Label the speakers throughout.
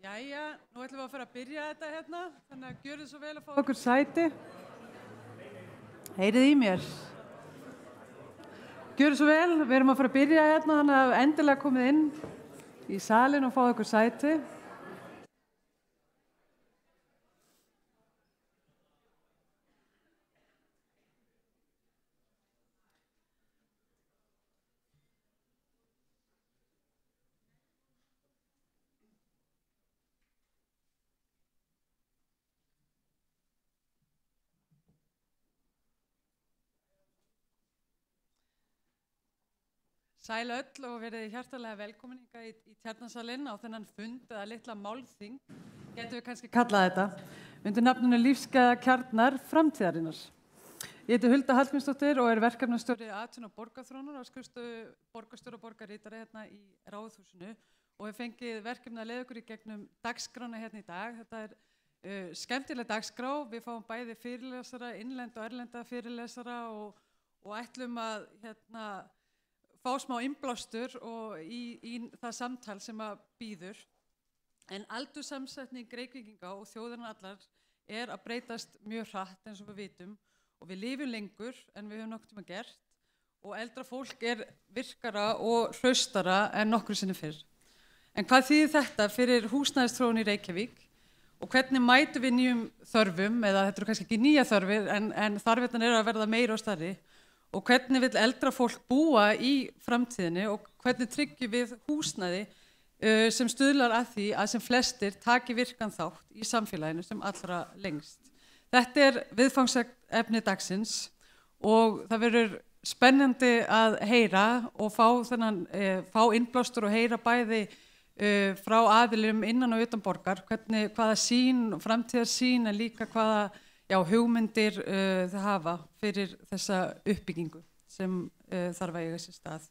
Speaker 1: Jæja, nú ætlum við að fara að byrja þetta hérna, þannig að gjörðu svo vel að fá okkur sæti. Heyrið í mér. Gjörðu svo vel, við erum að fara að byrja hérna, þannig að endilega komið inn í salinn og fá okkur sæti. Sæl öll og verið hjartalega velkomin í Tjarnarsalinn á þennan fund eða litla málþing, getum við kannski kallað þetta, undir nafninu Lífsgæðakjarnar framtíðarinnar. Ég heiti Hulda Hallgrímsdóttir og verkefnastjóri atvinnu- og borgarþróunar á skrifstofu Borgarstjóra og borgarritara hérna í Ráðhúsinu og hef fengið verkefni að leiða okkur í gegnum dagskrána hérna í dag. Þetta skemmtileg dagskrá, við fáum bæði fyrirlesara, innlenda og erlenda fyrirlesara og ætlum að fá smá innblástur og í það samtal sem að býður. En aldurssamsetning Reykvíkinga og þjóðarinnar allar að breytast mjög hratt eins og við vitum og við lifum lengur en við höfum nokkuð tíma gert og eldra fólk virkara og hraustara en nokkru sinni fyrr. En hvað þýðir þetta fyrir húsnæðisþróun í Reykjavík og hvernig mætum við nýjum þörfum, eða þetta eru kannski ekki nýja þörfir en þarfirnar að verða meira og stærri, og hvernig vill eldra fólk búa í framtíðinni og hvernig tryggjum við húsnæði sem stuðlar að því að sem flestir taki virkan þátt í samfélaginu sem allra lengst. Þetta viðfangsefni dagsins og það verður spennandi að heyra og fá innblástur og heyra bæði frá aðilum innan og utan borgar, hvaða sýn, framtíðarsýn en líka hvaða hugmyndir það hafa fyrir þessa uppbyggingu sem þarf að eiga sér stað.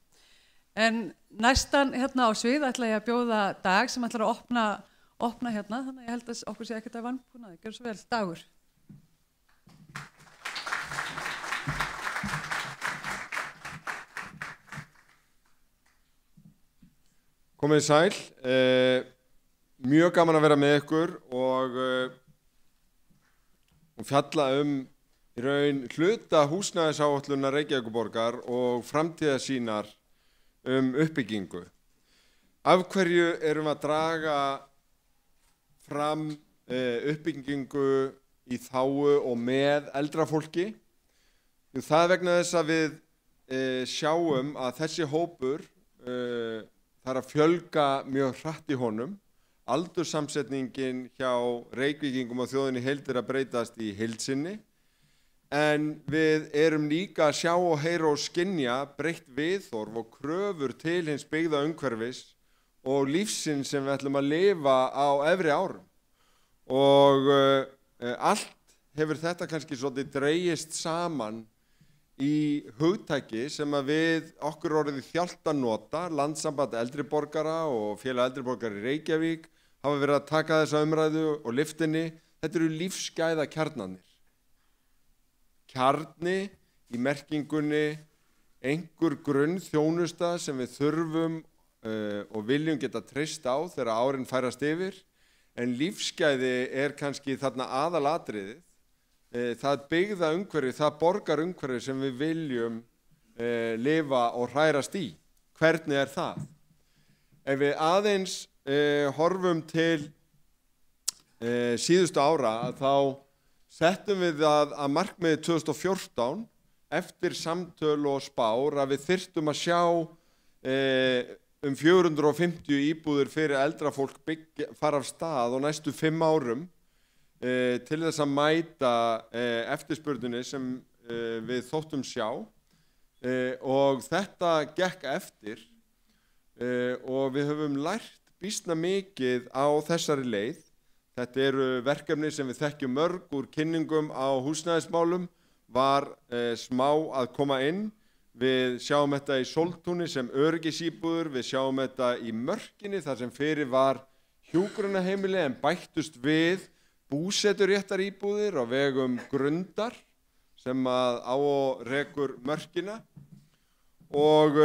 Speaker 1: En næstan hérna á svið ætla ég að bjóða Dag sem ætlar að opna hérna, þannig að ég held að okkur sé ekkert að vanbúnaði. Gjörðu svo vel, Dagur.
Speaker 2: Komið sæl, mjög gaman að vera með ykkur og fjalla í raun hluta húsnæðisáætlunar Reykjavíkurborgar og framtíðarsýnar uppbyggingu. Af hverju erum við að draga fram uppbyggingu í þágu og með eldra fólki? Það vegna þess að við sjáum að þessi hópur þarf að fjölga mjög hratt í honum. Aldurssamsetningin hjá Reykvíkingum og þjóðinni heild að breytast í heildsinni, en við erum líka að sjá og heyra og skynja breytt viðhorf og kröfur til hins byggða umhverfis og lífsins sem við ætlum að lifa á efri árum. Og allt hefur þetta kannski svolítið dregist saman í hugtæki sem að okkur orðið þjált að nota, Landssamband eldri borgara og félag eldri borgara í Reykjavík hafa verið að taka þessa umræðu og lyftinni. Þetta eru lífsgæðakjarnarnir. Kjarni í merkingunni einhver grunnþjónusta sem við þurfum og viljum geta treyst á þegar árin færast yfir, en lífsgæði kannski þarna aðalatriðið. Það byggða umhverfi, það borgar umhverfi sem við viljum lifa og hrærast í. Hvernig það? Ef við aðeins horfum til síðustu ára, þá settum við að markmiði 2014 eftir samtöl og spár að við þyrftum að sjá 450 íbúðir fyrir eldra fólk fara af stað á næstu 5 árum til þess að mæta eftirspurninni sem við þóttum sjá, og þetta gekk eftir og við höfum lært býsna mikið á þessari leið. Þetta eru verkefni sem við þekkjum mörg úr kynningum á húsnæðismálum, var smá að koma inn. Við sjáum þetta í Sóltúni sem öryggisíbúður, við sjáum þetta í Mörkinni þar sem fyrir var hjúkrunarheimili en bættust við búseturéttaríbúðir á vegum Grundar sem á og rekur Mörkina. Og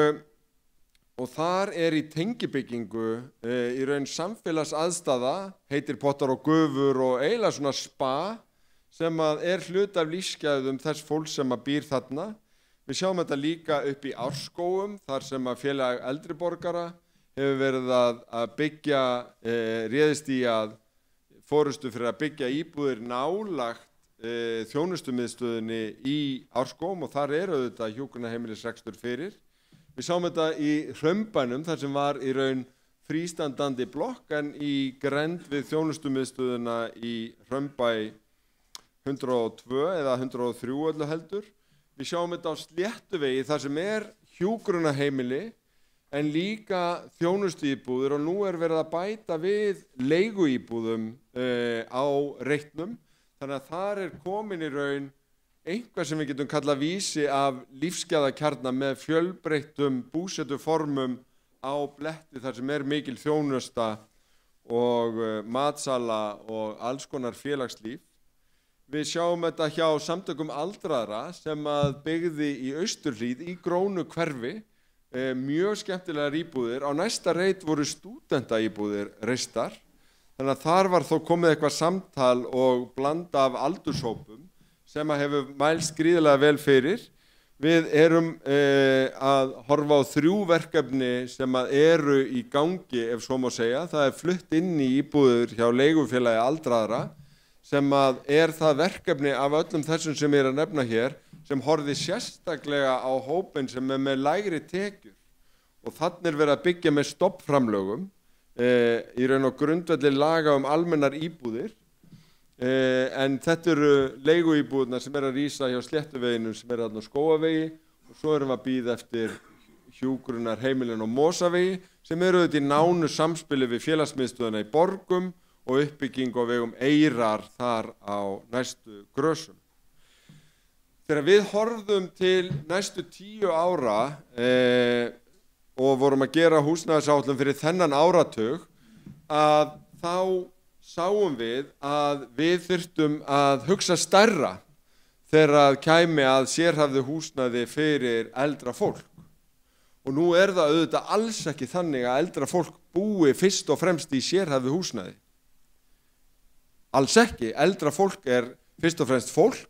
Speaker 2: og þar í tengibyggingu í raun samfélagsaðstaða, heitir pottar og gufur og eiginlega svona spa sem hluti af lífsgæðum þess fólks sem býr þarna. Við sjáum þetta líka upp í Árskógum, þar sem félag eldri borgara hefur verið að byggja, réðist í að fórustu fyrir að byggja íbúðir nálægt þjónustumiðstöðinni í Árskógum og þar auðvitað hjúkrunarheimilisrekstur fyrir. Við sjáum þetta í Hraunbænum, þar sem var í raun frístandandi blokk en í grennd við þjónustumiðstöðina í Hraunbæ 102 eða 103 öllu heldur. Við sjáum þetta á Sléttuvegi þar sem hjúkrunarheimili en líka þjónustuíbúðir og nú verið að bæta við leiguíbúðum á reitnum. Þannig að þar komin í raun eitthvað sem við getum kallað vísi af lífsgæðakjarna með fjölbreyttum búsetuformum á bletti þar sem mikil þjónusta og matsala og alls konar félagslíf. Við sjáum þetta hjá samtökum aldrara sem byggði í Austurhlíð í grónu hverfi, mjög skemmtilegar íbúðir. Á næsta reit voru stúdentaíbúðir reistar, þannig að þar var þó komið eitthvað samtal og blanda af aldurshópum sem hefur mælst gríðarlega vel fyrir. Við að horfa á 3 verkefni sem eru í gangi, ef svo má segja. Það flutt inn í íbúðir hjá leigufélagi aldraðra, sem það verkefni af öllum þessum sem ég að nefna hér, sem horfði sérstaklega á hópinn sem með lægri tekjur. Og þannig verið að byggja með stoppframlögum, í raun og grundvelli laga almennar íbúðir. En þetta leiguíbúðirnar sem að rísa hjá Sléttuveginu sem þarna á Skógavegi og svo við að bíða eftir hjúkrunarheimilin og Mosavegi sem auðvitað í nánu samspili við félagsmiðstöðina í Borgum og uppbyggingu á vegum Eyrar þar á næstu grösum. Þegar við horfðum til næstu 10 ára og vorum að gera húsnæðisáætlun fyrir þennan áratug, þá sáum við að við þyrftum að hugsa stærra þegar kæmi að sérhæfðu húsnæði fyrir eldra fólk. Og nú það auðvitað alls ekki þannig að eldra fólk búi fyrst og fremst í sérhæfðu húsnæði. Alls ekki. Eldra fólk fyrst og fremst fólk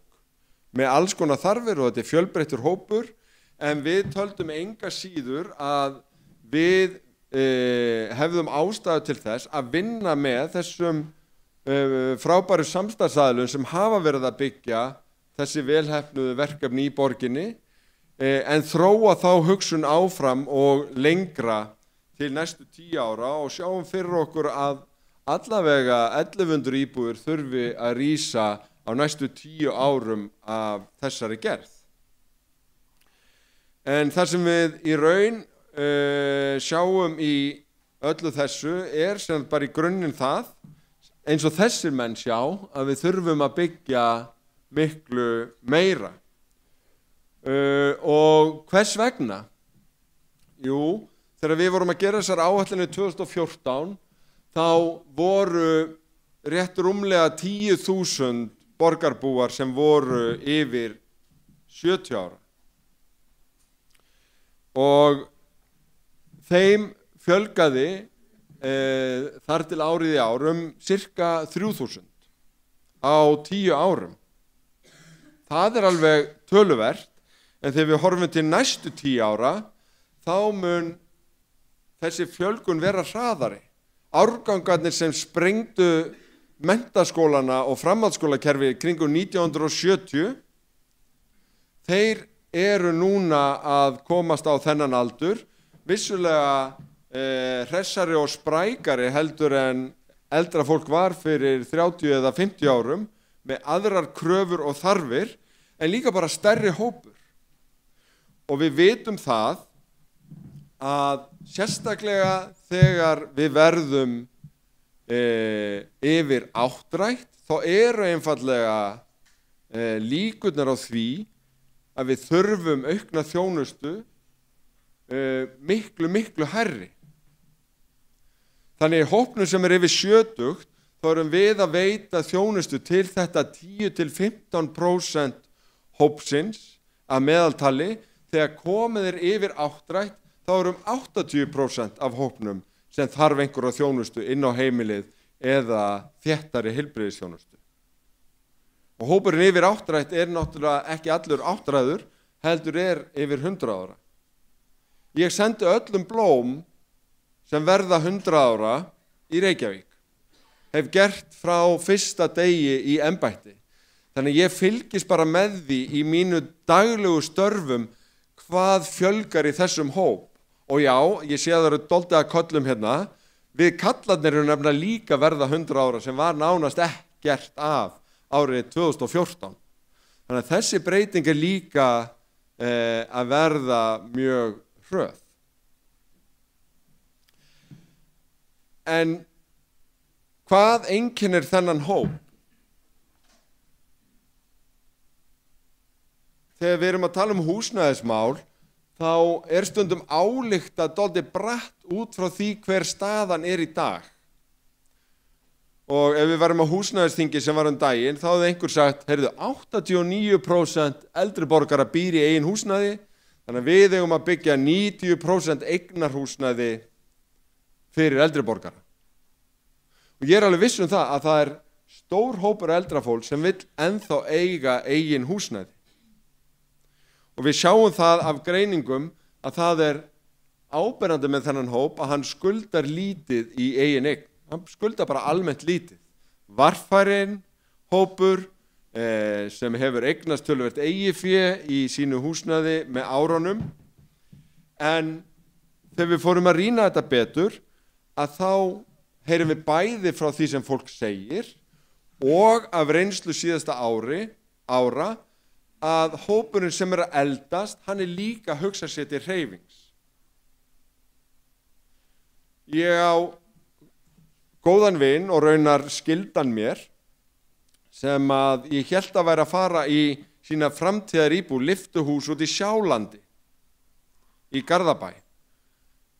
Speaker 2: með alls konar þarfir og þetta fjölbreyttur hópur, en við töldum enga síður að við hefðum ástæðu til þess að vinna með þessum frábæru samstarfsaðilum sem hafa verið að byggja þessi velheppnuðu verkefni í borginni, en þróa þá hugsun áfram og lengra til næstu 10 ára og sjáum fyrir okkur að allavega 1100 íbúðir þurfi að rísa á næstu 10 árum af þessari gerð. En það sem við í raun sjáum í öllu þessu sem bara í grunninn það, eins og þessir menn sjá, að við þurfum að byggja miklu meira. Og hvers vegna? Jú, þegar við vorum að gera þessar áætlanir 2014, þá voru rétt rúmlega 10.000 borgarbúar sem voru yfir 70 ára. Og þeim fjölgaði þar til árið í ár cirka 3.000 á 10 árum. Það alveg töluvert, en þegar við horfum til næstu 10 ára, þá mun þessi fjölgun vera hraðari. Árgangarnir sem sprengdu menntaskólana og framhaldsskólakerfi kringum 1970, þeir núna að komast á þennan aldur, vissulega hressari og sprækari heldur en eldra fólk var fyrir 30 eða 50 árum, með aðrar kröfur og þarfir, en líka bara stærri hópur. Og við vitum það að sérstaklega þegar við verðum yfir áttrætt, þá einfaldlega líkurnar á því að við þurfum aukna þjónustu miklu hærri. Þannig hópnum sem yfir 70, þá erum við að veita þjónustu til þetta 10–15% hópsins að meðaltali. Þegar komið yfir áttrætt, þá þá eru 80% af hópnum sem þarf einhverja þjónustu inn á heimilið eða þéttari heilbrigðisþjónustu. Og hópurinn yfir áttrætt náttúrulega ekki allur áttræður, heldur yfir 100 ára. Ég sendi öllum blóm sem verða 100 ára í Reykjavík. Hef gert frá fyrsta degi í embætti. Þannig ég fylgist bara með því í mínu daglegu störfum hvað fjölgar í þessum hóp. Og já, ég sé að það eru dálítið að köllum hérna. Við kallarnir eru nefnilega líka verða 100 ára sem var nánast ekkert af árið 2014. Þannig að þessi breyting líka að verða mjög hröð. En hvað einkennir þennan hóp? Þegar við erum að tala húsnæðismál, þá stundum ályktað dálítið bratt út frá því hver staðan í dag. Og ef við varum á húsnæðisþingi sem var daginn, þá hefði einhver sagt, heyrðu, 89% eldri borgara býr í eigin húsnæði, þannig að við eigum að byggja 90% eignarhúsnæði fyrir eldri borgara. Og ég alveg viss það að það stór hópur eldra fólk sem vill ennþá eiga eigin húsnæði. Og við sjáum það af greiningum að það áberandi með þennan hóp að hann skuldar lítið í eigin eign. Hann skuldar bara almennt lítið. Varfærinn hópur sem hefur eignast töluvert eigifé í sínu húsnæði með árunum. En þegar við fórum að rýna þetta betur, að þá heyrum við bæði frá því sem fólk segir og af reynslu síðasta ára að hópurinn sem að eldast, hann líka að hugsa sér til hreyfings. Ég á góðan vin og raunar skildan mér sem að ég hélt að væri að fara í sína framtíðaríbúð lyftuhús út í Sjálandi í Garðabæ.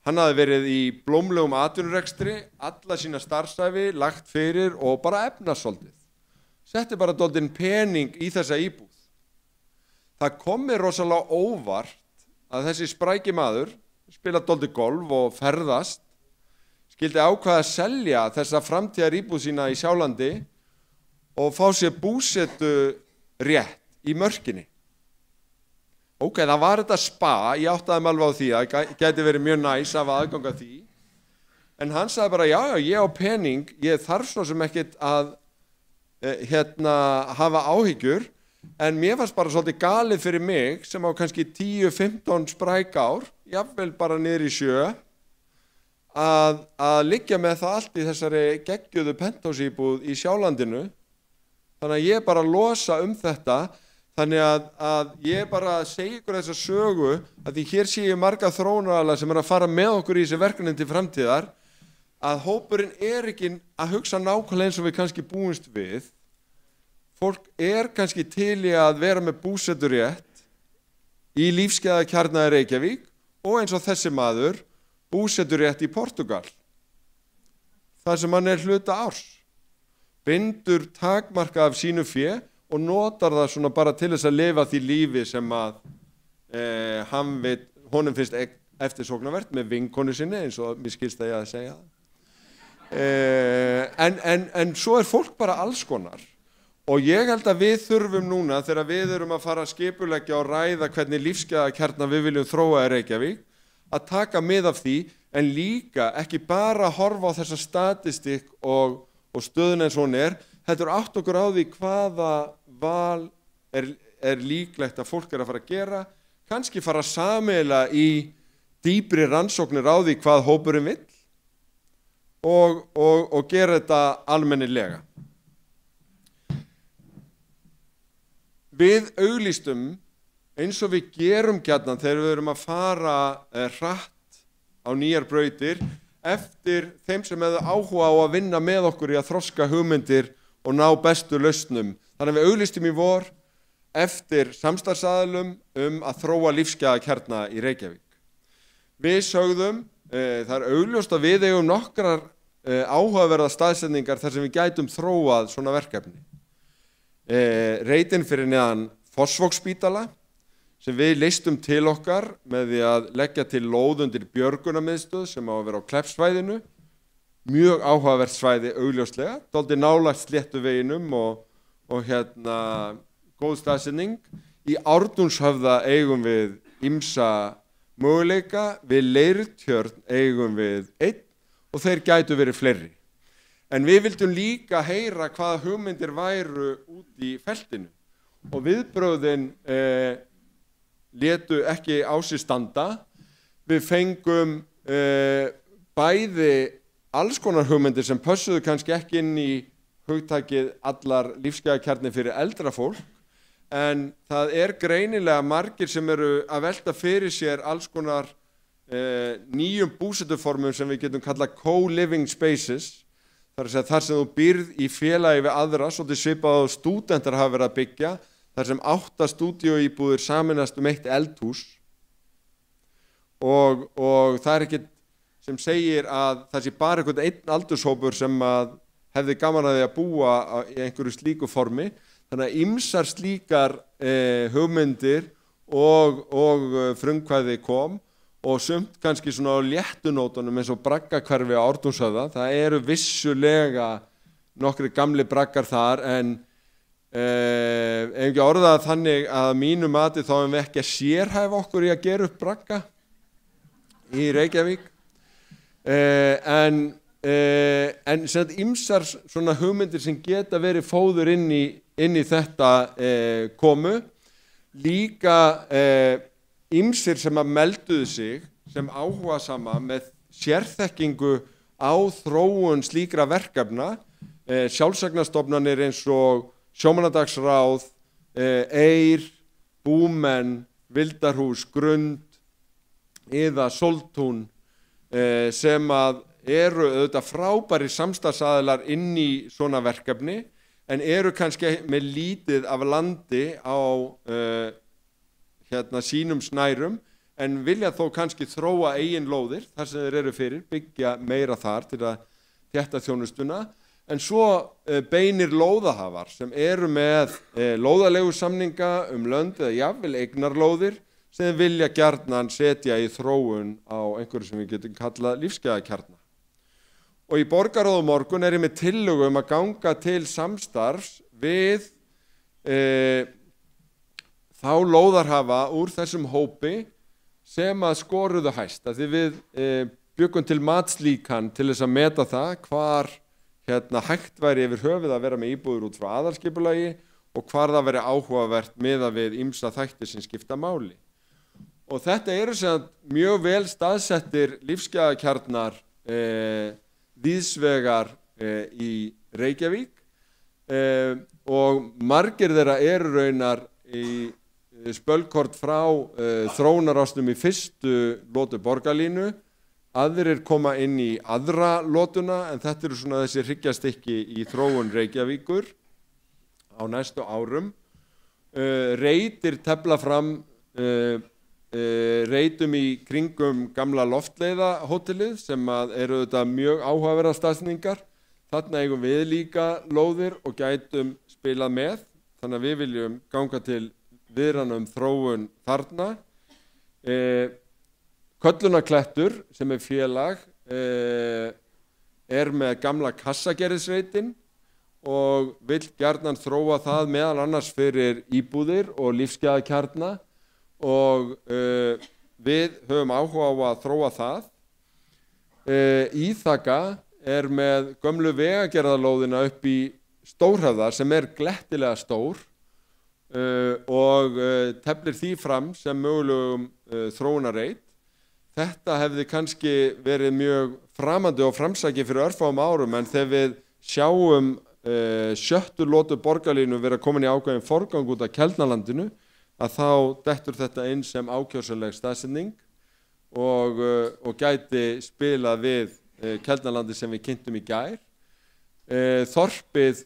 Speaker 2: Hann hafði verið í blómlegum atvinnurekstri, alla sína starfsævi, lagt fyrir og bara efnast svolítið. Setti bara dálítinn pening í þessa íbúð. Það kom mér rosalega óvart að þessi spræki maður, spila dálítið golf og ferðast, skildi ákvaða að selja þessa framtíðaríbúð sína í Sjálandi og fá sér búsetu rétt í mörkinni. Ok, það var þetta spa, ég áttaði mig alveg á því að það gæti verið mjög næs að hafa aðgang að því. En hann sagði bara, já, ég á pening, ég þarf svo sem ekkert að hafa áhyggjur, en mér fannst bara svolítið galið fyrir mig sem á kannski 10-15 spræk ár, jafnvel bara niður í 7, að liggja með það allt í þessari geggjuðu penthúsíbúð í Sjálandinu. Þannig að ég bara losa þetta. Þannig að ég bara segi ykkur þessa sögu að því hér sé ég marga þróunaraðila sem að fara með okkur í þessi verkefni til framtíðar, að hópurinn ekki að hugsa nákvæmlega eins og við kannski búumst við. Fólk kannski til í að vera með búseturétt í Lífsgæðakjarnar í Reykjavík og eins og þessi maður búseturétt í Portugal. Þar sem hann hluta árs. Bindur takmarka af sínu fé og notar það svona bara til þess að lifa því lífi sem að honum finnst eftirsóknarvert með vinkonu sinni, eins og mér skilst að ég að segja það. En svo fólk bara alls konar. Og ég held að við þurfum núna, þegar við erum að fara að skipuleggja og ræða hvernig lífsgæðakjarna við viljum þróa í Reykjavík, að taka mið af því, en líka ekki bara horfa á þessa statistík og stöðun eins og hún heldur átt okkur á því hvaða val líklegt að fólk að fara að gera, kannski fara sameiginlega í dýpri rannsóknir á því hvað hópurinn vill og gera þetta almennilega. Við auglýstum eins og við gerum gjarnan þegar við erum að fara hratt á nýjar brautir eftir þeim sem hefðu áhuga á að vinna með okkur í að þroska hugmyndir og ná bestu lausnum. Þannig að við auglýstum í vor eftir samstarfsaðilum að þróa lífsgæðakjarna í Reykjavík. Við sögðum, það augljóst að við eigum nokkrar áhugaverða staðsetningar þar sem við gætum þróað svona verkefni. Reitin fyrir neðan Fossvogsspítala, sem við leystum til okkar með því að leggja til lóð undir björgunarmiðstöð sem á að vera á Kleppssvæðinu. Mjög áhugavert svæði augljóslega, dálítið nálægt Sléttuveginum og góð staðsetning. Í Ártúnshöfða eigum við ýmsa möguleika, við Leirtjörn eigum við einn og þeir gætu verið fleiri. En við vildum líka heyra hvaða hugmyndir væru út í feltinu og viðbrögðin létu ekki á sig standa. Við fengum bæði alls konar hugmyndir sem pössuðu kannski ekki inn í hugtakið allar lífsgæðakjarnir fyrir eldra fólk, en það greinilega margir sem eru að velta fyrir sér alls konar nýjum búsetuformum sem við getum kallað co-living spaces. Þar sem þú býrð í félagi við aðra, svolítið svipað og stúdentar hafa verið að byggja, þar sem 8 stúdíóíbúðir sameinast eitt eldhús og það ekkert sem segir að það sé bara einhvern einn aldurshópur sem hefði gaman að því að búa í einhverju slíku formi. Þannig að ýmsar slíkar hugmyndir og frumkvæði kom og sumt kannski svona á léttunótunum eins og braggahverfi á Ártúnshöfða. Það eru vissulega nokkri gamli braggar þar, en ekki orðað þannig að mínu mati þá við ekki að sérhæfa okkur í að gera upp bragga í Reykjavík. En ýmsar svona hugmyndir sem geta verið fóður inn í þetta komu. Líka ýmsir sem að melduðu sig sem áhugasama með sérþekkingu á þróun slíkra verkefna, sjálfseignarstofnanir eins og Sjómannadagsráð, Eyr, Búmenn, Vildarhús, Grund eða Soltún, sem eru auðvitað frábæri samstarfsaðilar inn í svona verkefni, en eru kannski með lítið af landi á sínum snærum, en vilja þó kannski þróa eigin lóðir þar sem þeir eru fyrir, byggja meira þar til að þétta þjónustuna. En svo beinir lóðahafar sem eru með lóðaleigusamninga lönd eða jafnvel eignarlóðir sem vilja gjarnan setja í þróun á einhverju sem við getum kallað lífsgæðakjarna. Og í borgarráði morgun ég með tillögu að ganga til samstarfs við þá lóðarhafa úr þessum hópi sem að skoruðu hæst. Því við byggum til matslíkan til þess að meta það hvar hægt væri yfir höfuð að vera með íbúður út frá aðalskipulagi og hvar það væri áhugavert miðað við ýmsa þætti sem skipta máli. Og þetta eru sem mjög vel staðsettir lífsgæðakjarnar víðsvegar í Reykjavík og margir þeirra eru raunar í spölkort frá þróunarásnum í fyrstu lotu borgarlínu. Aðrir koma inn í aðra lotuna, en þetta eru svona þessi hryggjastykki í þróun Reykjavíkur á næstu árum. Reitir tefla fram reitum í kringum gamla loftleiðahótelið sem eru þetta mjög áhugaverðar staðsetningar. Þarna eigum við líka lóðir og gætum spilað með, þannig að við viljum ganga til viðræðna þróun þarna. Köllunarklettur sem félag með gamla kassagerðisreitin og vill gjarnan þróa það meðal annars fyrir íbúðir og lífsgæðakjarna og við höfum áhuga á að þróa það. Íþaka með gömlu vegagerðarlóðina upp í Stórhöfða sem glettilega stór og teflir því fram sem mögulegum þróunarreit. Þetta hefði kannski verið mjög framandi og framsæki fyrir örfáum árum, en þegar við sjáum sjöttu lotu borgarlínu vera komin í ákveðin forgang út af Keldnalandinu, að þá dettur þetta inn sem ákjósanleg staðsetning og gæti spilað við Keldnalandi sem við kynntum í gær. Þorpið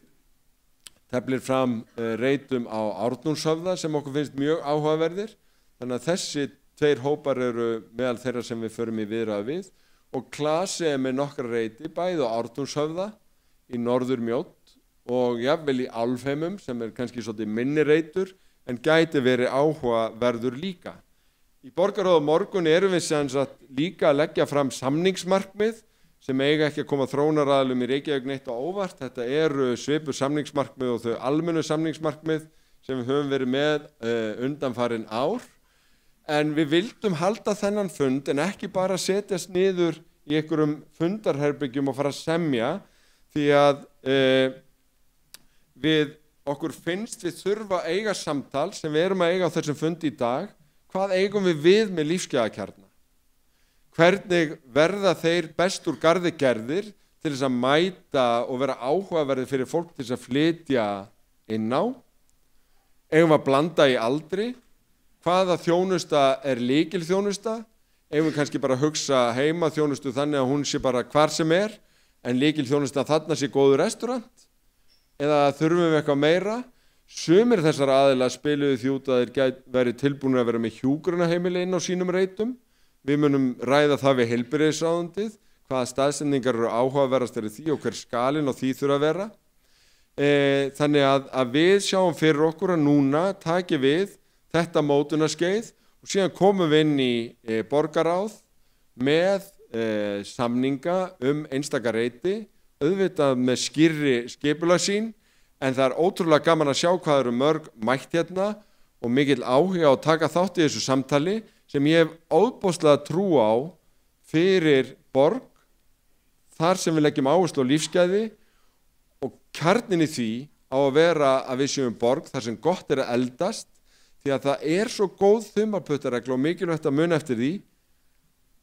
Speaker 2: teflir fram reitum á Ártúnshöfða sem okkur finnst mjög áhugaverðir, þannig að þessi tveir hópar eru meðal þeirra sem við förum í viðræðu við, og Klasi með nokkra reiti bæði á Ártúnshöfða, í Norðurmjótt og jafnvel í Álfheimum sem kannski svolítið minni reitur, en gæti verið áhugaverður líka. Í borgarráði á morgun erum við sem sagt líka að leggja fram samningsmarkmið sem eiga ekki að koma þróunaraðilum í Reykjavík neitt á óvart. Þetta eru svipuð samningsmarkmið og þau almennu samningsmarkmið sem við höfum verið með undanfarin ár. En við vildum halda þennan fund en ekki bara setjast niður í einhverjum fundarherbyggjum og fara að semja, því að okkur finnst við þurfa að eiga samtal sem við erum að eiga á þessum fundi í dag. Hvað eigum við með lífsgæðakjarna? Hvernig verða þeir best úr garði gerðir til þess að mæta og vera áhugaverðir fyrir fólk til þess að flytja inn á? Eigum við að blanda í aldri? Hvaða þjónusta er lykilþjónusta? Eigum við kannski bara að hugsa heima þjónustu þannig að hún sé bara hvar sem er, en lykilþjónusta þarna sé góður restaurant? Eða þurfum við eitthvað meira? Sumir þessar aðilar spiluðu því út að þeir verið tilbúinir að vera með hjúkrunarheimili inn á sínum reitum. Við munum ræða það við heilbrigðisráðuneytið, hvaða staðsendingar eru áhugaverðastar í því og hver skalinn á því þurfa að vera. Þannig að við sjáum fyrir okkur að núna taki við þetta mótunarskeið og síðan komum við inn í borgarráð með samninga einstaka reiti, auðvitað með skýrri skipulagssýn. En það er ótrúlega gaman að sjá hvað eru mörg mætt hérna og mikill áhuga að taka þátt í þessu samtali sem ég hef óbóðslega trú á fyrir borg, þar sem við leggjum áherslu á lífsgæði, og kjarnin í því á að vera að við séum borg þar sem gott er að eldast, því að það er svo góð þumalputtaregla og mikilvægt að muna eftir því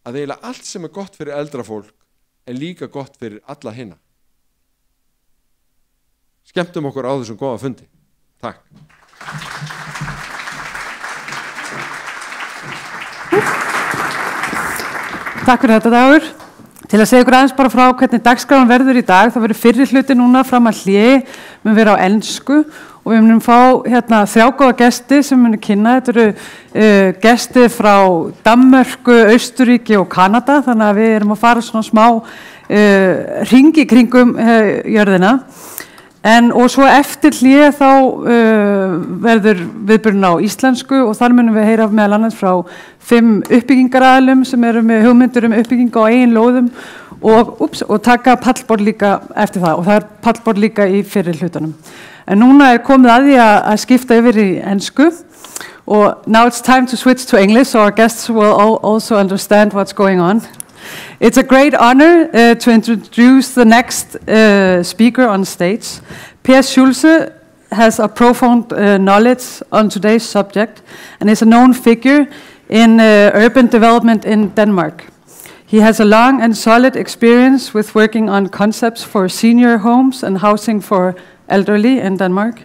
Speaker 2: að eiginlega allt sem er gott fyrir eldra fólk er líka gott fyrir alla hina. Skemmtum okkur á þessum góða fundi. Takk.
Speaker 1: Takk fyrir þetta, Dagur. Til að segja ykkur aðeins bara frá hvernig dagskráin verður í dag, það verður fyrri hluti núna fram að hléi, mun vera á ensku og við munum fá hérna 3 góða gesti sem munum kynna. Þetta eru gesti frá Danmörku, Austurríki og Kanada, þannig að við erum að fara svona smá hringi kringum jörðina. Og svo eftir hlé þá verður viðburðin á íslensku og þar munum við heyra meðal annars frá 5 uppbyggingaraðilum sem eru með hugmyndur uppbyggingu á eigin lóðum og taka pallborð líka eftir það, og það er pallborð líka í fyrri hlutunum. En núna er komið að því að skipta yfir í ensku, og now it's time to switch to English so our guests will also understand what's going on. It's a great honor to introduce the next speaker on stage. Per Schulze has a profound knowledge on today's subject and is a known figure in urban development in Denmark. He has a long and solid experience with working on concepts for senior homes and housing for elderly in Denmark.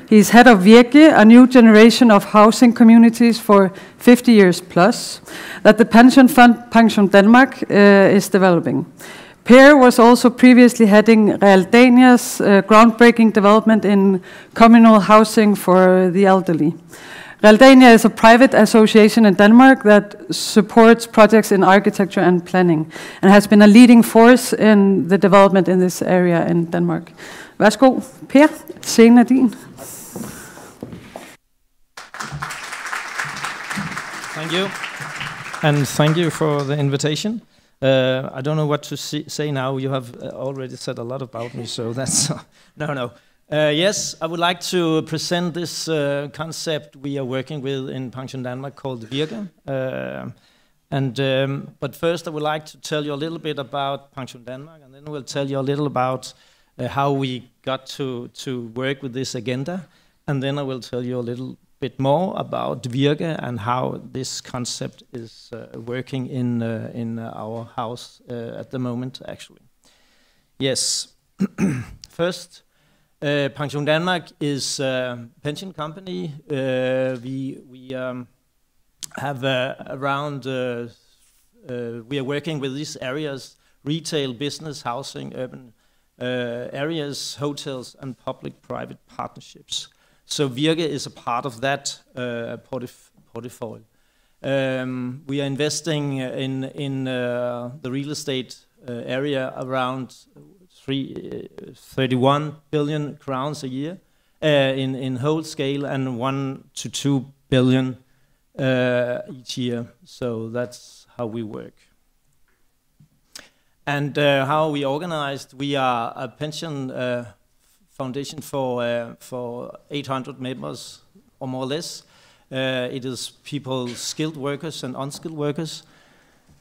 Speaker 1: He's head of Virke, a new generation of housing communities for 50 years plus, that the pension fund Pension Denmark is developing. Per was also previously heading Realdania's groundbreaking development in communal housing for the elderly. Realdania is a private association in Denmark that supports projects in architecture and planning, and has been a leading force in the development in this area in Denmark. Værsgo, Per, scenen er din.
Speaker 3: Thank you, and thank you for the invitation. I don't know what to say now. You have already said a lot about me, so that's no. Yes, I would like to present this concept we are working with in Pension Denmark called Virke. But first, I would like to tell you a little bit about Pension Denmark, and then we'll tell you a little about how we got to work with this agenda, and then I will tell you a little bit more about Virke and how this concept is working in our house at the moment, actually. Yes. First, Pension Denmark is a pension company. We have around, we are working with these areas: retail, business, housing, urban areas, hotels, and public-private partnerships. So Virke is a part of that portfolio. We are investing in the real estate area around 31 billion crowns a year, in whole scale, and 1 to 2 billion each year. So that's how we work. And how are we organized? We are a pension foundation for 800 members, or more or less. It is people, skilled workers and unskilled workers,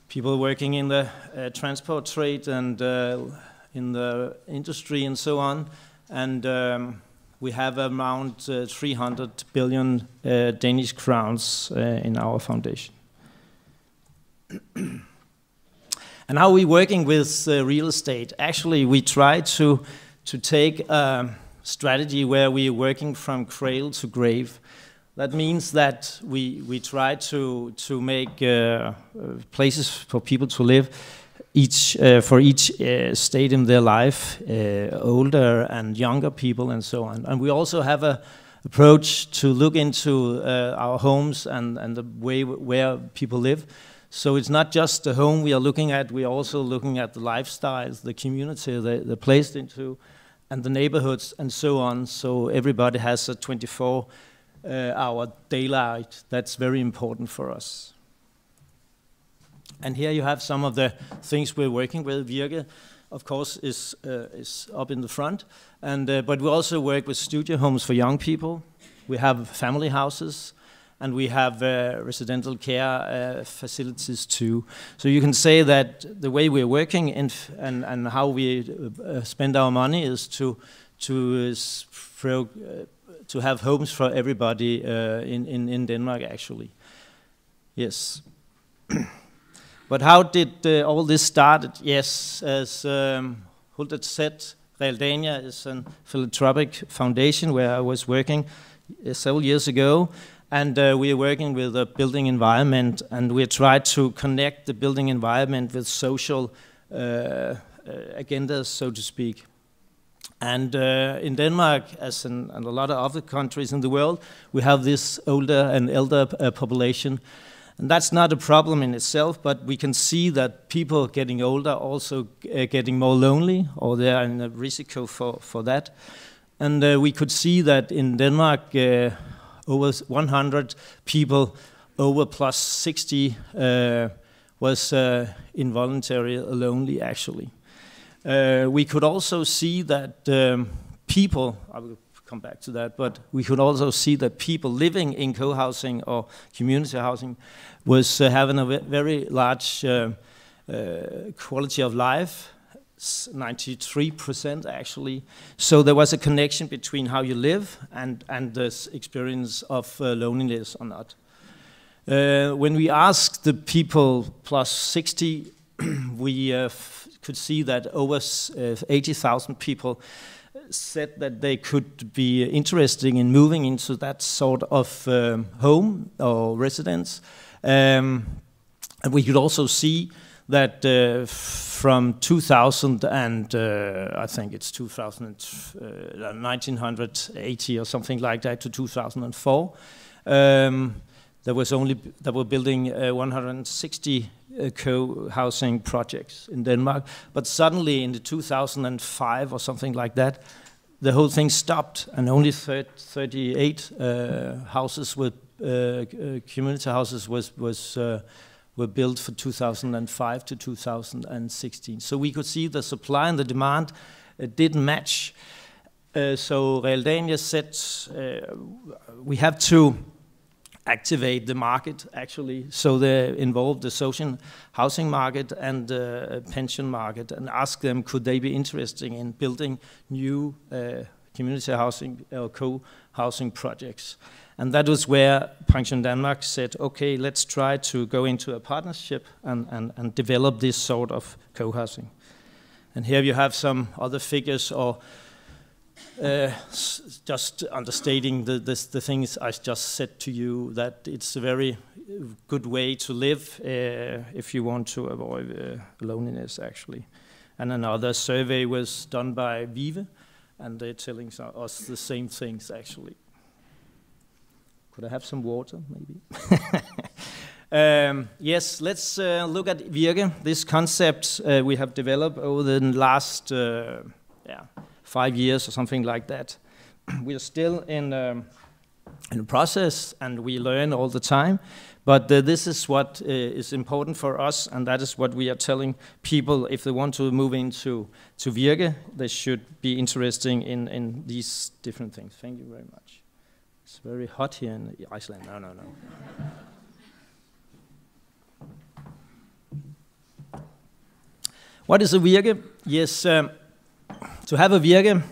Speaker 3: people working in the transport trade and in the industry and so on. And we have around 300 billion Danish crowns in our foundation. And how are we working with real estate? Actually, we try to take a strategy where we are working from cradle to grave. That means that we try to make places for people to live, for each state in their life, older and younger people and so on. And we also have an approach to look into our homes and the way where people live. So it's not just the home we are looking at, we are also looking at the lifestyles, the community they're placed into, and the neighborhoods and so on. So everybody has a 24-hour daylight. That's very important for us. And here you have some of the things we're working with. Virke, of course, is up in the front. And but we also work with studio homes for young people. We have family houses. And we have residential care facilities too. So you can say that the way we're working and how we spend our money is to have homes for everybody in Denmark, actually. Yes. But how did all this start? Yes, as Hulda said, Realdania is a philanthropic foundation where I was working several years ago. And we are working with the building environment, and we try to connect the building environment with social agendas, so to speak. And in Denmark, as in a lot of other countries in the world, we have this older and elder population. And that's not a problem in itself, but we can see that people getting older also getting more lonely, or they are in a risk for that. And we could see that in Denmark, over 100 people over plus 60 was involuntary lonely, actually. We could also see that people, I will come back to that, but we could also see that people living in co-housing or community housing was having a very large quality of life, 93% actually. So there was a connection between how you live and this experience of loneliness or not. When we asked the people plus 60, we could see that over 80,000 people said that they could be interested in moving into that sort of home or residence. And we could also see that from 2000 and I think it's 1980 or something like that to 2004, there were building 160 co-housing projects in Denmark. But suddenly in the 2005 or something like that, the whole thing stopped, and only 38 houses with community houses were built for 2005 to 2016. So we could see the supply and the demand didn't match. So Realdania said we have to activate the market, actually. So they involved the social housing market and the pension market and ask them could they be interested in building new community housing or co-housing projects. And that was where Pension Denmark said, okay, let's try to go into a partnership and develop this sort of co-housing. And here you have some other figures, or just understating the things I just said to you, that it's a very good way to live if you want to avoid loneliness, actually. And another survey was done by Vive, and they're telling us the same things, actually. Could I have some water, maybe? Yes, let's look at Virke. This concept we have developed over the last 5 years or something like that. we are still in a process, and we learn all the time. But this is what is important for us, and that is what we are telling people. If they want to move into Virke, they should be interested in these different things. Thank you very much. It's very hot here in Iceland. No. What is a Virke? Yes, to have a Virke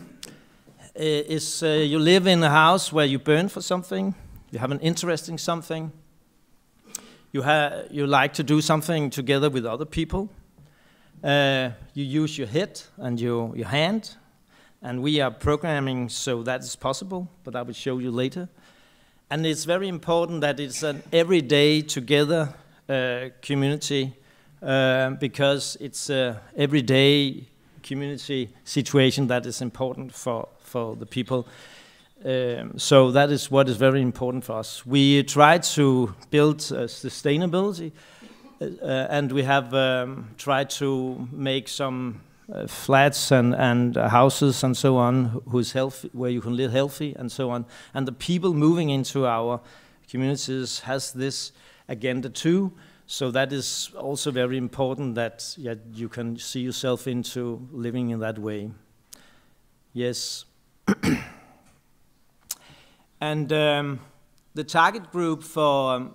Speaker 3: is you live in a house where you burn for something, you have an interesting something, you like to do something together with other people, you use your head and your hand, and we are programming so that is possible, but I will show you later. And it's very important that it's an everyday together community, because it's an everyday community situation that is important for the people. So that is what is very important for us. We try to build sustainability, and we have tried to make some flats and houses and so on who's healthy, where you can live healthy and so on. And the people moving into our communities has this agenda too. So that is also very important that you can see yourself into living in that way. Yes. And the target group for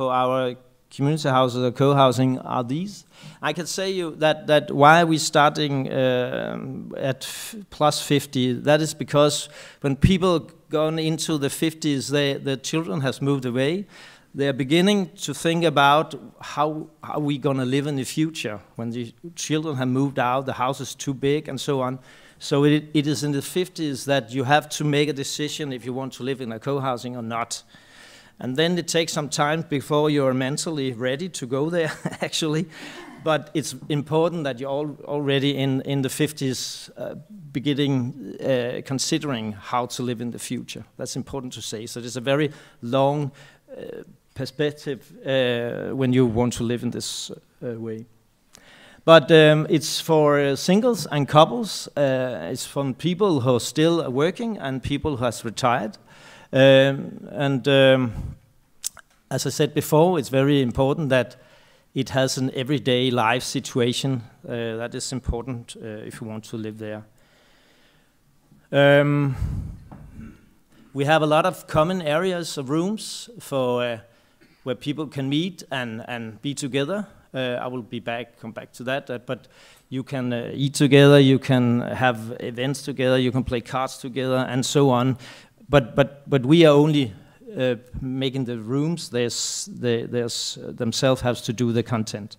Speaker 3: our community houses or co-housing are these. I can say you that why are we starting at plus 50? That is because when people gone into the 50s, the children has moved away. They are beginning to think about how are we going to live in the future when the children have moved out, the house is too big, and so on. So it is in the 50s that you have to make a decision if you want to live in a co-housing or not. And then it takes some time before you're mentally ready to go there, actually. But it's important that you're already in the 50s beginning considering how to live in the future. That's important to say. So there's a very long perspective when you want to live in this way. But it's for singles and couples. It's from people who are still working and people who has retired. As I said before, it's very important that it has an everyday life situation. That is important if you want to live there. We have a lot of common areas of rooms for where people can meet and be together. I will come back to that. But you can eat together, you can have events together, you can play cards together, and so on. But we are only making the rooms. There's themselves have to do the content.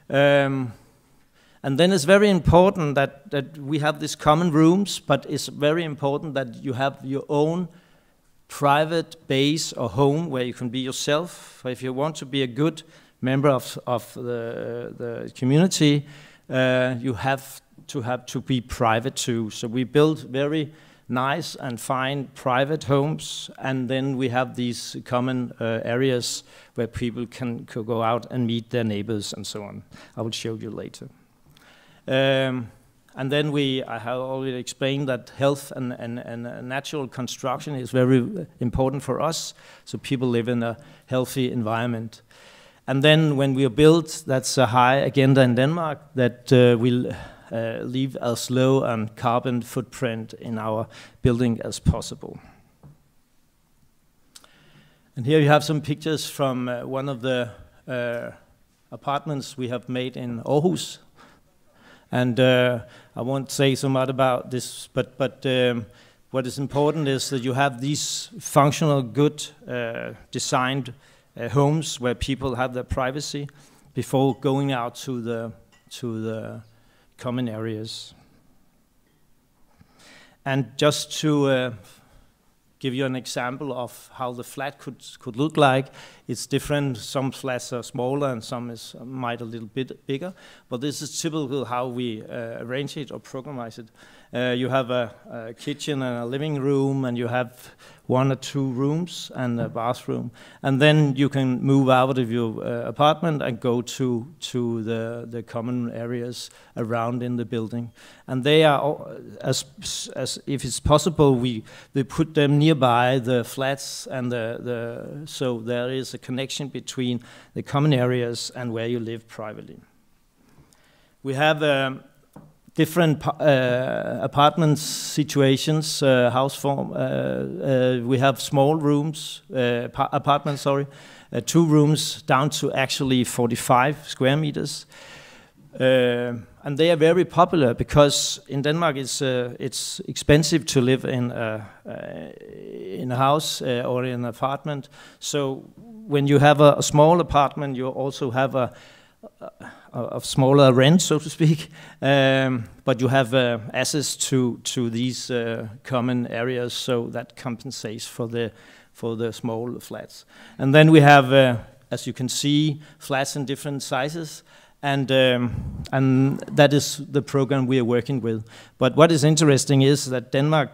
Speaker 3: And then it's very important that we have these common rooms, but it's very important that you have your own private base or home where you can be yourself. If you want to be a good member of the community, you have to be private too. So we build very nice and fine private homes, and then we have these common areas where people can go out and meet their neighbors and so on. I will show you later. And then I have already explained that health and natural construction is very important for us, so people live in a healthy environment. And then when we are built, that's a high agenda in Denmark that will leave as low a carbon footprint in our building as possible. And here you have some pictures from one of the apartments we have made in Aarhus. And I won't say so much about this, but what is important is that you have these functional, good, designed homes where people have their privacy before going out to the common areas. And just to give you an example of how the flat could look like. It's different. Some flats are smaller and some might a little bit bigger. But this is typical how we arrange it or programize it. You have a kitchen and a living room, and you have 1 or 2 rooms and a bathroom. And then you can move out of your apartment and go to the common areas around in the building. And they are, as if it's possible, we put them nearby the flats, and so there is a connection between the common areas and where you live privately. We have different apartment situations, house form. We have small rooms, apartments, 2 rooms down to actually 45 square meters. And they are very popular because in Denmark it's expensive to live in a house or in an apartment. So when you have a small apartment, you also have a smaller rent, so to speak, but you have access to these common areas, so that compensates for the small flats. And then we have, as you can see, flats in different sizes, and that is the program we are working with. But what is interesting is that Denmark,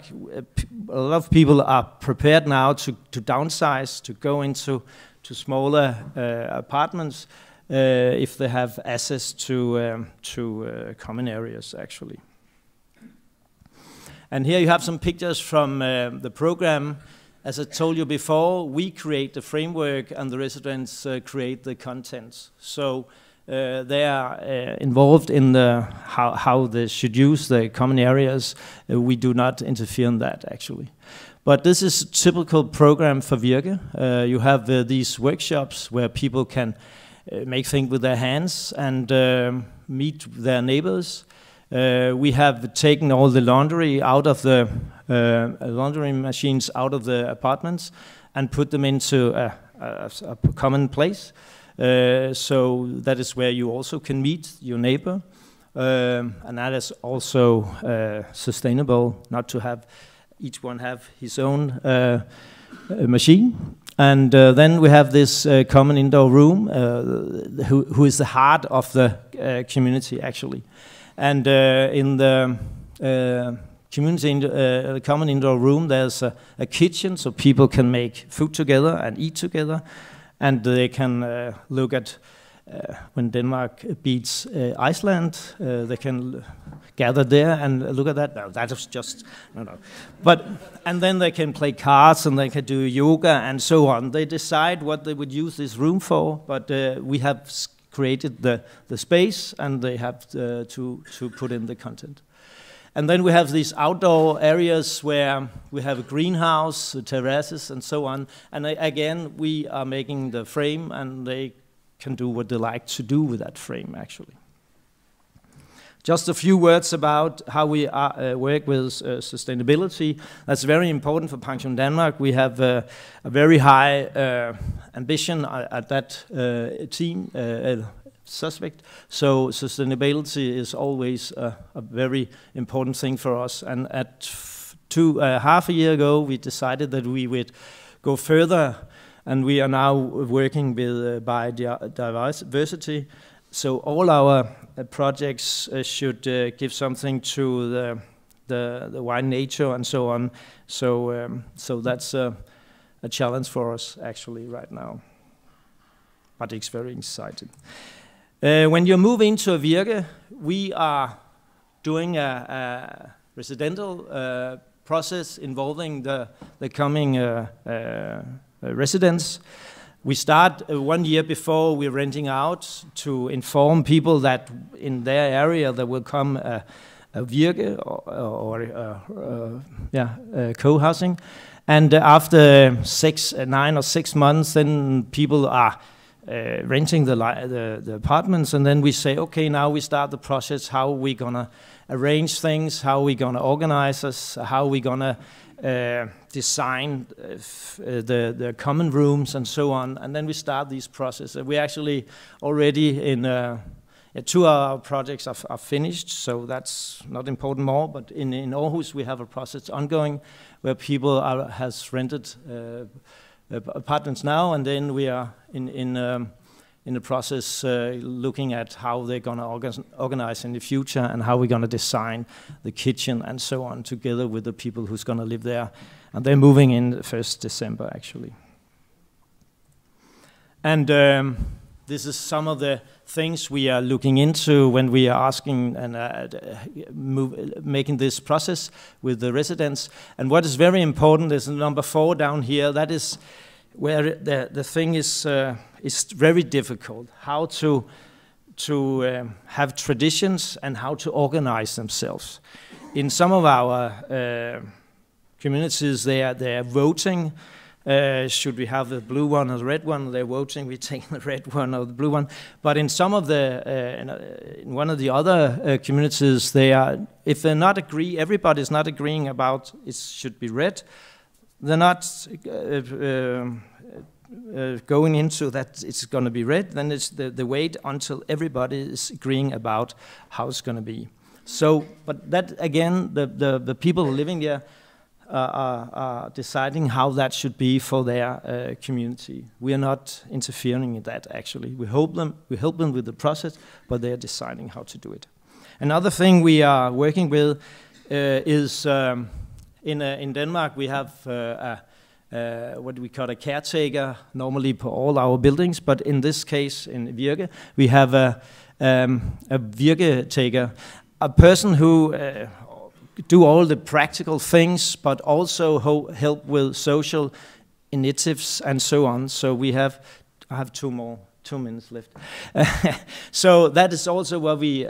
Speaker 3: a lot of people are prepared now to downsize, to go into smaller apartments, if they have access to common areas, actually. And here you have some pictures from the program. As I told you before, we create the framework and the residents create the contents. So they are involved in how they should use the common areas. We do not interfere in that, actually. But this is a typical program for Virke. You have these workshops where people can make things with their hands and meet their neighbors. We have taken all the laundry out of the laundry machines out of the apartments and put them into a common place. So that is where you also can meet your neighbor. And that is also sustainable, not to have each one have his own machine. And then we have this common indoor room, who is the heart of the community, actually. And in the common indoor room, there's a kitchen, so people can make food together and eat together. And they can look at when Denmark beats Iceland, they can gather there and look at that. No, that is just, no. But, and then they can play cards and they can do yoga and so on. They decide what they would use this room for, but we have created the space, and they have to put in the content. And then we have these outdoor areas where we have a greenhouse, terraces, and so on. And again, we are making the frame, and they can do what they like to do with that frame, actually. Just a few words about how we work with sustainability. That's very important for Pension Denmark. We have a very high ambition at that team suspect. So sustainability is always a very important thing for us. And at half a year ago, we decided that we would go further, and we are now working with biodiversity. So all our projects should give something to the wide nature and so on. So that's a challenge for us actually right now. But it's very exciting. When you move into a Virke, we are doing a residential process involving the coming residents. We start 1 year before we're renting out to inform people that in their area there will come a Virke or co-housing. And after 9 or 6 months, then people are renting the apartments, and then we say, okay, now we start the process. How are we gonna arrange things? How are we gonna organize us? How are we gonna design the common rooms and so on? And then we start these processes. We're actually already 2 of our projects are finished, so that's not important more. But in Aarhus, we have a process ongoing where people has rented apartments now, and then we are in the process looking at how they're going to organize in the future and how we're going to design the kitchen and so on together with the people who's going to live there. And they're moving in the 1st December, actually. And this is some of the things we are looking into when we are asking and making this process with the residents. And what is very important is number 4 down here. That is where the thing is very difficult. How to have traditions and how to organize themselves. In some of our communities, they are voting. Should we have the blue one or the red one? They're voting. We're taking the red one or the blue one. But in some of in one of the other communities, if they're not everybody's not agreeing about it should be red. They're not going into that it's going to be red. Then it's the wait until everybody is agreeing about how it's going to be. So, but that again, the people living there are deciding how that should be for their community. We are not interfering in that, actually. We help them with the process, but they are deciding how to do it. Another thing we are working with is in Denmark we have what we call a caretaker, normally for all our buildings, but in this case, in Virke, we have a Virke-taker, a person who do all the practical things, but also help with social initiatives and so on. So I have 2 minutes left. So that is also what we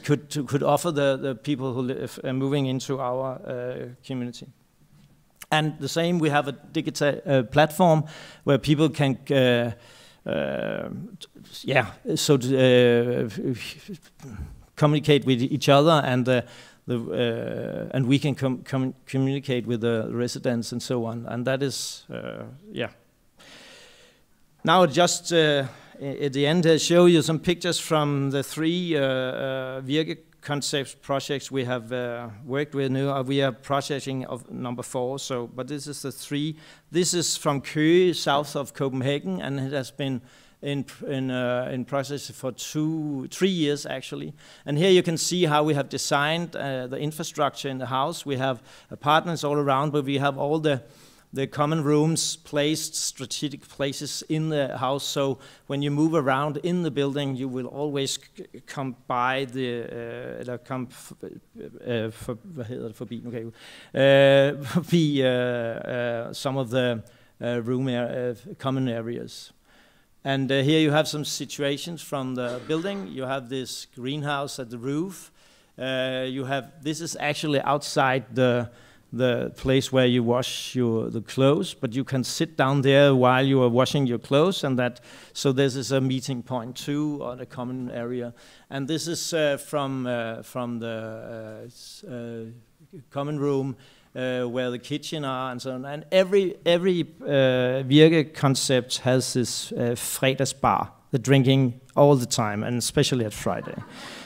Speaker 3: could offer the people who live moving into our community. And the same, we have a digital platform where people can communicate with each other, and we can communicate with the residents and so on. And that is, Now just at the end, I'll show you some pictures from the 3 Virke concept projects we have worked with. Now we are processing of number 4. So, but this is the 3. This is from Køge, south of Copenhagen, and it has been in process for 3 years actually. And here you can see how we have designed the infrastructure in the house. We have apartments all around, but we have all the common rooms placed strategic places in the house. So when you move around in the building, you will always come by some of the common areas. And here you have some situations from the building. You have this greenhouse at the roof. This is actually outside the place where you wash the clothes, but you can sit down there while you are washing your clothes, so this is a meeting point too, or the common area. And this is from the common room where the kitchen are and so on. And every Virke concept has this fredagsbar, the drinking all the time, and especially at Friday.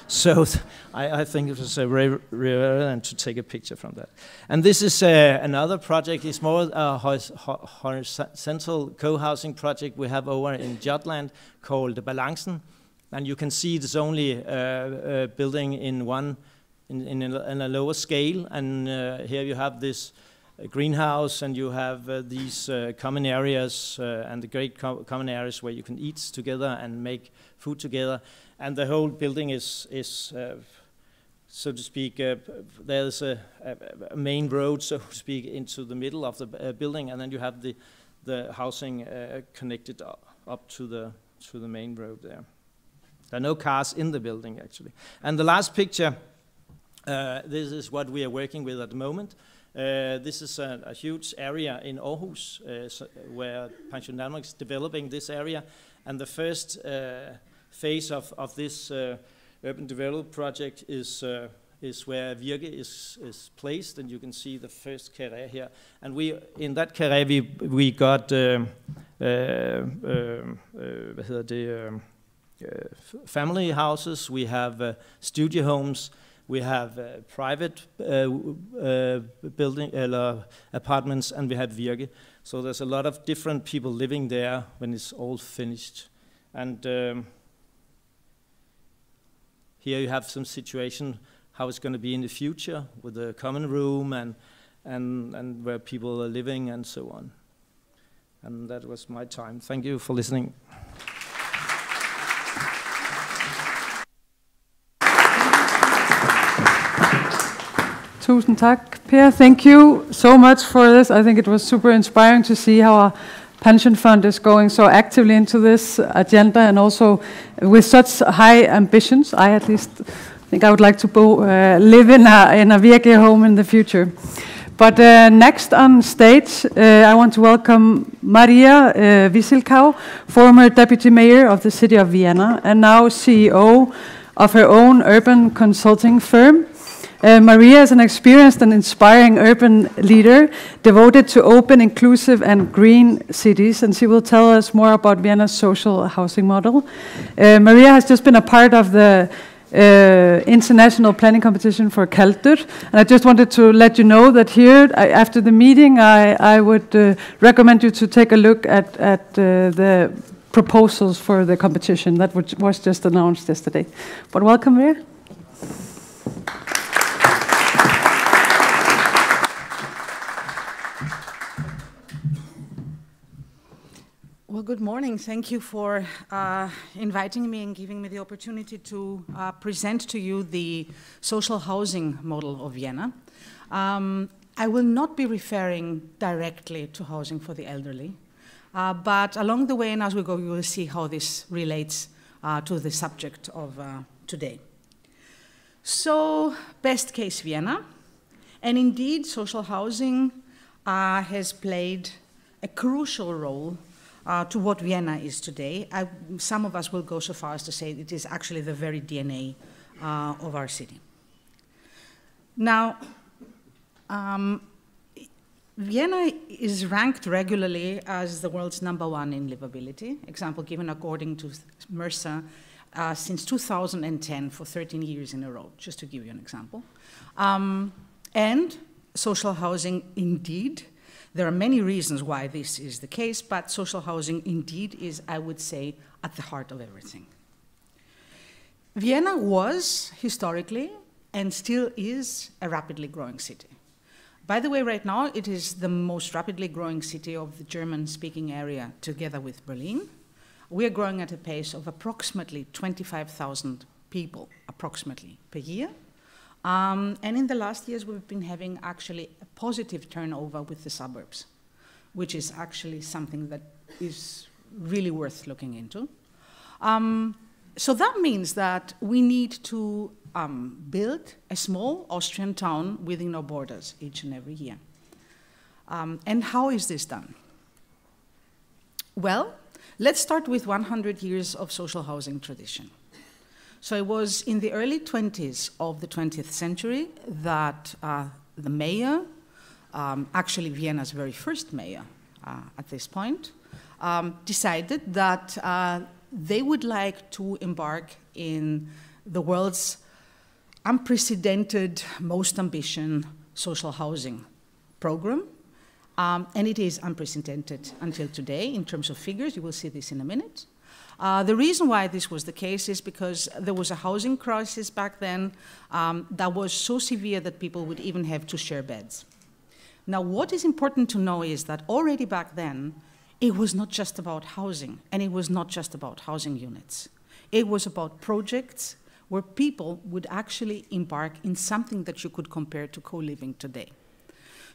Speaker 3: So I think it was very relevant to take a picture from that. And this is another project. It's more a horizontal co-housing project we have over in Jutland called Balancen. And you can see it's only building in a lower scale. And here you have this greenhouse, and you have these common areas and the great common areas where you can eat together and make food together. And the whole building is so to speak, there's a main road, so to speak, into the middle of the building, and then you have the housing connected up to the main road there. There are no cars in the building, actually. And the last picture, this is what we are working with at the moment. This is a huge area in Aarhus, where Pension Denmark is developing this area, and the first phase of this urban development project is where Virke is placed, and you can see the first carré here. And in that carré we got family houses, we have studio homes, we have private building apartments, and we have virke. So there's a lot of different people living there when it's all finished. And here you have some situation how it's going to be in the future with the common room and where people are living and so on. And that was my time. Thank you for listening.
Speaker 1: Tusind tak, Per. Thank you so much for this. I think it was super inspiring to see how our pension fund is going so actively into this agenda and also with such high ambitions. I at least think I would like to live in a virke home in the future. But next on stage, I want to welcome Maria Wieselkau, former deputy mayor of the city of Vienna and now CEO of her own urban consulting firm. Maria is an experienced and inspiring urban leader devoted to open, inclusive and green cities, and she will tell us more about Vienna's social housing model. Maria has just been a part of the international planning competition for Kaldur, and I just wanted to let you know that here, after the meeting, I would recommend you to take a look at the proposals for the competition that was just announced yesterday. But welcome, Maria.
Speaker 4: Well, good morning. Thank you for inviting me and giving me the opportunity to present to you the social housing model of Vienna. I will not be referring directly to housing for the elderly, but along the way and as we go, you will see how this relates to the subject of today. So, best case Vienna, and indeed social housing has played a crucial role to what Vienna is today. Some of us will go so far as to say it is actually the very DNA of our city. Now, Vienna is ranked regularly as the world's #1 in livability, example given according to Mercer since 2010 for 13 years in a row, just to give you an example. And social housing indeed. There are many reasons why this is the case, but social housing indeed is, I would say, at the heart of everything. Vienna was, historically, and still is, a rapidly growing city. By the way, right now, it is the most rapidly growing city of the German-speaking area, together with Berlin. We are growing at a pace of approximately 25,000 people, approximately, per year. And in the last years, we've been having actually a positive turnover with the suburbs, which is actually something that is really worth looking into. So that means that we need to build a small Austrian town within our borders each and every year. And how is this done? Well, let's start with 100 years of social housing tradition. So it was in the early 20s of the 20th century that the mayor, actually Vienna's very first mayor at this point, decided that they would like to embark in the world's unprecedented, most ambitious social housing program. And it is unprecedented until today in terms of figures. You will see this in a minute. The reason why this was the case is because there was a housing crisis back then that was so severe that people would even have to share beds. Now, what is important to know is that already back then, it was not just about housing, and it was not just about housing units. It was about projects where people would actually embark in something that you could compare to co-living today.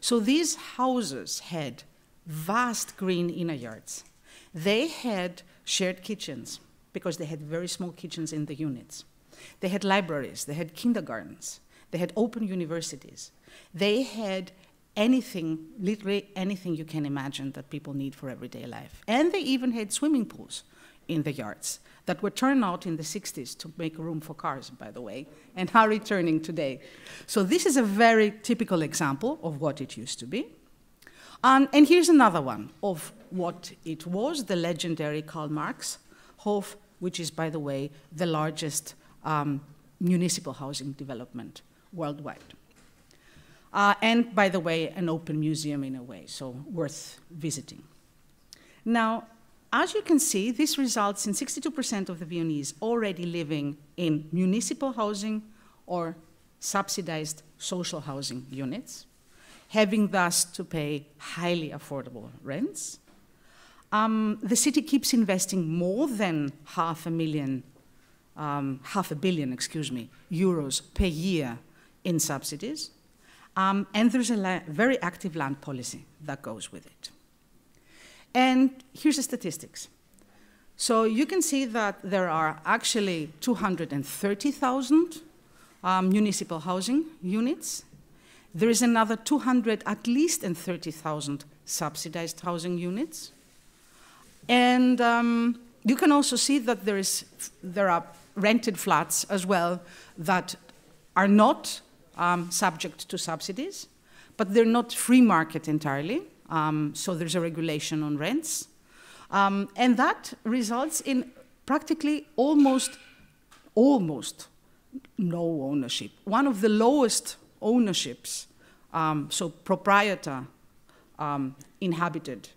Speaker 4: So these houses had vast green inner yards. They had shared kitchens, because they had very small kitchens in the units. They had libraries, they had kindergartens, they had open universities. They had anything, literally anything you can imagine that people need for everyday life. And they even had swimming pools in the yards that were turned out in the 60s to make room for cars, by the way, and are returning today. So this is a very typical example of what it used to be. And here's another one of what it was, the legendary Karl Marx, Hof which is, by the way, the largest municipal housing development worldwide. And, by the way, an open museum in a way, so worth visiting. Now, as you can see, this results in 62% of the Viennese already living in municipal housing or subsidized social housing units, having thus to pay highly affordable rents. The city keeps investing more than half a billion euros per year in subsidies. And there's a very active land policy that goes with it. And here's the statistics. So you can see that there are actually 230,000 municipal housing units. There is another at least 30,000 subsidized housing units. And you can also see that there are rented flats as well that are not subject to subsidies, but they're not free market entirely. So there's a regulation on rents. And that results in practically almost no ownership. One of the lowest ownerships, so proprietor inhabited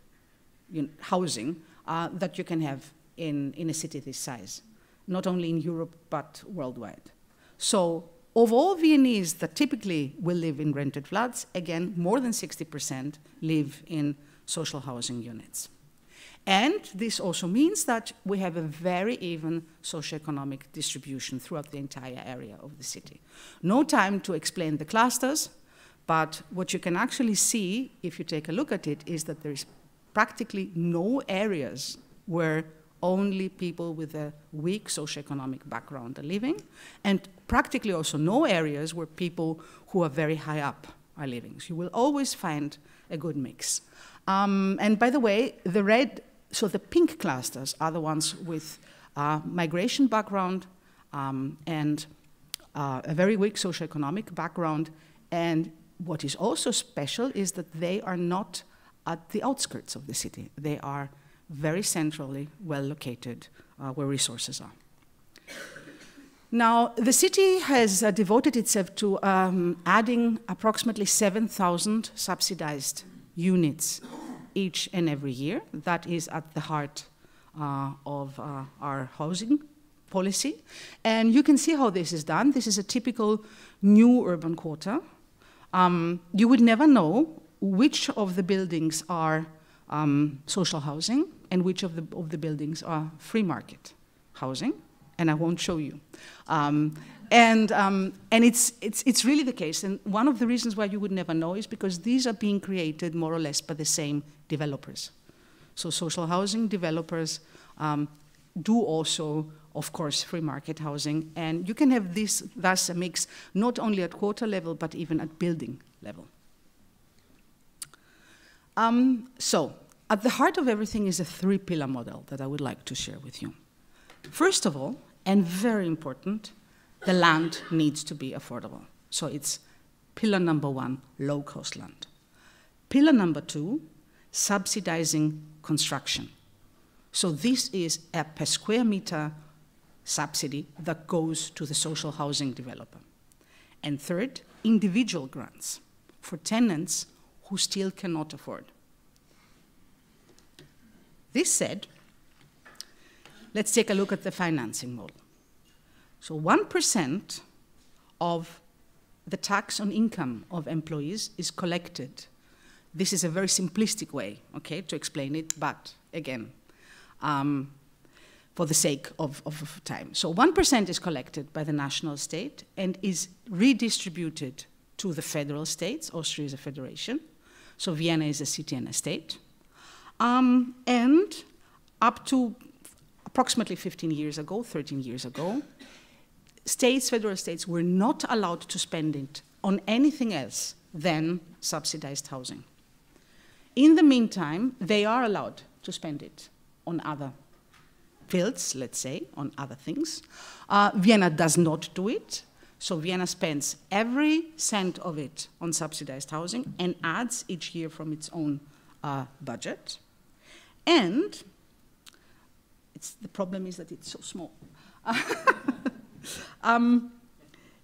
Speaker 4: housing that you can have in a city this size, not only in Europe, but worldwide. So of all Viennese that typically will live in rented flats, again, more than 60% live in social housing units. And this also means that we have a very even socioeconomic distribution throughout the entire area of the city. No time to explain the clusters, but what you can actually see, if you take a look at it, is that there's practically no areas where only people with a weak socioeconomic background are living, and practically also no areas where people who are very high up are living. So you will always find a good mix. And by the way, the pink clusters are the ones with migration background and a very weak socioeconomic background. And what is also special is that they are not at the outskirts of the city. They are very centrally well located where resources are. Now, the city has devoted itself to adding approximately 7,000 subsidized units each and every year. That is at the heart of our housing policy. And you can see how this is done. This is a typical new urban quarter. You would never know which of the buildings are social housing and which of the buildings are free market housing, and I won't show you. And it's really the case, and one of the reasons why you would never know is because these are being created more or less by the same developers. So social housing developers do also, of course, free market housing, and you can have thus a mix not only at quarter level, but even at building level. So, at the heart of everything is a three-pillar model that I would like to share with you. First of all, and very important, the land needs to be affordable. So it's pillar number one, low-cost land. Pillar number two, subsidizing construction. So this is a per square meter subsidy that goes to the social housing developer. And third, individual grants for tenants who still cannot afford. This said, let's take a look at the financing model. So 1% of the tax on income of employees is collected. This is a very simplistic way, okay, to explain it, but again, for the sake of time. So 1% is collected by the national state and is redistributed to the federal states. Austria is a federation, so Vienna is a city and a state. And up to approximately 15 years ago, 13 years ago, federal states were not allowed to spend it on anything else than subsidized housing. In the meantime, they are allowed to spend it on other fields, let's say, on other things. Vienna does not do it. So Vienna spends every cent of it on subsidized housing and adds each year from its own budget. And the problem is that it's so small.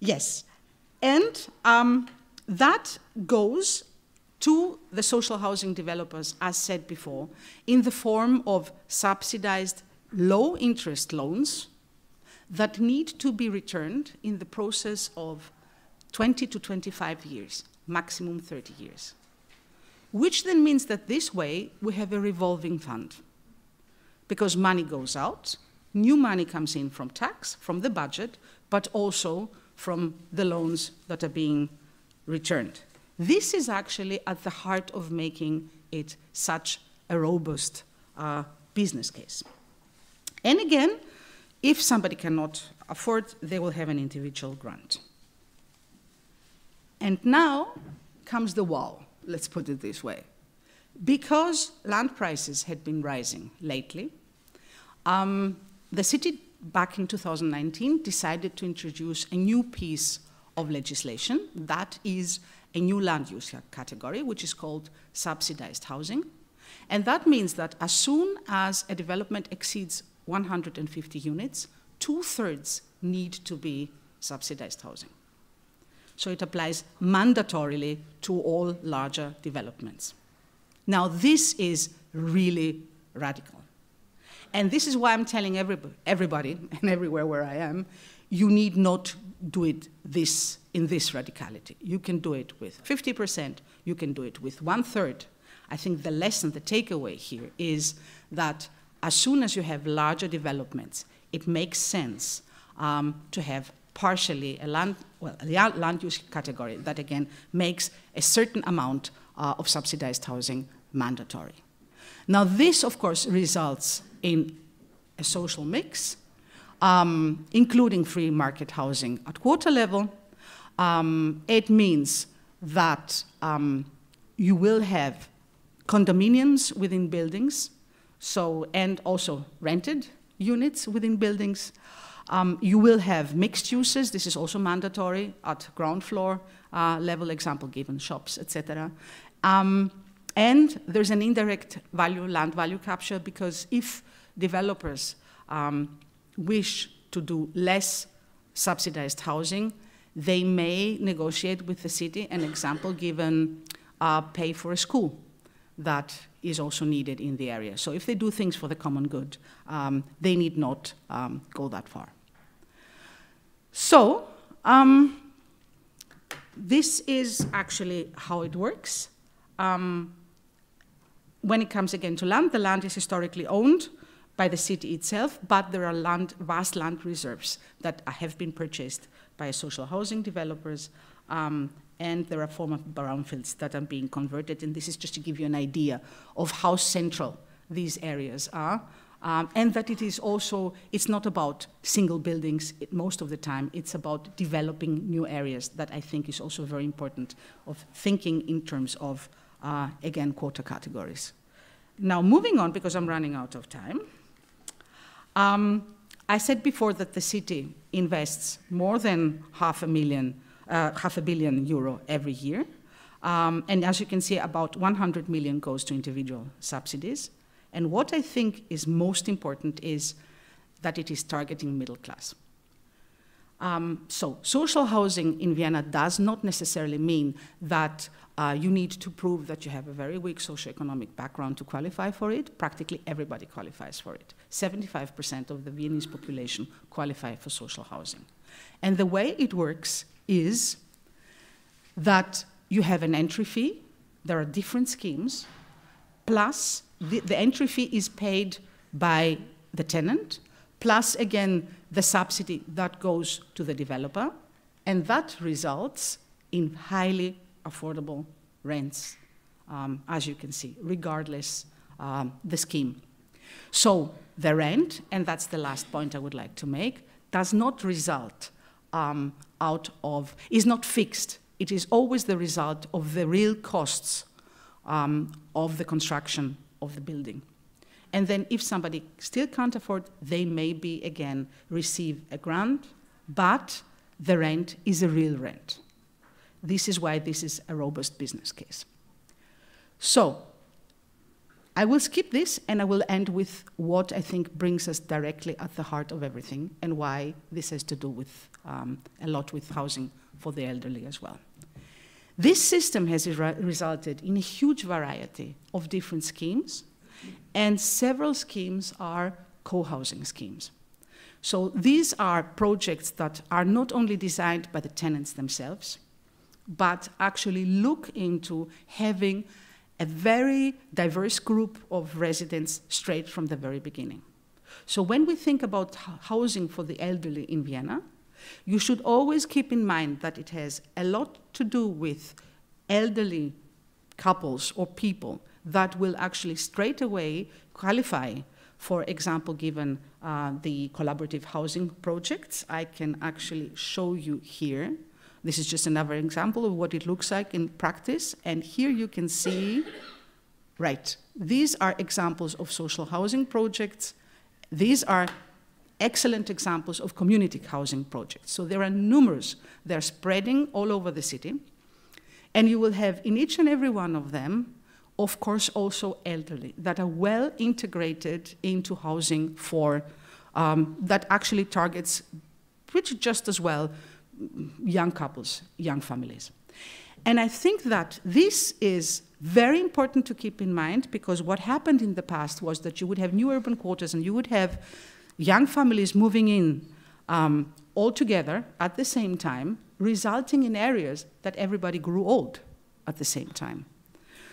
Speaker 4: Yes, and that goes to the social housing developers, as said before, in the form of subsidized low-interest loans that need to be returned in the process of 20 to 25 years, maximum 30 years. Which then means that this way we have a revolving fund, because money goes out, new money comes in from tax, from the budget, but also from the loans that are being returned. This is actually at the heart of making it such a robust business case. And again, if somebody cannot afford, they will have an individual grant. And now comes the wow, let's put it this way. Because land prices had been rising lately, the city back in 2019 decided to introduce a new piece of legislation that is a new land use category, which is called subsidized housing. And that means that as soon as a development exceeds 150 units, 2/3 need to be subsidized housing. So it applies mandatorily to all larger developments. Now, this is really radical. And this is why I'm telling everybody and everywhere where I am, you need not do it in this radicality. You can do it with 50%, you can do it with 1/3. I think the lesson, the takeaway here is that as soon as you have larger developments, it makes sense to have partially a land use category that again makes a certain amount of subsidized housing mandatory. Now this, of course, results in a social mix, including free market housing at quota level. It means that you will have condominiums within buildings, and also rented units within buildings. You will have mixed uses. This is also mandatory at ground floor level, example given, shops, etc. And there's an indirect land value capture, because if developers wish to do less subsidized housing, they may negotiate with the city, an example given, pay for a school that is also needed in the area. So if they do things for the common good, they need not go that far. So this is actually how it works. When it comes again to land, the land is historically owned by the city itself, but there are vast land reserves that have been purchased by social housing developers, and there are former brownfields that are being converted, and this is just to give you an idea of how central these areas are, and that it is also, it's not about single buildings most of the time, it's about developing new areas that I think is also very important of thinking in terms of, again, quota categories. Now, moving on, because I'm running out of time, I said before that the city invests more than half a billion euro every year. And as you can see, about 100 million goes to individual subsidies. And what I think is most important is that it is targeting middle class. So social housing in Vienna does not necessarily mean that you need to prove that you have a very weak socioeconomic background to qualify for it. Practically everybody qualifies for it. 75% of the Viennese population qualify for social housing. And the way it works is that you have an entry fee. There are different schemes. Plus, the entry fee is paid by the tenant, plus, again, the subsidy that goes to the developer, and that results in highly affordable rents, as you can see, regardless the scheme. So the rent, and that's the last point I would like to make, does not result is not fixed. It is always the result of the real costs of the construction of the building. And then if somebody still can't afford, they maybe, again, receive a grant, but the rent is a real rent. This is why this is a robust business case. So I will skip this, and I will end with what I think brings us directly at the heart of everything, and why this has to do with a lot with housing for the elderly as well. This system has resulted in a huge variety of different schemes, and several schemes are co-housing schemes. So these are projects that are not only designed by the tenants themselves, but actually look into having a very diverse group of residents straight from the very beginning. So when we think about housing for the elderly in Vienna, you should always keep in mind that it has a lot to do with elderly couples or people that will actually straight away qualify. For example, given the collaborative housing projects, I can actually show you here. This is just another example of what it looks like in practice. And here you can see, right, these are examples of social housing projects. These are excellent examples of community housing projects. So there are numerous. They're spreading all over the city. And you will have in each and every one of them, of course, also elderly that are well integrated into housing for, that actually targets pretty just as well young couples, young families. And I think that this is very important to keep in mind, because what happened in the past was that you would have new urban quarters and you would have young families moving in all together at the same time, resulting in areas that everybody grew old at the same time.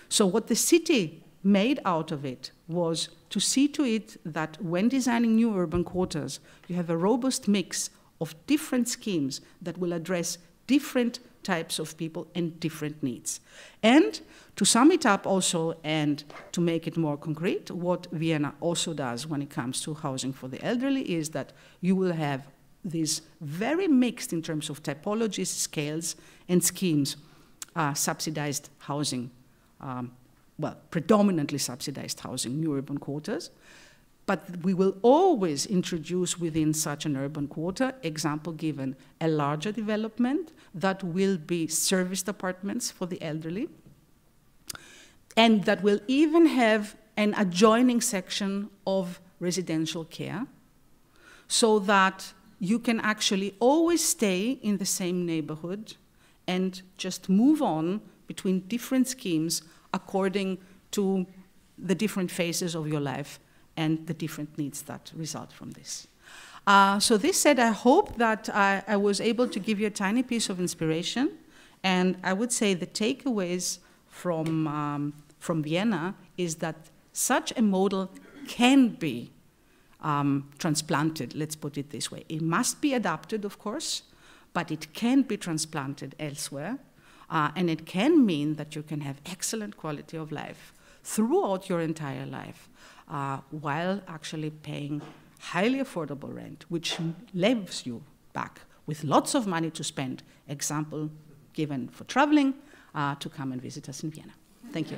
Speaker 4: So what the city made out of it was to see to it that when designing new urban quarters, you have a robust mix of different schemes that will address different types of people and different needs. And to sum it up also, and to make it more concrete, what Vienna also does when it comes to housing for the elderly is that you will have these very mixed in terms of typologies, scales, and schemes, subsidized housing, well, predominantly subsidized housing, new urban quarters. But we will always introduce within such an urban quarter, example given, a larger development that will be serviced apartments for the elderly, and that will even have an adjoining section of residential care, so that you can actually always stay in the same neighborhood and just move on between different schemes according to the different phases of your life and the different needs that result from this. So this said, I hope that I was able to give you a tiny piece of inspiration, and I would say the takeaways from Vienna is that such a model can be transplanted, let's put it this way. It must be adapted, of course, but it can be transplanted elsewhere, and it can mean that you can have excellent quality of life throughout your entire life, while actually paying highly affordable rent, which leaves you back with lots of money to spend, example given for traveling, to come and visit us in Vienna. Thank you.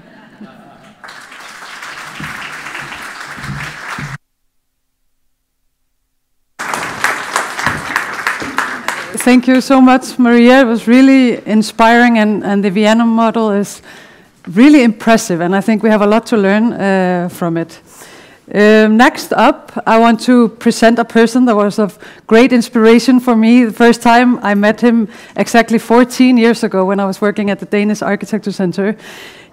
Speaker 1: Thank you so much, Maria. It was really inspiring, and the Vienna model is really impressive, and I think we have a lot to learn from it. Next up, I want to present a person that was of great inspiration for me. The first time I met him exactly 14 years ago when I was working at the Danish Architecture Center.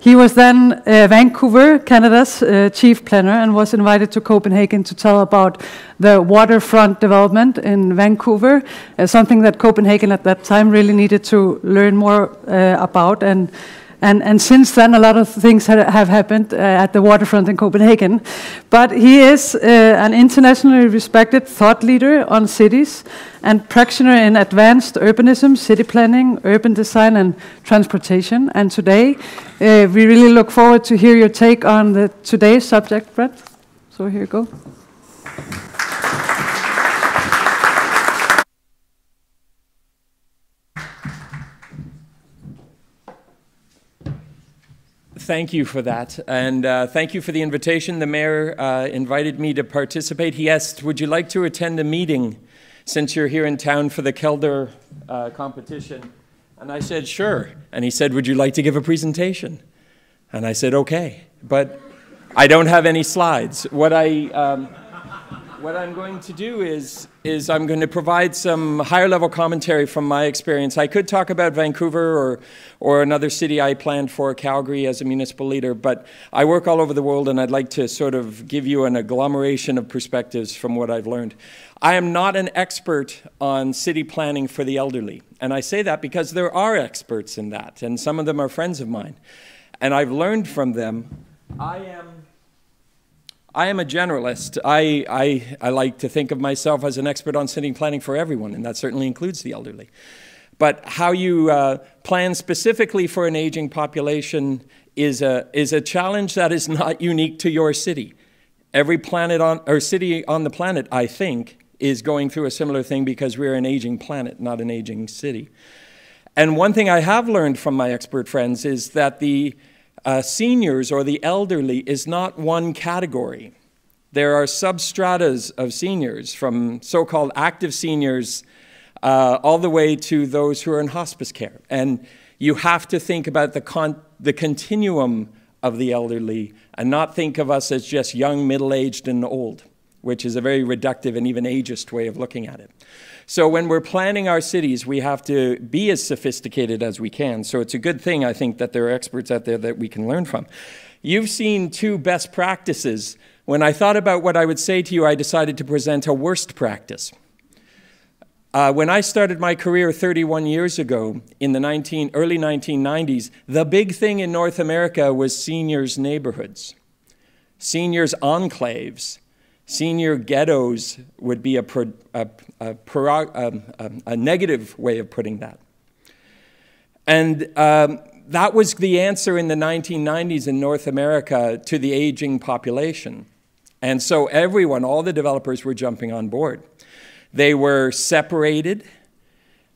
Speaker 1: He was then Vancouver, Canada's chief planner, and was invited to Copenhagen to tell about the waterfront development in Vancouver, something that Copenhagen at that time really needed to learn more about. And since then, a lot of things have happened at the waterfront in Copenhagen. But he is an internationally respected thought leader on cities and practitioner in advanced urbanism, city planning, urban design, and transportation. And today, we really look forward to hear your take on today's subject, Brett. So here you go.
Speaker 5: Thank you for that, and thank you for the invitation. The mayor invited me to participate. He asked, would you like to attend a meeting since you're here in town for the Kelder competition? And I said, sure. And he said, would you like to give a presentation? And I said, okay. But I don't have any slides. What I'm going to do is I'm going to provide some higher level commentary from my experience. I could talk about Vancouver or another city I planned for, Calgary, as a municipal leader, but I work all over the world, and I'd like to sort of give you an agglomeration of perspectives from what I've learned. I am not an expert on city planning for the elderly, and I say that because there are experts in that, and some of them are friends of mine, and I've learned from them. I am a generalist. I like to think of myself as an expert on city planning for everyone, and that certainly includes the elderly. But how you plan specifically for an aging population is a challenge that is not unique to your city. Every city on the planet, I think, is going through a similar thing because we're an aging planet, not an aging city. And one thing I have learned from my expert friends is that the seniors or the elderly is not one category. There are substratas of seniors, from so-called active seniors all the way to those who are in hospice care. And you have to think about the continuum of the elderly and not think of us as just young, middle-aged, and old, which is a very reductive and even ageist way of looking at it. So when we're planning our cities, we have to be as sophisticated as we can. So it's a good thing, I think, that there are experts out there that we can learn from. You've seen two best practices. When I thought about what I would say to you, I decided to present a worst practice. When I started my career 31 years ago, in the early 1990s, the big thing in North America was seniors' neighborhoods, seniors' enclaves. Senior ghettos would be a negative way of putting that. And that was the answer in the 1990s in North America to the aging population. And so everyone, all the developers were jumping on board. They were separated.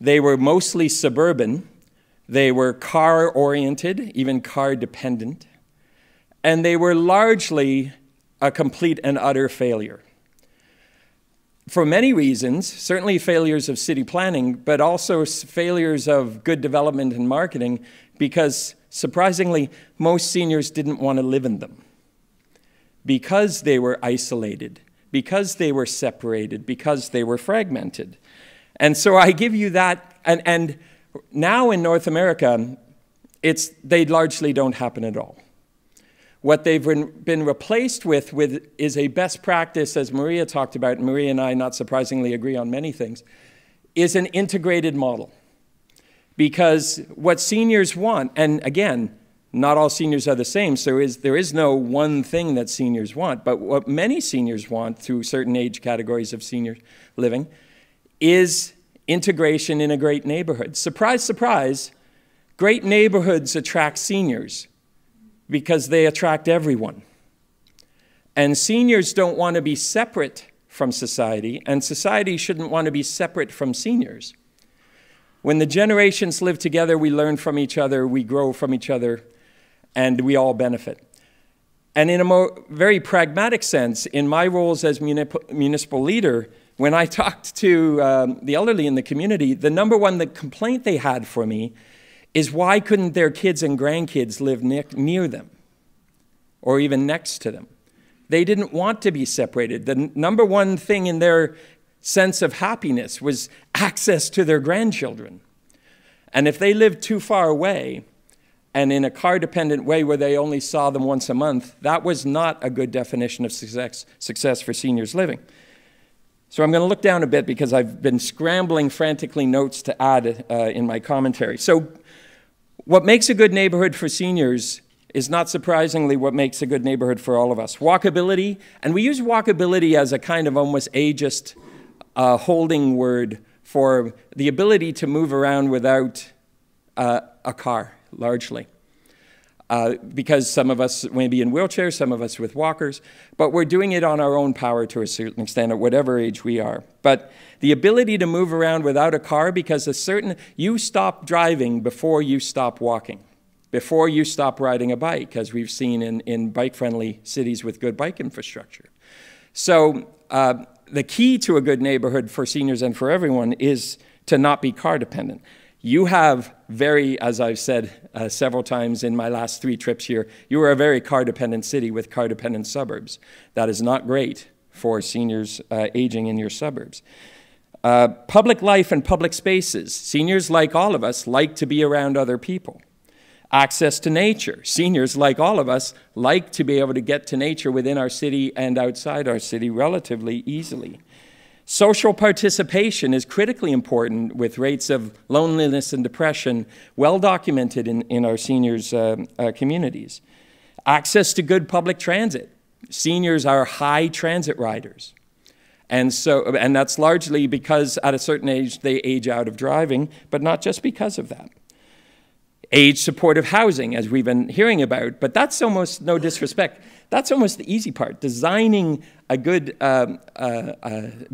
Speaker 5: They were mostly suburban. They were car-oriented, even car-dependent. And they were largely a complete and utter failure. For many reasons, certainly failures of city planning, but also failures of good development and marketing, because surprisingly, most seniors didn't want to live in them. Because they were isolated, because they were separated, because they were fragmented. And so I give you that, and now in North America, they largely don't happen at all. What they've been replaced with is a best practice, as Maria talked about, and Maria and I, not surprisingly, agree on many things, is an integrated model. Because what seniors want, and again, not all seniors are the same, so there is no one thing that seniors want, but what many seniors want through certain age categories of senior living is integration in a great neighborhood. Surprise, surprise, great neighborhoods attract seniors, because they attract everyone. And seniors don't want to be separate from society, and society shouldn't want to be separate from seniors. When the generations live together, we learn from each other, we grow from each other, and we all benefit. And in a very pragmatic sense, in my roles as municipal leader, when I talked to the elderly in the community, the number one complaint they had for me is why couldn't their kids and grandkids live near them or even next to them? They didn't want to be separated. The number one thing in their sense of happiness was access to their grandchildren. And if they lived too far away and in a car-dependent way where they only saw them once a month, that was not a good definition of success for seniors living. So I'm going to look down a bit because I've been scrambling frantically notes to add in my commentary. So what makes a good neighborhood for seniors is not surprisingly what makes a good neighborhood for all of us. Walkability, and we use walkability as a kind of almost ageist holding word for the ability to move around without a car, largely. Because some of us may be in wheelchairs, some of us with walkers, but we're doing it on our own power to a certain extent at whatever age we are. But the ability to move around without a car, because you stop driving before you stop walking, before you stop riding a bike, as we've seen in bike-friendly cities with good bike infrastructure. So the key to a good neighborhood for seniors and for everyone is to not be car dependent. You have very, as I've said several times in my last 3 trips here, you are a very car-dependent city with car-dependent suburbs. That is not great for seniors aging in your suburbs. Public life and public spaces. Seniors, like all of us, like to be around other people. Access to nature. Seniors, like all of us, like to be able to get to nature within our city and outside our city relatively easily. Social participation is critically important with rates of loneliness and depression well documented in our seniors' communities. Access to good public transit. Seniors are high transit riders. And that's largely because at a certain age they age out of driving, but not just because of that. Age supportive housing, as we've been hearing about, but that's almost, no disrespect, that's almost the easy part. Designing a good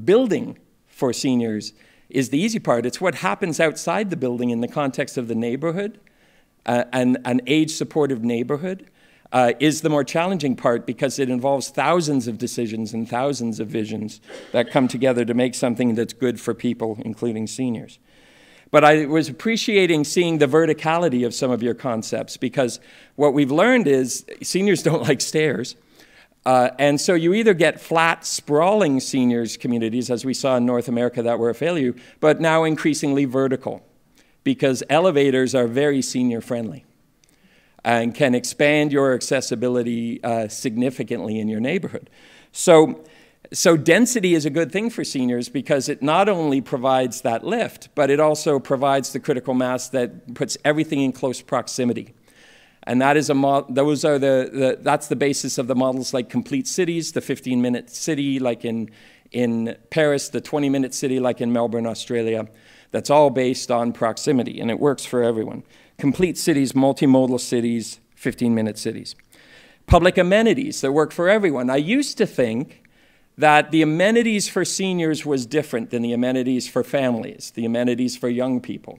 Speaker 5: building for seniors is the easy part. It's what happens outside the building in the context of the neighborhood, and an age supportive neighborhood is the more challenging part because it involves thousands of decisions and thousands of visions that come together to make something that's good for people, including seniors. But I was appreciating seeing the verticality of some of your concepts, because what we've learned is seniors don't like stairs. And so you either get flat, sprawling seniors communities, as we saw in North America that were a failure, but now increasingly vertical, because elevators are very senior friendly and can expand your accessibility significantly in your neighborhood. So density is a good thing for seniors because it not only provides that lift, but it also provides the critical mass that puts everything in close proximity. And that is that's the basis of the models like complete cities, the 15-minute city like in Paris, the 20-minute city like in Melbourne, Australia. That's all based on proximity, and it works for everyone. Complete cities, multimodal cities, 15-minute cities. Public amenities that work for everyone. I used to think that the amenities for seniors was different than the amenities for families, the amenities for young people.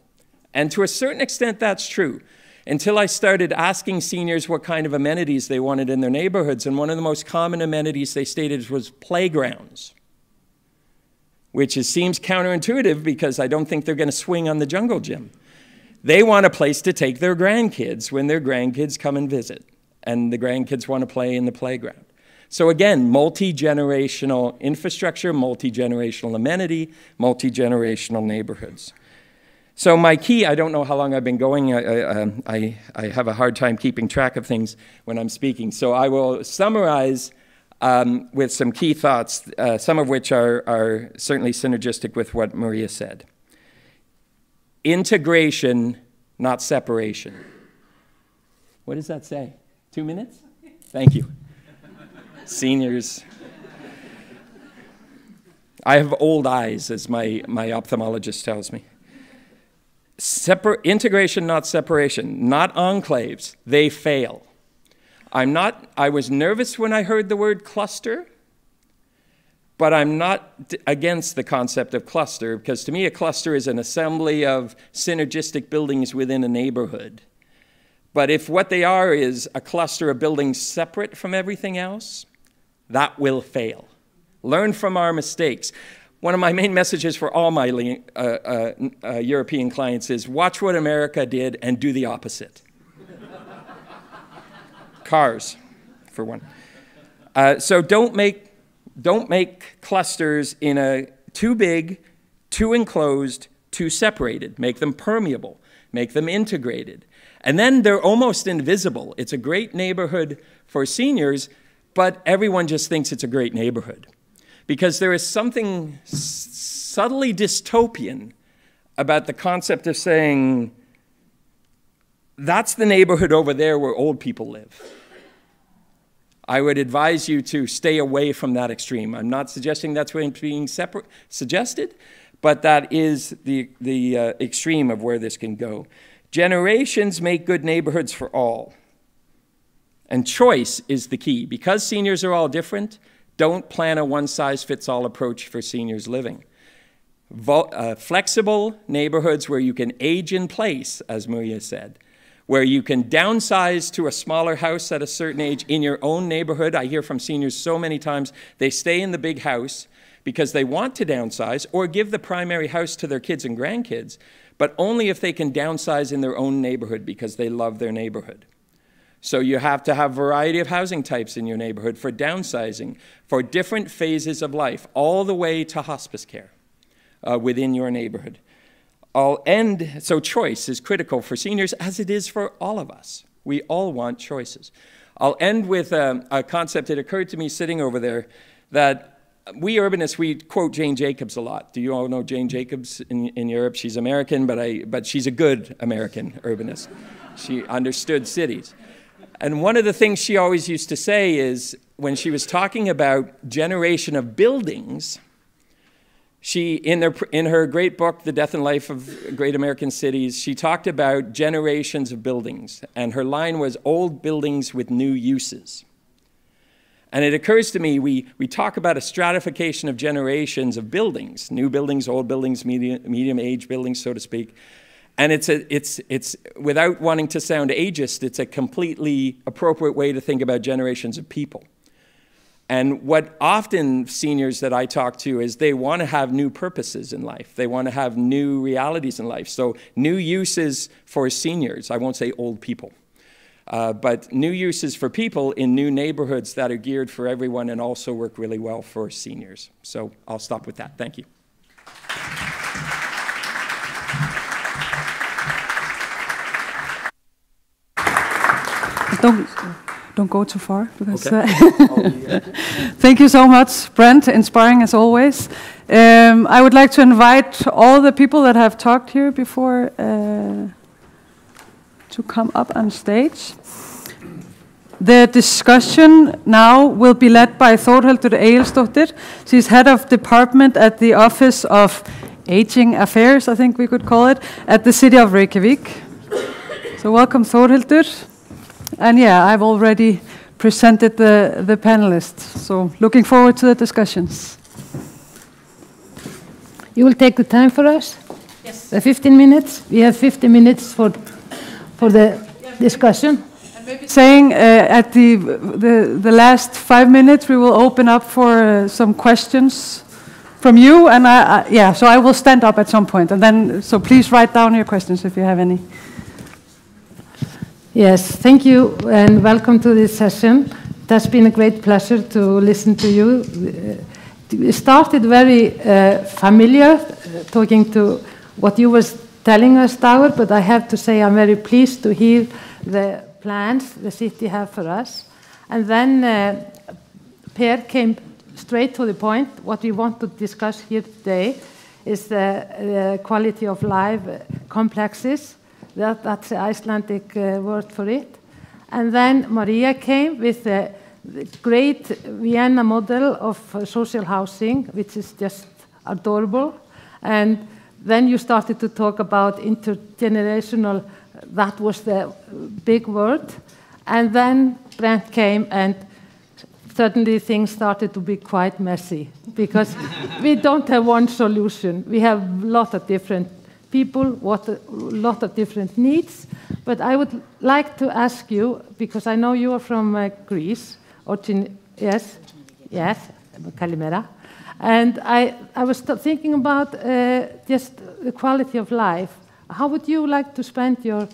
Speaker 5: And to a certain extent, that's true, until I started asking seniors what kind of amenities they wanted in their neighborhoods. And one of the most common amenities they stated was playgrounds, which seems counterintuitive because I don't think they're going to swing on the jungle gym. They want a place to take their grandkids when their grandkids come and visit, and the grandkids want to play in the playground. So again, multi-generational infrastructure, multi-generational amenity, multi-generational neighborhoods. So my key, I don't know how long I've been going. I have a hard time keeping track of things when I'm speaking. So I will summarize with some key thoughts, some of which are certainly synergistic with what Maria said. Integration, not separation. What does that say? 2 minutes? Thank you. Seniors. I have old eyes, as my ophthalmologist tells me. Integration, not separation. Not enclaves. They fail. I was nervous when I heard the word cluster, but I'm not against the concept of cluster, because to me a cluster is an assembly of synergistic buildings within a neighborhood. But if what they are is a cluster of buildings separate from everything else, that will fail. Learn from our mistakes. One of my main messages for all my European clients is watch what America did and do the opposite. Cars, for one. So don't make clusters in a too big, too enclosed, too separated. Make them permeable. Make them integrated. And then they're almost invisible. It's a great neighborhood for seniors, but everyone just thinks it's a great neighborhood. Because there is something subtly dystopian about the concept of saying, that's the neighborhood over there where old people live. I would advise you to stay away from that extreme. I'm not suggesting that's what's being suggested, but that is the extreme of where this can go. Generations make good neighborhoods for all. And choice is the key. Because seniors are all different, don't plan a one-size-fits-all approach for seniors living. Flexible neighborhoods where you can age in place, as Maria said, where you can downsize to a smaller house at a certain age in your own neighborhood. I hear from seniors so many times they stay in the big house because they want to downsize or give the primary house to their kids and grandkids, but only if they can downsize in their own neighborhood because they love their neighborhood. So you have to have a variety of housing types in your neighborhood for downsizing, for different phases of life, all the way to hospice care within your neighborhood. So choice is critical for seniors, as it is for all of us. We all want choices. I'll end with a concept that occurred to me sitting over there, that we urbanists, we quote Jane Jacobs a lot. Do you all know Jane Jacobs in Europe? She's American, but she's a good American urbanist. She understood cities. And one of the things she always used to say is, when she was talking about generation of buildings, she, in her great book, The Death and Life of Great American Cities, she talked about generations of buildings. And her line was, old buildings with new uses. And it occurs to me, we talk about a stratification of generations of buildings, new buildings, old buildings, medium age buildings, so to speak. And it's without wanting to sound ageist, it's a completely appropriate way to think about generations of people. And what often seniors that I talk to is they want to have new purposes in life. They want to have new realities in life. So new uses for seniors, I won't say old people. But new uses for people in new neighborhoods that are geared for everyone and also work really well for seniors. So I'll stop with that. Thank you.
Speaker 1: Don't go too far. Because,
Speaker 5: okay.
Speaker 1: Thank you so much, Brent. Inspiring as always. I would like to invite all the people that have talked here before to come up on stage. The discussion now will be led by Þórhildur Egilsdóttir. She's head of department at the Office of Aging Affairs, I think we could call it, at the City of Reykjavík. So welcome, Þórhildur. And yeah, I've already presented the panelists, so looking forward to the discussions.
Speaker 6: You will take the time for us?
Speaker 1: Yes.
Speaker 6: The 15 minutes? We have 15 minutes for the discussion.
Speaker 1: And maybe saying at the last 5 minutes, we will open up for some questions from you. And so I will stand up at some point. And then, so please write down your questions if you have any.
Speaker 6: Yes, thank you and welcome to this session. It has been a great pleasure to listen to you. We started very familiar, talking to what you were telling us, Dagur, but I have to say I'm very pleased to hear the plans the city have for us. And then Per came straight to the point. What we want to discuss here today is the quality of life complexes. That's the Icelandic word for it. And then Maria came with the great Vienna model of social housing, which is just adorable. And then you started to talk about intergenerational, that was the big word. And then Brent came, and suddenly things started to be quite messy, because we don't have one solution. We have a lot of different people, a lot of different needs. But I would like to ask you, because I know you are from Greece, yes, Kalimera. And I was thinking about just the quality of life. How would you like to spend your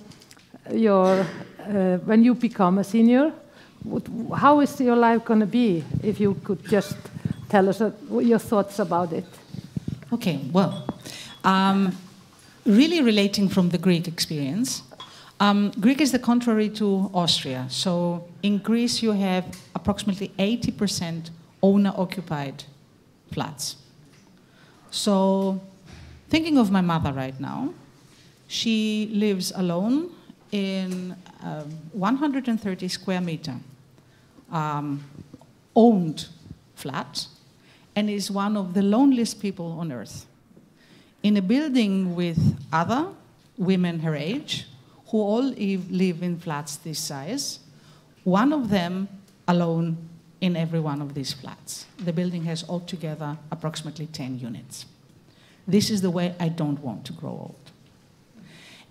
Speaker 6: when you become a senior? How is your life going to be, if you could just tell us your thoughts about it?
Speaker 4: Okay, well, really relating from the Greek experience, Greek is the contrary to Austria. So in Greece you have approximately 80% owner-occupied flats. So thinking of my mother right now, she lives alone in 130 square meter owned flat, and is one of the loneliest people on earth. In a building with other women her age, who all live in flats this size, one of them alone in every one of these flats. The building has altogether approximately 10 units. This is the way I don't want to grow old.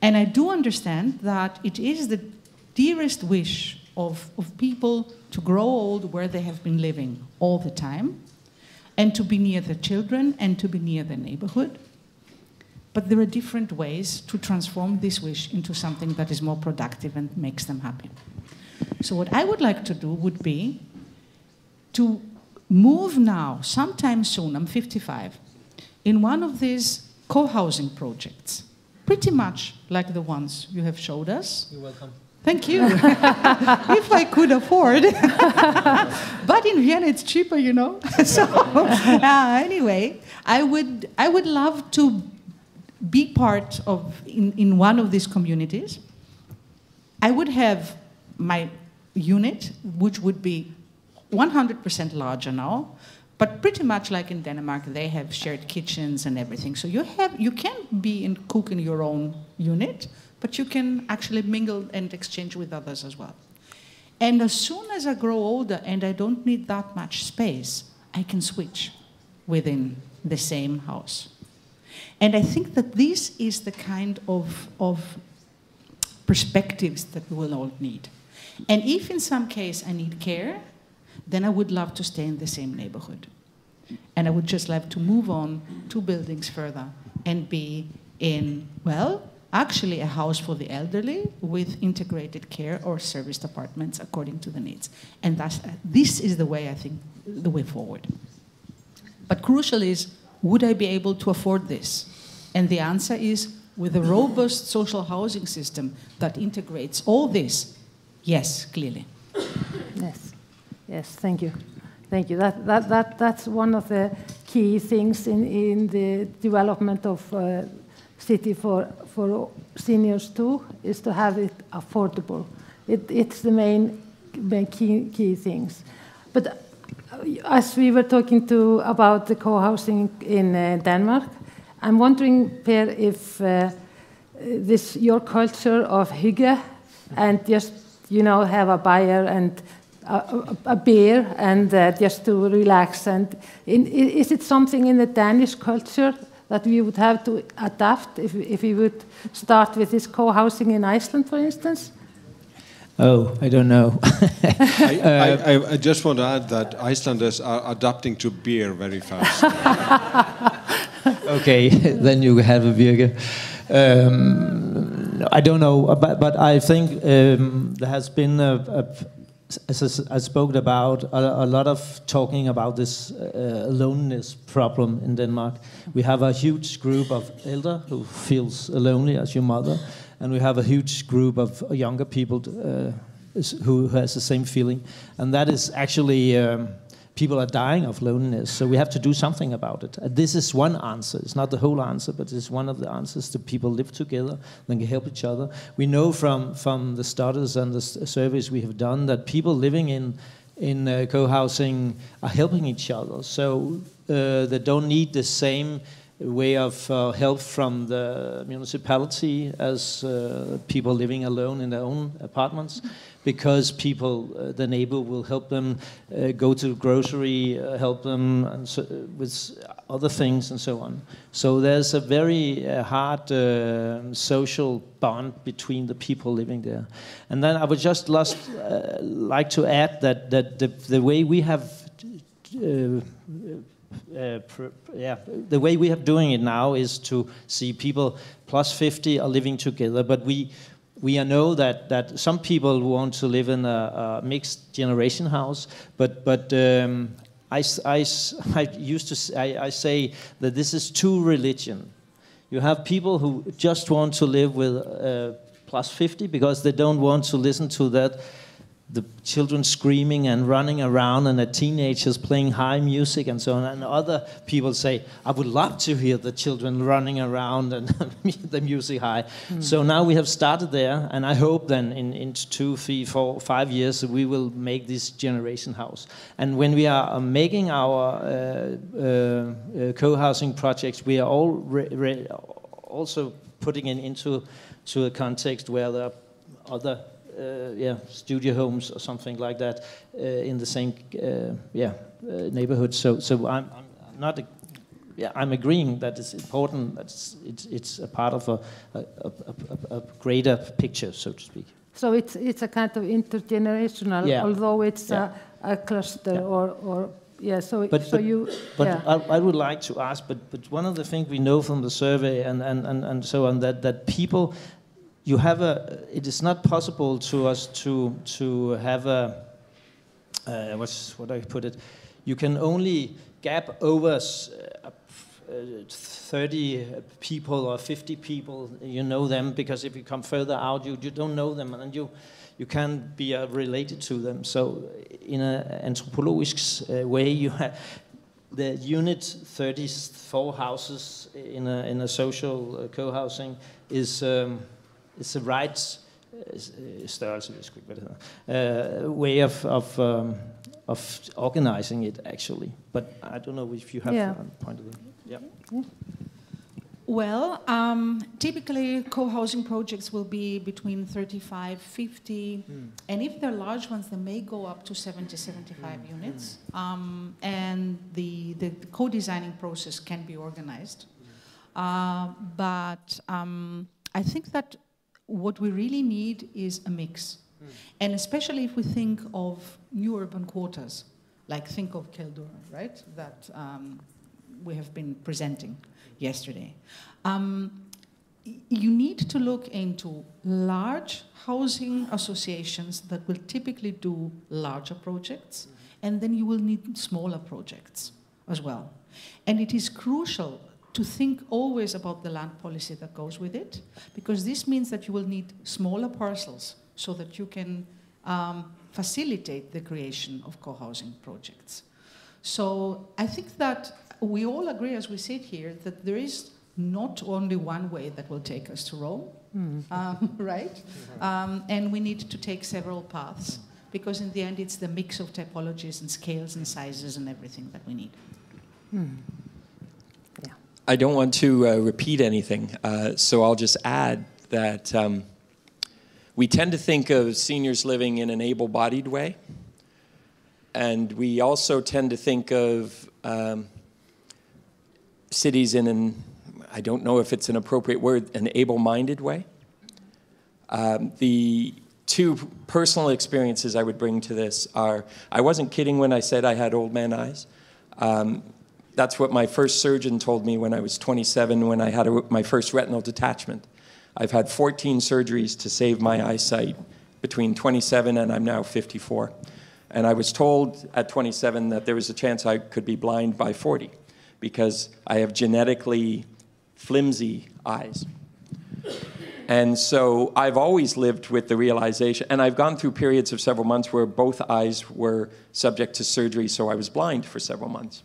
Speaker 4: And I do understand that it is the dearest wish of people to grow old where they have been living all the time, and to be near their children and to be near their neighborhood. but there are different ways to transform this wish into something that is more productive and makes them happy. So what I would like to do would be to move now, sometime soon, I'm 55, in one of these co-housing projects, pretty much like the ones you have showed us.
Speaker 3: You're welcome.
Speaker 4: Thank you. If I could afford. But in Vienna it's cheaper, you know. So anyway, I would love to be part of in one of these communities. I would have my unit, which would be 100% larger now, but pretty much like in Denmark, they have shared kitchens and everything. So you can be and cook in your own unit, but you can actually mingle and exchange with others as well. And as soon as I grow older and I don't need that much space, I can switch within the same house. And I think that this is the kind of perspectives that we will all need. And if in some case I need care, then I would love to stay in the same neighborhood. And I would just love to move on 2 buildings further and be in, well, actually a house for the elderly with integrated care or serviced apartments according to the needs. And this is the way, I think, the way forward. But crucial is, would I be able to afford this? And the answer is, with a robust social housing system that integrates all this, yes, clearly.
Speaker 6: Yes, thank you. Thank you. That's one of the key things in the development of city for seniors too, is to have it affordable. It's the main key things. But as we were talking about the co-housing in Denmark, I'm wondering, Per, if your culture of hygge and just have a buyer and a beer and just to relax, and is it something in the Danish culture that we would have to adapt if we would start with this co-housing in Iceland, for instance?
Speaker 3: Oh, I don't know.
Speaker 2: I just want to add that Icelanders are adapting to beer very fast.
Speaker 3: Okay, then you have a beer. I don't know, but I think there has been as I spoke about, a lot of talking about this loneliness problem in Denmark. We have a huge group of eldra who feels lonely as your mother, and we have a huge group of younger people who has the same feeling. And that is actually, people are dying of loneliness, so we have to do something about it. This is one answer. It's not the whole answer, but it's one of the answers to people live together and can help each other. We know from the studies and the surveys we have done that people living in co-housing are helping each other. So they don't need the same way of help from the municipality as people living alone in their own apartments, because the neighbor will help them go to the grocery, help them with other things and so on. So there's a very hard social bond between the people living there. And then I would just like to add that the way we have the way we have doing it now is to see people plus 50 are living together, but we know that some people want to live in a mixed generation house, but I say that this is two religion. You have people who just want to live with plus 50 because they don't want to listen to the children screaming and running around and the teenagers playing high music and so on. And other people say, I would love to hear the children running around and the music high. So now we have started there, and I hope then in 2, 3, 4, 5 years we will make this generation house. And when we are making our co-housing projects, we are also putting it into a context where there are other studio homes or something like that in the same neighborhood. So I'm agreeing that it's important that it's a part of a greater picture, so to speak.
Speaker 6: So it's a kind of intergenerational, although it's a cluster or yeah, so
Speaker 3: But
Speaker 6: you...
Speaker 3: But
Speaker 6: yeah.
Speaker 3: I would like to ask, but one of the things we know from the survey and so on, that people, you have it is not possible to us to have what do I put it? You can only gap over 30 people or 50 people, you know them, because if you come further out, you don't know them, and you can't be related to them. So in an anthropologisk way, you have the unit 34 houses in a social co-housing is the right størrelse, way of organizing it, actually. But I don't know if you have a point of view. Yeah.
Speaker 4: Well, typically co-housing projects will be between 35, 50, and if they're large ones, they may go up to 70, 75 units. And the co-designing process can be organized. But I think that what we really need is a mix. And especially if we think of new urban quarters, like think of Keldur, right, that we have been presenting yesterday. You need to look into large housing associations that will typically do larger projects, and then you will need smaller projects as well. And it is crucial to think always about the land policy that goes with it, because this means that you will need smaller parcels so that you can facilitate the creation of co-housing projects. So I think that we all agree as we sit here that there is not only one way that will take us to Rome, right? And we need to take several paths, because in the end it's the mix of typologies and scales and sizes and everything that we need.
Speaker 6: Yeah.
Speaker 5: I don't want to repeat anything, so I'll just add that we tend to think of seniors living in an able-bodied way, and we also tend to think of cities in an, I don't know if it's an appropriate word, an able-minded way. The two personal experiences I would bring to this are, I wasn't kidding when I said I had old man eyes. That's what my first surgeon told me when I was 27, when I had my first retinal detachment. I've had 14 surgeries to save my eyesight between 27 and I'm now 54. And I was told at 27 that there was a chance I could be blind by 40 because I have genetically flimsy eyes. And so I've always lived with the realization, and I've gone through periods of several months where both eyes were subject to surgery, so I was blind for several months.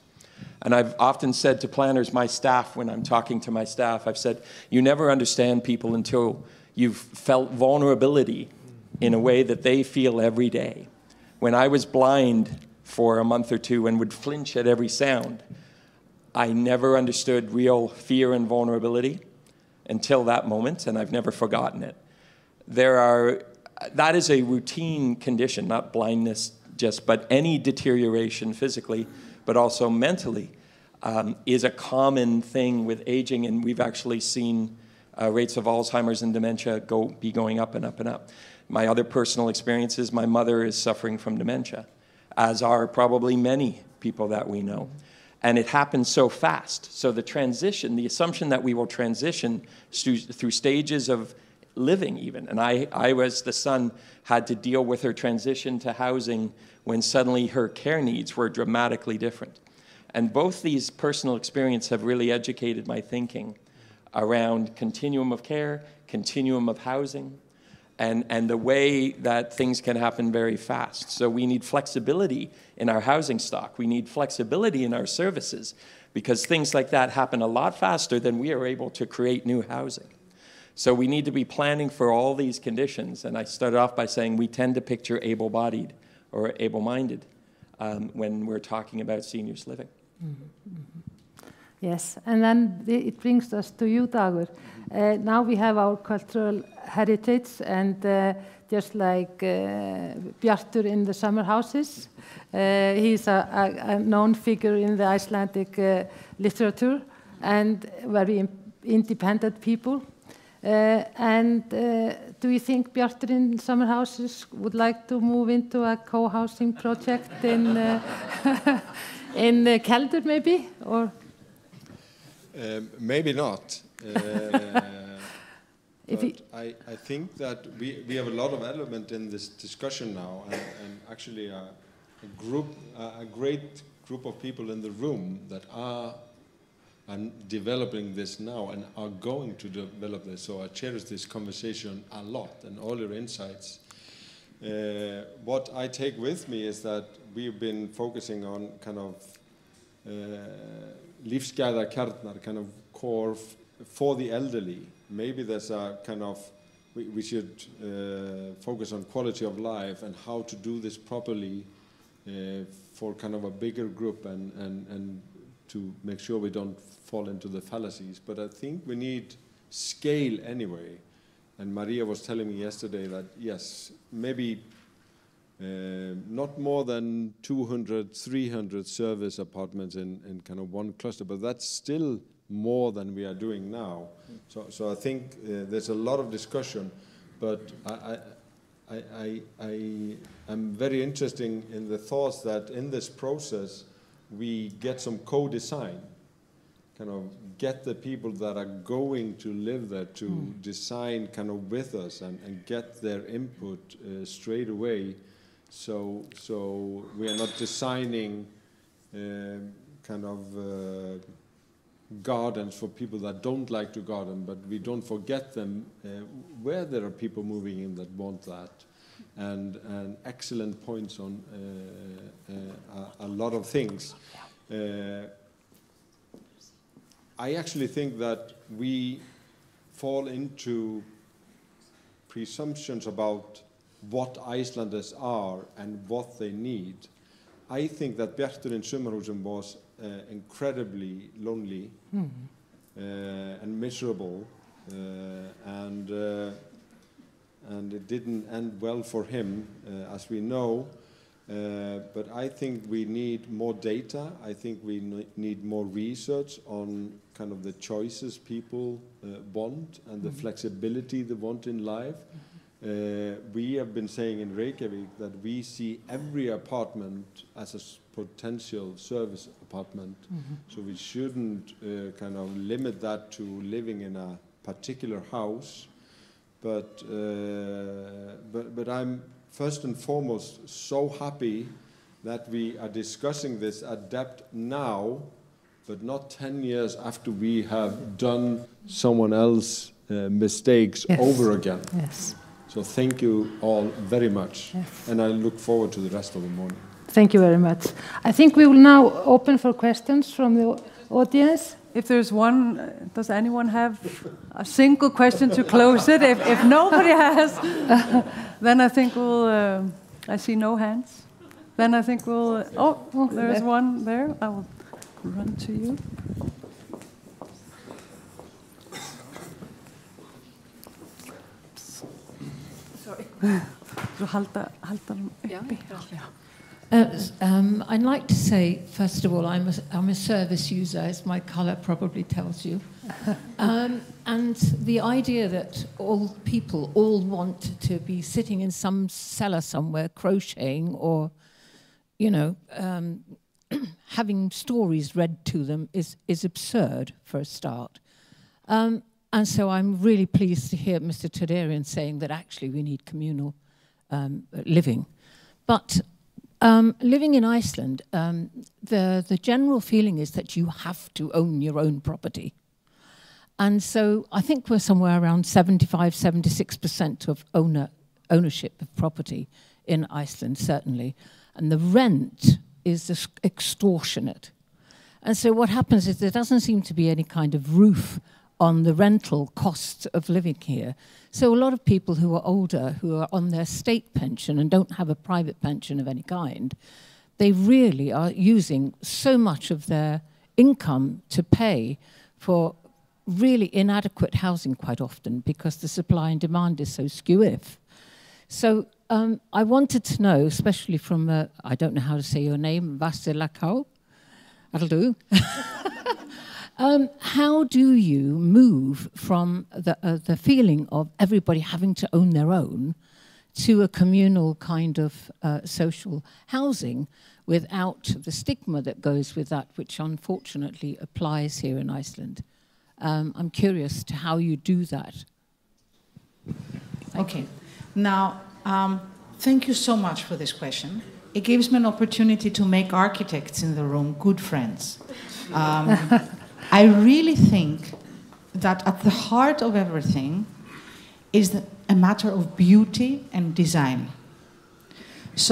Speaker 5: And I've often said to planners, my staff, when I'm talking to my staff, I've said, you never understand people until you've felt vulnerability in a way that they feel every day. When I was blind for a month or two and would flinch at every sound, I never understood real fear and vulnerability until that moment, and I've never forgotten it. That is a routine condition, not blindness just, but any deterioration physically, but also mentally, is a common thing with aging, and we've actually seen rates of Alzheimer's and dementia be going up and up and up. My other personal experiences, my mother is suffering from dementia, as are probably many people that we know. And it happens so fast. So the transition, the assumption that we will transition through stages of living even. And I as the son, had to deal with her transition to housing when suddenly her care needs were dramatically different. And both these personal experiences have really educated my thinking around continuum of care, continuum of housing, and the way that things can happen very fast. So we need flexibility in our housing stock. We need flexibility in our services, because things like that happen a lot faster than we are able to create new housing. So we need to be planning for all these conditions. And I started off by saying we tend to picture able-bodied or able-minded when we're talking about seniors living.
Speaker 6: Yes, and then it brings us to you, Dagur. Now we have our cultural heritage, and just like Bjartur in the summer houses, he's a known figure in the Icelandic literature, and very independent people. Do you think Bjartur in summer houses would like to move into a co-housing project in in the Keldur maybe, or
Speaker 2: maybe not.
Speaker 6: if
Speaker 2: But I think that we have a lot of element in this discussion now, and actually a great group of people in the room that are developing this now and are going to develop this. So I cherish this conversation a lot and all your insights. What I take with me is that we've been focusing on kind of Lífsgæðakjarnar, kind of core for the elderly. Maybe there's a kind of, we should focus on quality of life and how to do this properly for kind of a bigger group and to make sure we don't fall into the fallacies. But I think we need scale anyway. And Maria was telling me yesterday that, yes, maybe not more than 200, 300 service apartments in kind of one cluster, but that's still more than we are doing now. So I think there's a lot of discussion, but I'm very interested in the thoughts that in this process we get some co-design, kind of get the people that are going to live there to design kind of with us and get their input straight away. So we are not designing kind of gardens for people that don't like to garden, but we don't forget them where there are people moving in that want that. And excellent points on a lot of things. I actually think that we fall into presumptions about what Icelanders are and what they need. I think that Bjarturinn Sumarhúsum was incredibly lonely and miserable, and it didn't end well for him, as we know. But I think we need more data. I think we need more research on kind of the choices people want and the flexibility they want in life. We have been saying in Reykjavik that we see every apartment as a potential service apartment, so we shouldn't kind of limit that to living in a particular house. But I'm first and foremost so happy that we are discussing this adept now, but not 10 years after we have done someone else's mistakes over again.
Speaker 6: yes.
Speaker 2: So thank you all very much.
Speaker 6: Yes.
Speaker 2: And I look forward to the rest of the morning.
Speaker 6: Thank you very much. I think we will now open for questions from the audience.
Speaker 1: If there's one, does anyone have a single question to close it? If nobody has, then I think we'll, I see no hands. Then I think we'll, oh, there's one there. I will run to you. Sorry.
Speaker 7: I'd like to say, first of all, I'm a service user, as my colour probably tells you. And the idea that all people all want to be sitting in some cellar somewhere crocheting or, you know, having stories read to them is absurd for a start. And so I'm really pleased to hear Mr. Toderian saying that actually we need communal living. But living in Iceland, the general feeling is that you have to own your own property. And so I think we're somewhere around 75, 76% of ownership of property in Iceland, certainly. And the rent is extortionate. And so what happens is there doesn't seem to be any kind of roof on the rental costs of living here. So a lot of people who are older, who are on their state pension and don't have a private pension of any kind, they really are using so much of their income to pay for really inadequate housing quite often because the supply and demand is so skew-if. So I wanted to know, especially from, I don't know how to say your name, Vasilakau, that'll do. How do you move from the feeling of everybody having to own their own to a communal kind of social housing without the stigma that goes with that, which unfortunately applies here in Iceland. I'm curious to how you do that.
Speaker 4: Okay. Now, thank you so much for this question. It gives me an opportunity to make architects in the room good friends. I really think that at the heart of everything is a matter of beauty and design. So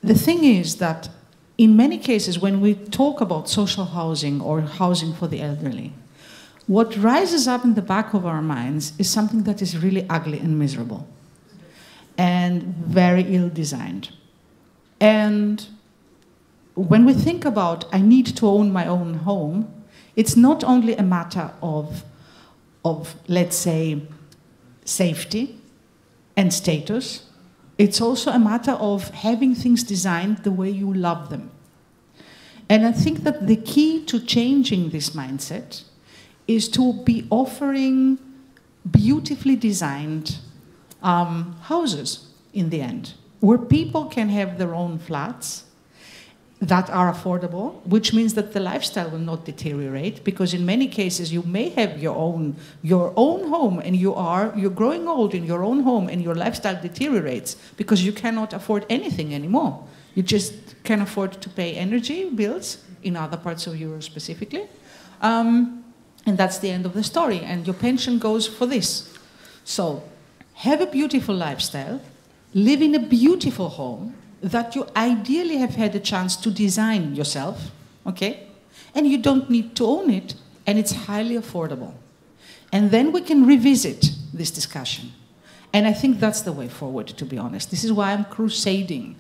Speaker 4: the thing is that in many cases when we talk about social housing or housing for the elderly, what rises up in the back of our minds is something that is really ugly and miserable and very ill-designed. And when we think about, I need to own my own home, it's not only a matter of let's say, safety and status, it's also a matter of having things designed the way you love them. And I think that the key to changing this mindset is to be offering beautifully designed houses in the end, where people can have their own flats that are affordable, which means that the lifestyle will not deteriorate, because in many cases you may have your own home and you're growing old in your own home and your lifestyle deteriorates because you cannot afford anything anymore. You just can afford to pay energy bills in other parts of Europe specifically. And that's the end of the story, and your pension goes for this. So have a beautiful lifestyle, live in a beautiful home that you ideally have had a chance to design yourself, okay? And you don't need to own it, and it's highly affordable. And then we can revisit this discussion. And I think that's the way forward, to be honest. This is why I'm crusading,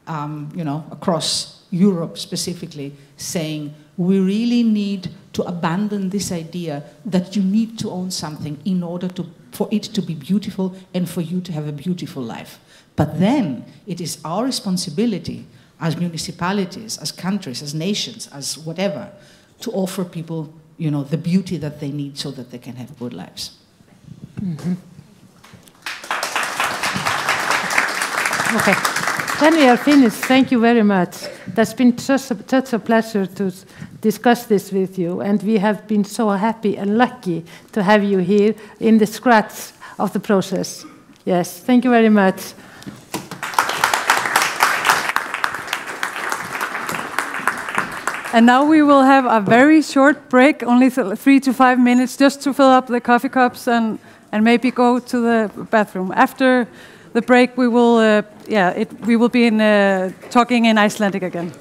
Speaker 4: across Europe specifically, saying we really need to abandon this idea that you need to own something in order for it to be beautiful and for you to have a beautiful life. But then it is our responsibility as municipalities, as countries, as nations, as whatever, to offer people, the beauty that they need so that they can have good lives.
Speaker 6: Mm-hmm. Okay. Then we are finished. Thank you very much. That's been such a pleasure to discuss this with you, and we have been so happy and lucky to have you here in the scratch of the process. Yes, thank you very much.
Speaker 1: And now we will have a very short break, only 3 to 5 minutes, just to fill up the coffee cups and maybe go to the bathroom. After the break, we will be talking in Icelandic again.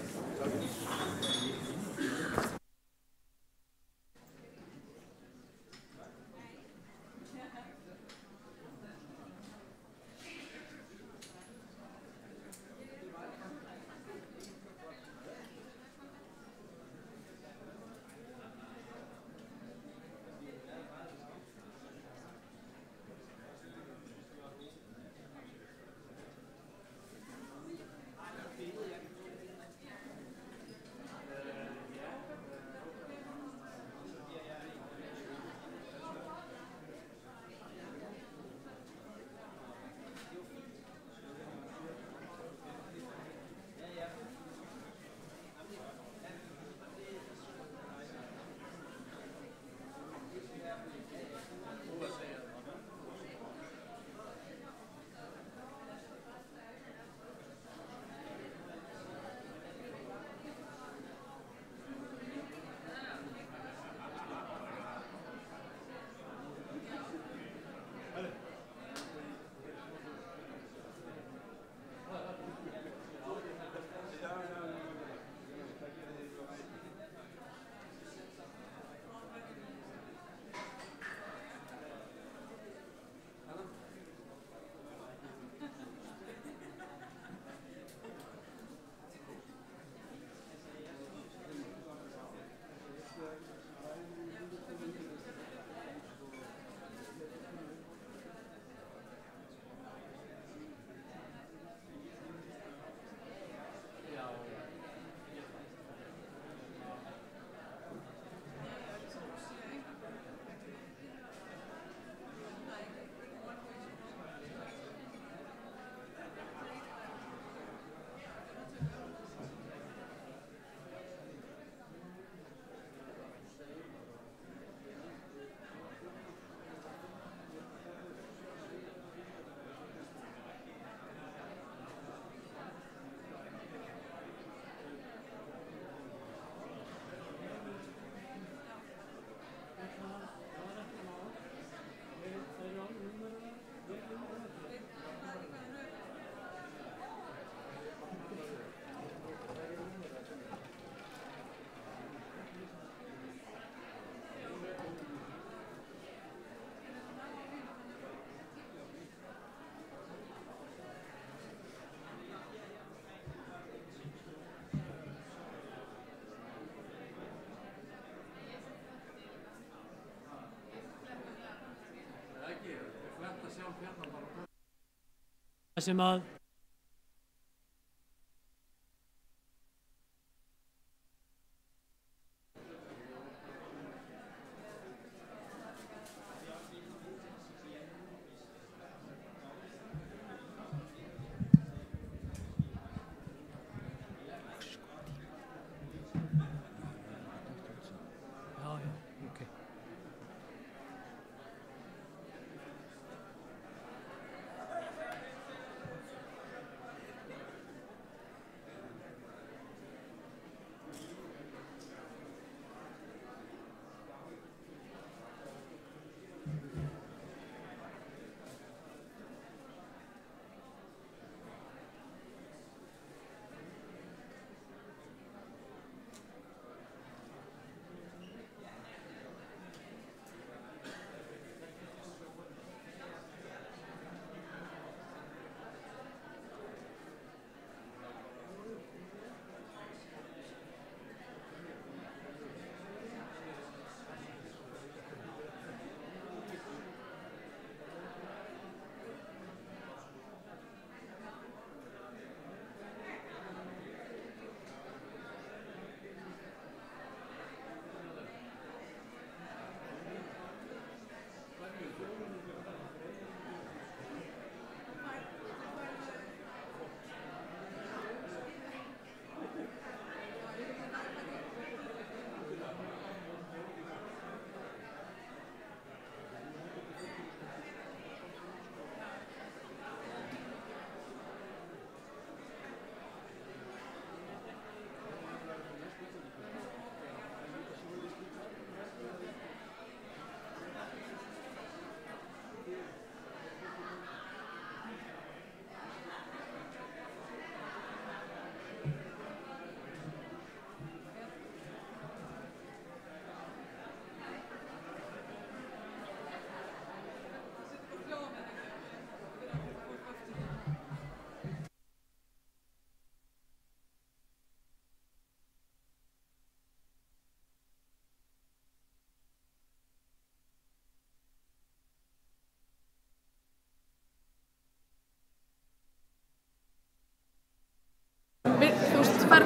Speaker 8: sem að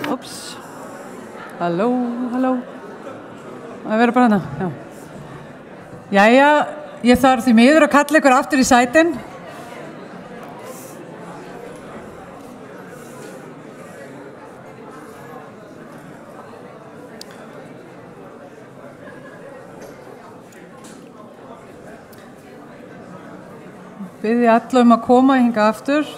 Speaker 1: Ops. Halló, halló. Það verður bara hana, já. Jæja, ég þarf því miður að kalla ykkur aftur í sætin. Biðja alla að koma hingað aftur.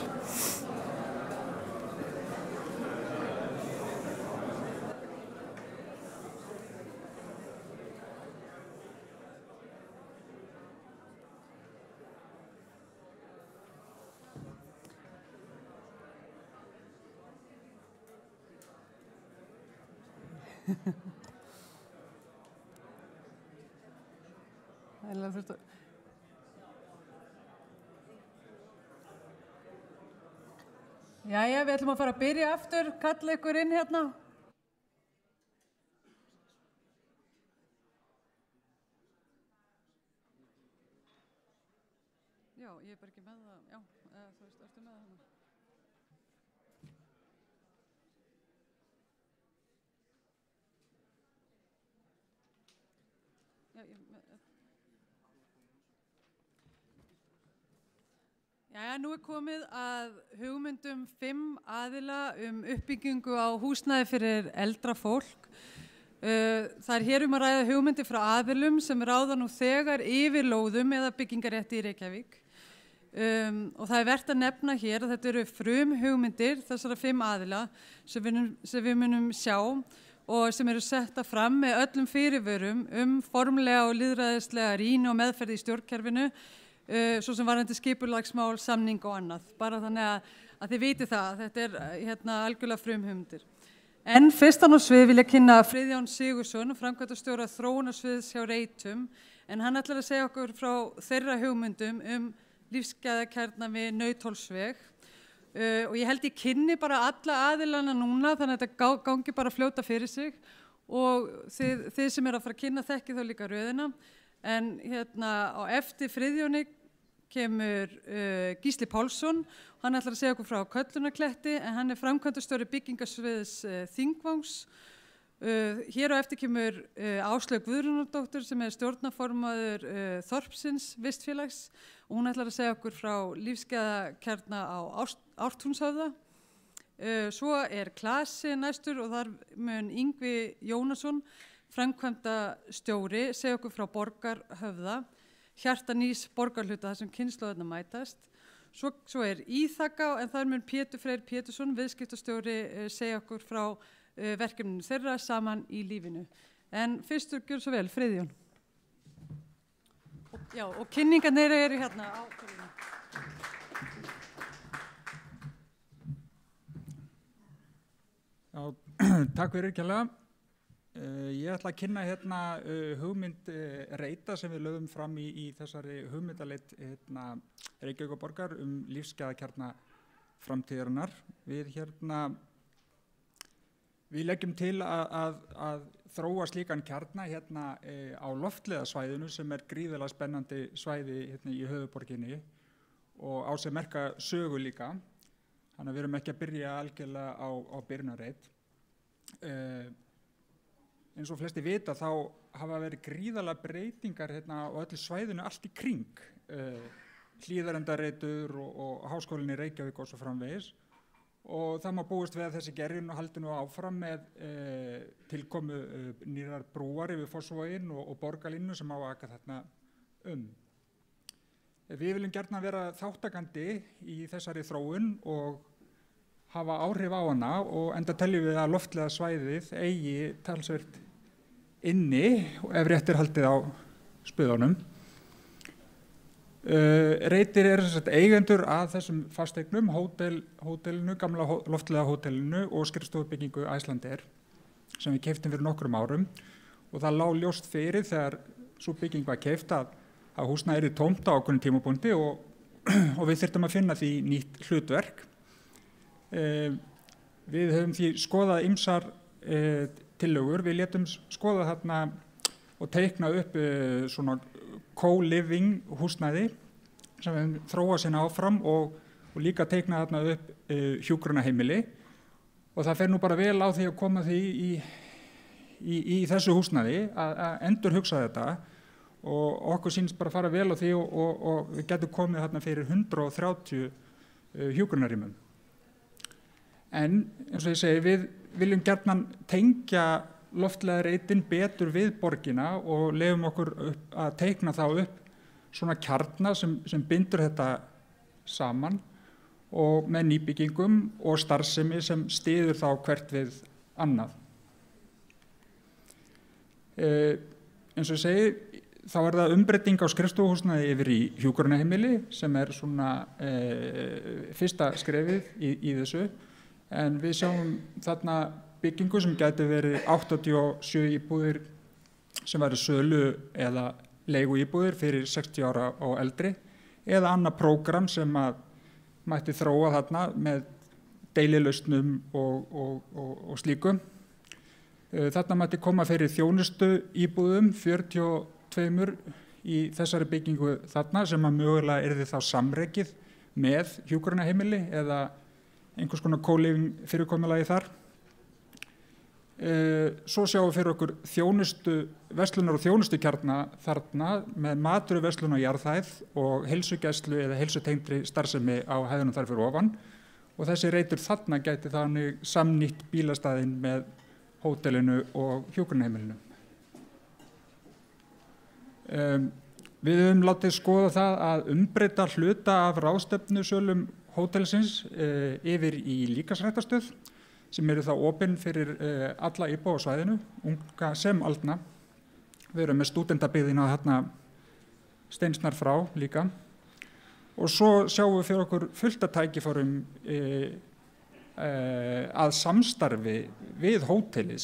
Speaker 1: Jæja, við ætlum að fara að byrja aftur, kalla ykkur inn hérna. Já, ég bara ekki með það, já, þú veist, ertu með það hana? Jæja, nú komið að hugmyndum 5 aðila uppbyggingu á húsnæði fyrir eldra fólk. Það hér að ræða hugmyndir frá aðilum sem ráða nú þegar yfir lóðum eða byggingarétti í Reykjavík. Og það vert að nefna hér að þetta eru frumhugmyndir þessara 5 aðila sem við munum sjá og sem eru setta fram með öllum fyrirvörum formlega og lýðræðislega rýni og meðferð í stjórnkerfinu, svo sem varðandi skipulagsmál, samning og annað. Bara þannig að þið viti það, þetta er algjörlega frumhugmyndir. En fyrstan á svið vil ég kynna Friðjón Sigurðsson, framkvæmdastjóra þróunarsviðs hjá Reitum, en hann ætlar að segja okkur frá þeirra hugmyndum lífsgæðakjarna við Nauthólsveg. Og ég held ég kynni bara alla aðilana núna, þannig að þetta gangi bara að fljóta fyrir sig og þið sem að fara að kynna þekki þá líka röðina. En á eftir Friðjóni kemur Gísli Pálsson, hann ætlar að segja okkur frá Köllunarkletti en hann framkvæmdastjóri byggingasviðs Þingvangs. Hér á eftir kemur Áslaug Guðrúnardóttir sem stjórnarformaður Þorpsins vistfélags og hún ætlar að segja okkur frá Lífsgæðakjarna á Ártúnshöfða. Svo klasi næstur og þar mun Yngvi Jónasson, framkvæmdastjóri, segja okkur frá Borgarhöfða, hjarta nýs borgarhluta þar sem kynslóðarnar mætast. Svo Íþaka en þar mun Pétur Freyr Pétursson, viðskiptastjóri, segja okkur frá verkefninu þeirra saman í lífinu. En fyrstur gjör svo vel, Friðjón. Já, og kynningarnir eru hérna á hverjum.
Speaker 8: Já, takk fyrir kærlega. Ég ætla að kynna hérna hugmynd Reita sem við lögum fram í þessari hugmyndaleit Reykjavíkurborgar lífsgæðakjarna framtíðarinnar. Við leggjum til að þróa slíkan kjarna hérna á loftleiðasvæðinu sem gríðarlega spennandi svæði hérna í höfuðborginni og á sem merka sögu líka. Þannig að við erum ekki að byrja algjörlega á byrjunarreit. Eins og flesti vita þá hafa verið gríðarlega breytingar hérna á öllu svæðinu allt í kring. Hlíðarendareitur og háskólinn í Reykjavík og svo framvegis. Og það má búist við að þessi gerjun og haldi nú áfram með tilkomu nýrar brúar yfir Fossvoginn og borgarlínu sem á að aka þarna Við viljum gjarnan vera þáttakandi í þessari þróun og hafa áhrif á hana og enda teljum við að loftlega svæðið eigi talsvert inni og ef rétt haldið á spöðunum. Reitir eigendur að þessum fasteignum, hótelinu, gamla loftlega hótelinu og skrifstofubyggingu Icelandair sem við keyptum fyrir nokkrum árum og það lá ljóst fyrir þegar sú bygging var keypt að húsnæðið yrði tómt á ákveðnum tímapunkti og við þyrftum að finna því nýtt hlutverk. Við höfum því skoðað ýmsar tillögur, við létum skoða þarna og teikna upp svona co-living húsnæði sem við þróa sinna áfram og líka teikna þarna upp hjúkrunarheimili og það fer nú bara vel á því að koma því í þessu húsnæði að endurhugsa þetta og okkur sýnst bara fara vel á því og við getum komið þarna fyrir 130 hjúkrunarrýmum. En eins og ég segi, við viljum gjarnan tengja loftlega reitin betur við borgina og leyfum okkur að teikna þá upp svona kjarna sem bindur þetta saman og með nýbyggingum og starfsemi sem styður þá hvert við annað. Eins og ég segi, þá það umbreyting á skrifstofuhúsnæði yfir í hjúkrunarheimili sem svona fyrsta skrefið í þessu en við sjáum þarna byggingu sem gæti verið 87 íbúðir sem væri sölu eða leigu íbúðir fyrir 60 ára og eldri eða annað prógram sem að mætti þróa þarna með deililausnum og slíkum. Þarna mætti koma fyrir þjónustu íbúðum 42 í þessari byggingu þarna sem að mögulega yrði þá samrekið með hjúkrunarheimili eða einhvers konar co-living fyrirkomulagi þar. Svo sjáum við fyrir okkur verslunar og þjónustukjarna þarna með matvöruverslun og jarðhæð og heilsugæslu eða heilsutengdri starfsemi á hæðunum þar fyrir ofan og þessi reitur þarna gæti þannig samnýtt bílastæðin með hótelinu og hjúkrunarheimilinu. Við höfum látið skoða það að umbreyta hluta af ráðstefnusölum hótelsins yfir í líkamsræktarstöð sem þá opin fyrir alla íbúa á svæðinu, unga sem aldna. Við erum með stúdendabyggðina þarna steinsnar frá líka. Og svo sjáum við fyrir okkur fullt af tækifærum að samstarfi við hótelið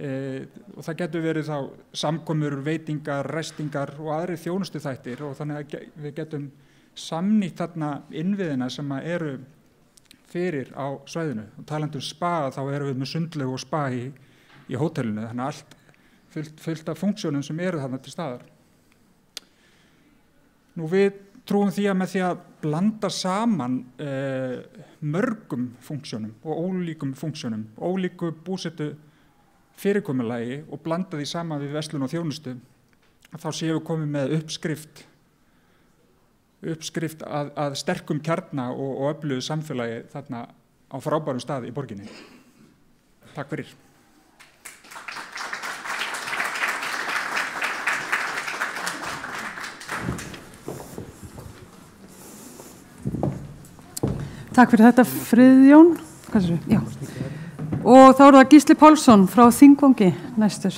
Speaker 8: og það getur verið þá samkomur, veitingar, ræstingar og aðri þjónustuþættir og þannig að við getum samnýtt þarna innviðina sem eru fyrir á svæðinu og talandi spa þá erum við með sundlaug og spa í hótelinu þannig að allt fullt af funksjónum sem eru þarna til staðar. Nú við trúum því að með því að blanda saman mörgum funksjónum og ólíkum funksjónum, ólíku búsetu fyrirkomulagi og blanda því saman við verslun og þjónustu, þá séum við komið með uppskrift að sterkum kjarna og öflugu samfélagi þarna á frábærum stað í borginni. Takk fyrir.
Speaker 1: Takk fyrir þetta, Friðjón. Já. Og þá það Gísli Pálsson frá Þingvangi næstur.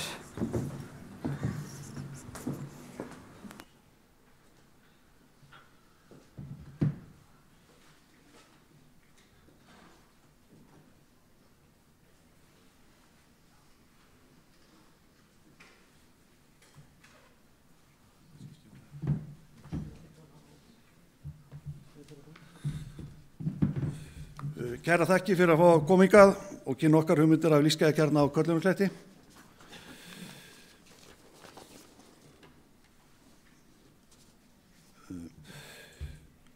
Speaker 9: Kæra þakki fyrir að fá að koma hingað og kynna okkar hugmyndir af lífsgæðakjarna á Köllunarkletti.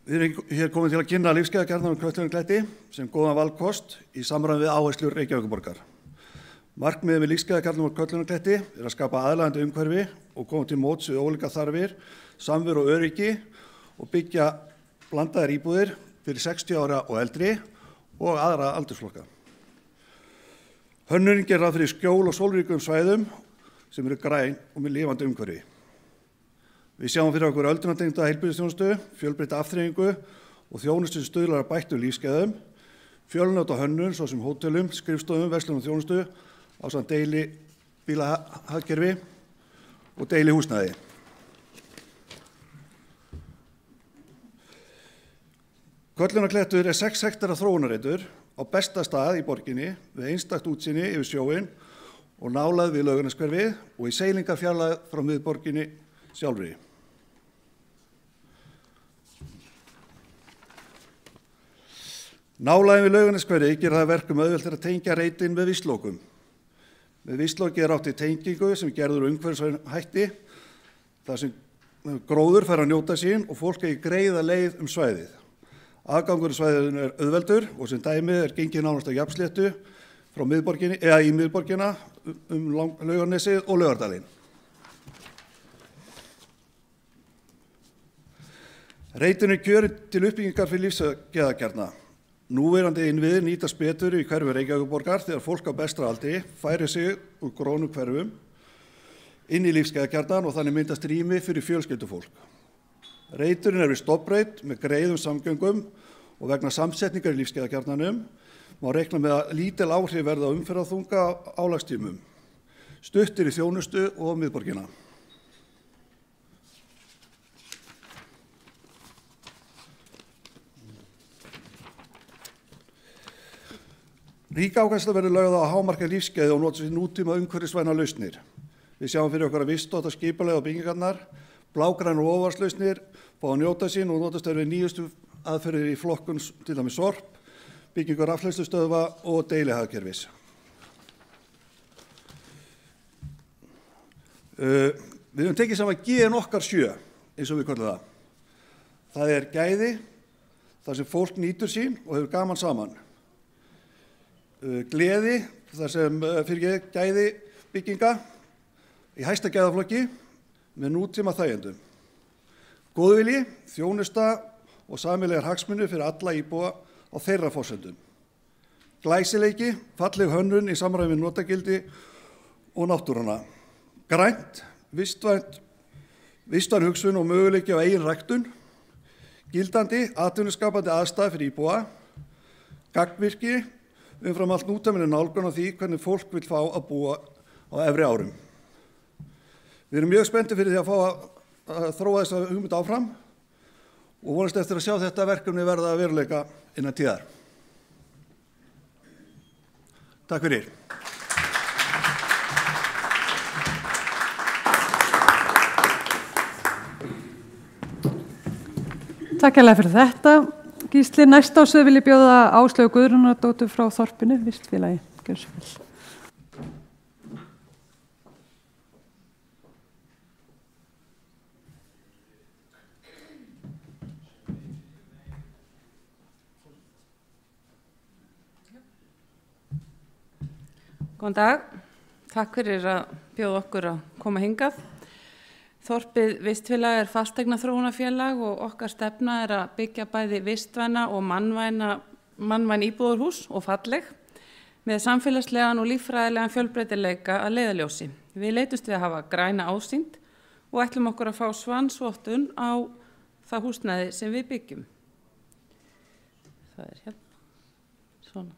Speaker 9: Við erum hér komin til að kynna lífsgæðakjarna á Köllunarkletti sem góðan valkost í samræmi við áherslur Reykjavíkurborgar. Markmiðið með lífsgæðakjarnum á Köllunarkletti að skapa aðlaðandi umhverfi og koma til móts við ólíkar þarfir, samveru og öryggi og byggja blandaðar íbúðir fyrir 60 ára og eldri og aðra aldursflokka. Hönnurinn gerir ráð fyrir skjól og sólríkum svæðum sem eru græn og með lifandi umhverfi. Við sjáum fyrir okkur öldrunartengda heilbrigðisþjónustu, fjölbreytta afþreyingu og þjónustu sem stuðlar að bættum lífsgæðum, fjölnota hönnun svo sem hótelum, skrifstofum, verslun og þjónustu ásamt deili bílahagkerfi og deili húsnæði. Köllunarklettur 6 hektara þróunarreitur á besta stað í borginni við einstakt útsýni yfir sjóinn og nálægð við Laugarneshverfið og í seilingarfjarlægð frá miðborginni sjálfri. Nálægðin við Laugarneshverfið gerir það verkum auðvelt að tengja reitin með vistlokum. Með vistloki átt í tengingu sem gerður umhverfisvænum hætti þar sem gróður fær að njóta sín og fólk eigi greiða leið svæðið. Aðgangur í svæðinu auðveldur og sem dæmi gengið nánast á jafnsléttu frá miðborginni eða í miðborgina Laugarnesið og Laugardalinn. Reitin kjörin til uppbyggingar fyrir lífsgæðakjarna. Núverandi innviðir nýtast betur í hverfi Reykjavíkurborgar þegar fólk á bestra aldri færir sig úr grónum hverfum inn í lífsgæðakjarnan og þannig myndast rými fyrir fjölskyldufólk. Reiturinn við stofnbreyt með greiðum samgöngum og vegna samsetningar í lífsgæðakjarnanum má reikna með að lítil áhrif verða á umferðarþunga á álagstímum, stuttir í þjónustu og miðborgina. Rík áhersla verður lögð á að hámarka lífsgæði og nota sér nútíma umhverfisvænar lausnir. Við sjáum fyrir okkar að vistóta skipulega á byggingarnar, blágrænar ofarslausnir fá að njóta sín og notast við nýjustu aðferðir í flokkun til dæmis sorp, byggingu rafhleðslustöðva og deilihagkerfis. Við höfum tekið saman G-in okkar 7, eins og við köllum það. Það gæði, þar sem fólk nýtur sín og hefur gaman saman. Gleði, þar sem fyrir gæði bygginga í hæsta gæðaflokki með nútíma þægjendum. Góðvilji, þjónusta og sameiginlegar hagsmunir fyrir alla íbúa á þeirra forsendum. Glæsileiki, falleg hönnun í samræmi við notagildi og náttúruna. Grænt, vistvæn hugsun og möguleiki á eigin ræktun. Gildandi, atvinnuskapandi aðstæða fyrir íbúa. Gagnvirki, umfram allt nútímaleg nálgun á því hvernig fólk vill fá að búa á efri árum. Við erum mjög spenntir fyrir því að fá að þróa þessa hugmynd áfram og vonast eftir að sjá þetta verkefni verða að veruleika innan tíðar. Takk fyrir.
Speaker 1: Takk hérlega fyrir þetta. Gísli, næst á sög vil ég bjóða Áslaugu Guðrúnardóttur frá Þorpinu, vistfélagi. Gjörðu svo vel.
Speaker 10: Góðan dag. Takk fyrir að bjóða okkur að koma hingað. Þorpið Vistfélag fasteignaþróunarfélag og okkar stefna að byggja bæði vistvæna og mannvæn íbúðarhús og falleg með samfélagslegan og líffræðilegan fjölbreytileika að leiðarljósi. Við leitumst við að hafa græna ásýnd og ætlum okkur að fá svansvottun á það húsnæði sem við byggjum. Það hérna. Svona.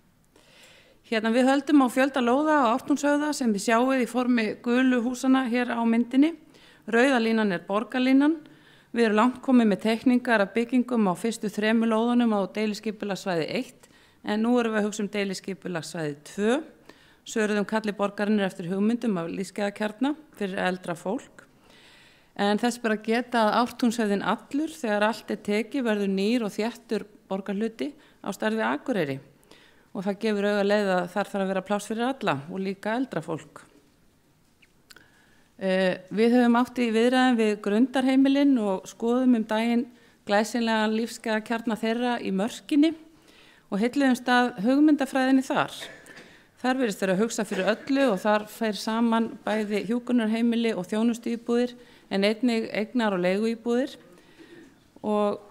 Speaker 10: Hérna við höldum á fjölda lóða á Ártúnshöfða sem við sjáum í formi gulu húsana hér á myndinni. Rauða línan borgarlínan. Við erum langt komið með teikningar af byggingum á fyrstu 3 lóðunum á deiliskipulagssvæði 1, en nú erum við að hugsa deiliskipulagssvæði 2. Söruðum kalli borgarinnar eftir hugmyndum af Lífsgæðakjarna fyrir eldra fólk. En þess bara geta að Ártúnshöfðin allur, þegar allt tekið, verður nýr og þéttur borgarhluti á stærð við Akureyri. Og það gefur auga leið að þar þarf að vera pláss fyrir alla og líka eldra fólk. Við höfum átt í viðræðum við grundarheimilin og skoðum daginn glæsilegan lífsgæðakjarna þeirra í Mörkinni og heilluðumst að hugmyndafræðinni þar. Þar virðist þeirra að hugsa fyrir öllu og þar fer saman bæði hjúkrunarheimili og þjónustuíbúðir en einnig eignar- og leiguíbúðir. Og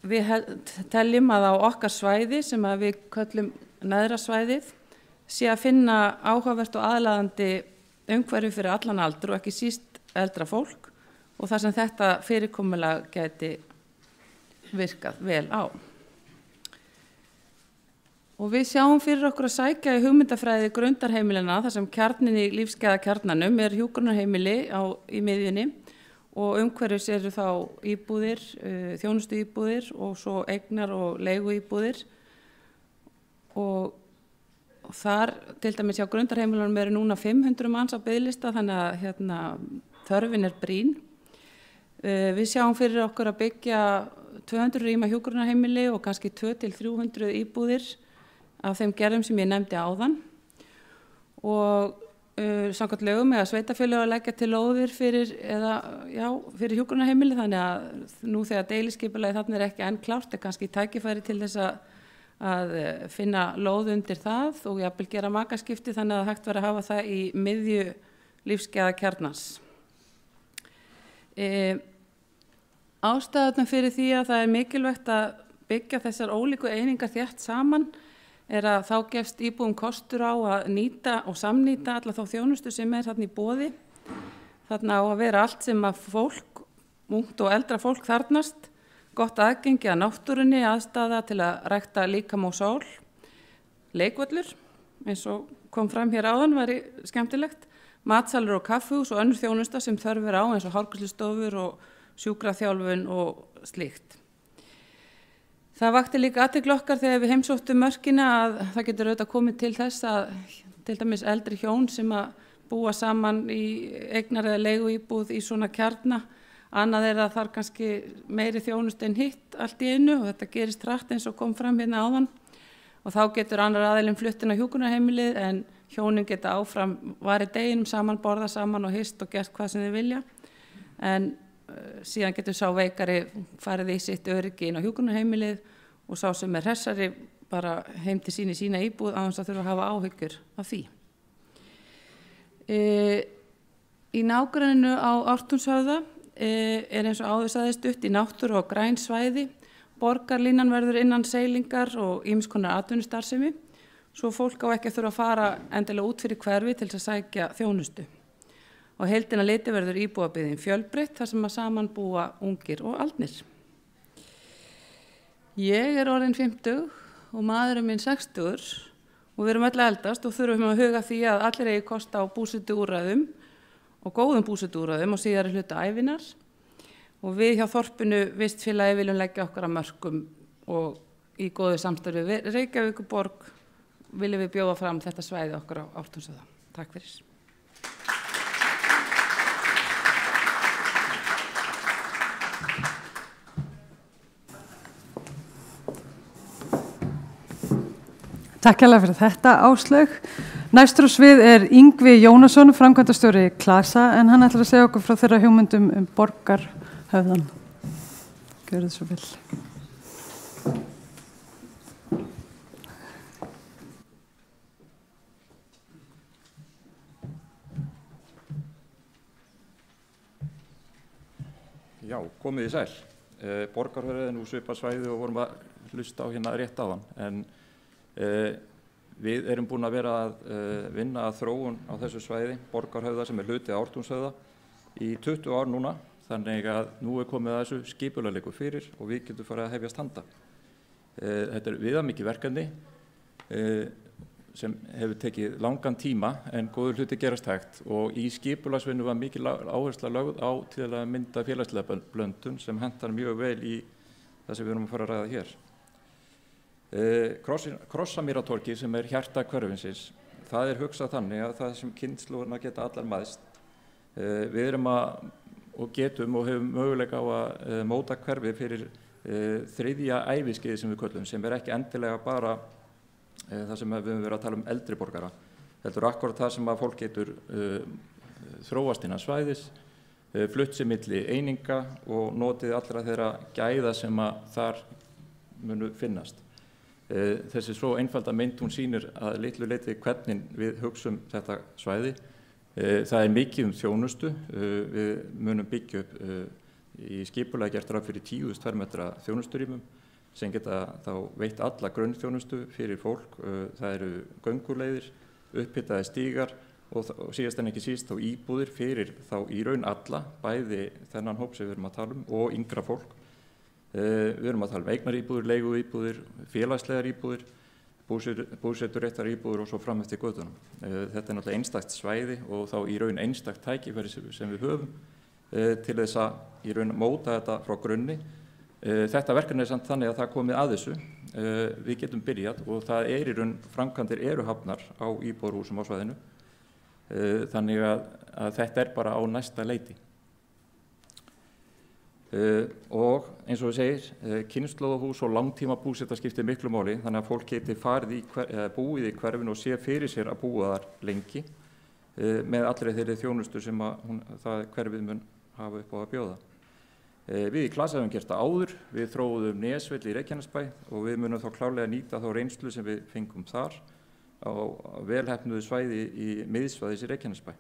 Speaker 10: við teljum að á okkar svæði sem að við köllum neðra svæðið sé að finna áhugavert og aðlaðandi umhverfi fyrir allan aldur og ekki síst eldra fólk og þar sem þetta fyrirkomulag geti virkað vel á. Og við sjáum fyrir okkur að sækja í hugmyndafræði grundarheimilina þar sem kjarnin í lífsgæðakjarnanum hjúkrunarheimili í miðjunni og umhverfis eru þá íbúðir, þjónustuíbúðir og svo eignar- og leiguíbúðir. Og þar, til dæmis hjá grundarheimilunum eru núna 500 manns á biðlista þannig að þörfin brýn. Við sjáum fyrir okkur að byggja 200 rýma hjúkrunarheimili og kannski 200-300 íbúðir af þeim gerðum sem ég nefndi áðan. Og samkvæmt lögum að sveitarfélög að leggja til lóðir fyrir hjúkrunarheimili þannig að nú þegar deiliskipulagið þarna ekki enn klárt kannski tækifæri til þess að finna lóð undir það og jafnvel gera makaskipti þannig að hægt verið að hafa það í miðju lífsgæðakjarnans. Ástæðurnar fyrir því að það mikilvægt að byggja þessar ólíku einingar þétt saman að þá gefst íbúum kostur á að nýta og samnýta alla þá þjónustu sem þarna í boði. Þarna á að vera allt sem að fólk, ungt og eldra fólk þarnast, gott aðgengi að náttúrunni, aðstaða til að rækta líkama og sál, leikvöllur, eins og kom fram hér áðan, væri skemmtilegt, matsalur og kaffihús og önnur þjónusta sem þörfur á eins og hárgreiðslustofur og sjúkraþjálfun og slíkt. Það vakti líka athygli okkar þegar við heimsóttum Mörkina að það getur auðvitað komið til þess að til dæmis eldri hjón sem að búa saman í eignar- eða leiguíbúð í svona kjarna, annað að þar kannski meiri þjónustu en hitt allt í einu og þetta gerist hratt eins og kom fram hérna áðan og þá getur annar aðilinn flutt inn á hjúkrunarheimilið en hjónin geta áfram varið deginum saman, borða saman og hist og gert hvað sem þau vilja en síðan getur sá veikari farið í sitt öryggi inn á hjúkrunarheimilið og sá sem hressari bara heim til sín í sína íbúð án þess að þurfa að hafa áhyggjur af því. Í nágrenninu á Ártúnshöfða eins og áður sagði stutt í náttúru og græn svæði. Borgarlínan verður innan seilingar og ýmiss konar atvinnustarfsemi svo fólk á ekki að þurfa að fara endilega út fyrir hverfi til þess að sækja þjónustu. Og heildina liti verður íbúabyggðin fjölbreytt þar sem að saman búa ungir og aldnir. Ég orðin 50 og maðurinn minn 60 og við erum öll eldast og þurfum að huga því að allir eigi kost á búsetuúrræðum og góðum búsetuúrræðum og síðari hluta ævinar. Og við hjá þorpinu Vistfélagi viljum leggja okkar að mörkum og í góðu samstarfi við Reykjavíkurborg viljum við bjóða fram þetta svæði okkar á Ártúnshöfða. Takk fyrir.
Speaker 1: Takk hérlega fyrir þetta Áslaug. Næstur á svið Yngvi Jónasson, framkvæmdastjóri Klasa, en hann ætlar að segja okkur frá þeirra hugmyndum borgarhöfðan. Gjörðu svo vel.
Speaker 11: Já, komið í sæl. Borgarhöfði nú svipað svæði og vorum að hlusta á hérna rétt áðan. En við erum búin að vera að vinna að þróun á þessu svæði, Borgarhöfða sem hluti af Ártúnshöfða, í 20 ár núna. Þannig að nú komið að þessu skipuleggur fyrir og við getum farið að hefjast handa. Þetta viðamikið verkefni sem hefur tekið langan tíma en góður hluti gerast hægt og í skipulagsvinnu var mikil áhersla lögð á til að mynda félagslega blöndun sem hentar mjög vel í það sem við erum að fara að ræða hér. Krossamýratorgið sem hjarta hverfisins, það hugsað þannig að það sem kynslóðarnar geta allar mæðst. Við erum og getum og hefum möguleika á að móta hverfi fyrir þriðja æviskeiði sem við köllum, sem ekki endilega bara það sem við höfum verið að tala eldri borgara. Heldur akkúrat það sem að fólk getur þróast innan svæðis, flutt sig milli eininga og notið allra þeirra gæða sem að þar munu finnast. Þessi svo einfalda mynd hún sýnir að litlu leyti hvernig við hugsum þetta svæði. Það mikið þjónustu. Við munum byggja upp í skipulega gert ráð fyrir 10.000 fermetra þjónusturýmum sem geta þá veitt alla grunnþjónustu fyrir fólk. Það gönguleiðir, upphitaðir stígar og síðast en ekki síst þá íbúðir fyrir þá í raun alla, bæði þennan hóp sem við erum að tala og yngra fólk. Við erum að tala eignaríbúðir, leiguíbúðir, félagslegar íbúðir, búseturéttar íbúðir og svo fram eftir götunum. Þetta náttúrulega einstakt svæði og þá í raun einstakt tækifæri sem við höfum til þess að í raun móta þetta frá grunni. Þetta verkefni samt þannig að það komið að þessu. Við getum byrjað og það í raun framkvæmdir hafnar á íbúðarhúsum á svæðinu. Þannig að þetta bara á næsta leiti. Og eins og við segir, kynslóðahús og langtíma búseta skiptir miklu máli, þannig að fólk geti búið í hverfinu og sé fyrir sér að búa þar lengi með allri þeirri þjónustu sem það hverfið mun hafa upp á að bjóða. Við í klasa hefum gert það áður, við þróuðum Nesvelli í Reykjanesbæ og við munum þá klárlega nýta þá reynslu sem við fengum þar á velheppnuðu svæði í miðsvæðis í Reykjanesbæ.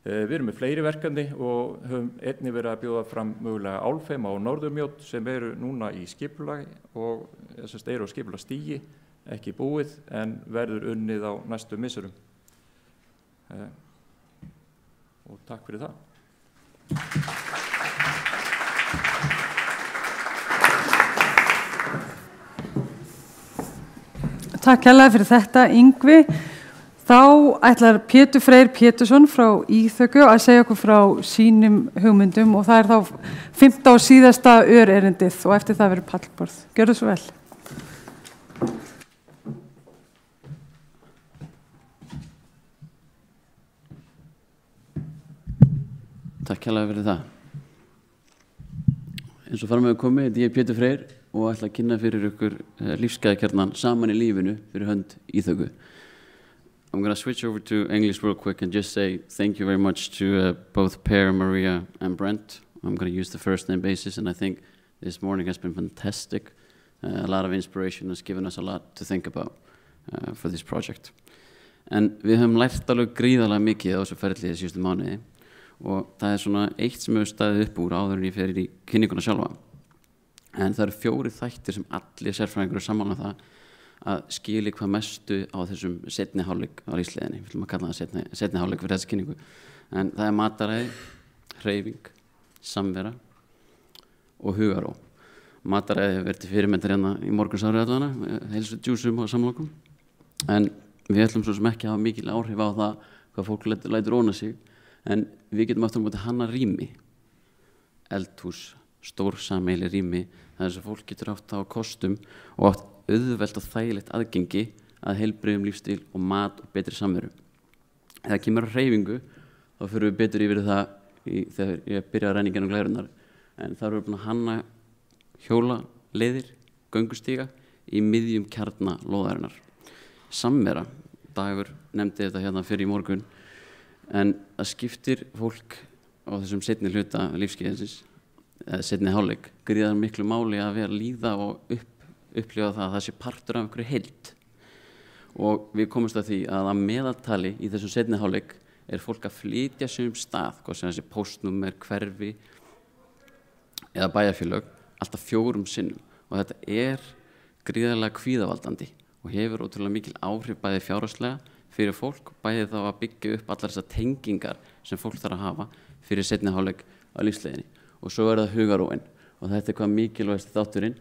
Speaker 11: Við erum með fleiri verkefni og höfum einnig verið að bjóða fram mögulega álfheima og norðurmjót sem núna í skipulagi og á skipulagsstígi, ekki búið en verður unnið á næstu misserum. Og takk fyrir það.
Speaker 1: Takk hérlega fyrir þetta, Yngvi. Þá ætlar Pétur Freyr Pétursson frá Íþöku að segja okkur frá sínum hugmyndum og það þá 5. og síðasta örerindið og eftir það verður pallborð. Gjörðu svo vel.
Speaker 12: Takk hérlega fyrir það. Eins og fram hefur komið, ég Pétur Freyr og ætla að kynna fyrir ykkur lífsgæðakjarnan saman í lífinu fyrir hönd Íþöku. I'm going to switch over to English real quick and just say thank you very much to both Per, Maria and Brent. I'm going to use the first name basis and I think this morning has been fantastic. A lot of inspiration has given us a lot to think about for this project. En við höfum lært alveg gríðarlega mikið á þessu ferli síðustu mánuði og það svona eitt sem hefur staðið upp úr áður en ég fer í kynninguna sjálfa. En það 4 þættir sem allir sérfræðingur sammála það að skili hvað mestu á þessum seinni hálfleik á lífsleiðinni. Við ætlum að kalla það seinni hálfleik fyrir þessa kynningu. En það mataræði, hreyfing, samvera og hugarró. Mataræði hefur verið til fyrirmyndar hérna í morgunsári allana, heilsu djúsum og samlokum. En við ætlum svo sem ekki að hafa mikil áhrif á það hvað fólk lætur óna sig. En við getum aftur á móti hanna rými, eldhús, stór sameiginleg rými, þar sem fólk getur haft á kostum og átt auðvelt og þægilegt aðgengi að heilbrigðum lífstíl og mat og betri samveru. Þegar kemur á hreyfingu, þá förum við betur yfir það þegar ég byrja að renna í gegnum glærunar. En þar erum við búin að hanna hjólaleiðir, göngustíga í miðjum kjarna lóðarinnar. Samvera, Dagur nefndi þetta hérna fyrir í morgun, en það skiptir fólk á þessum seinni hluta lífskeiðsins, eða seinni hálfleik, gríðar miklu máli að vera líða og upplifa það að það sé partur af einhverju heild. Og við komumst að því að meðaltali í þessum seinni hálfleik fólk að flytja sig stað, hvað sem þessi póstnúmer, hverfi, eða bæjarfélög alltaf 4 sinnum og þetta gríðarlega kvíðavaldandi og hefur ótrúlega mikil áhrif bæði fjárhagslega fyrir fólk, bæði þá að byggja upp allar þessar tengingar sem fólk þarf að hafa fyrir seinni hálfleik á lífsleiðinni og svo það hugaróin og þetta hvað mikilvægst þátturinn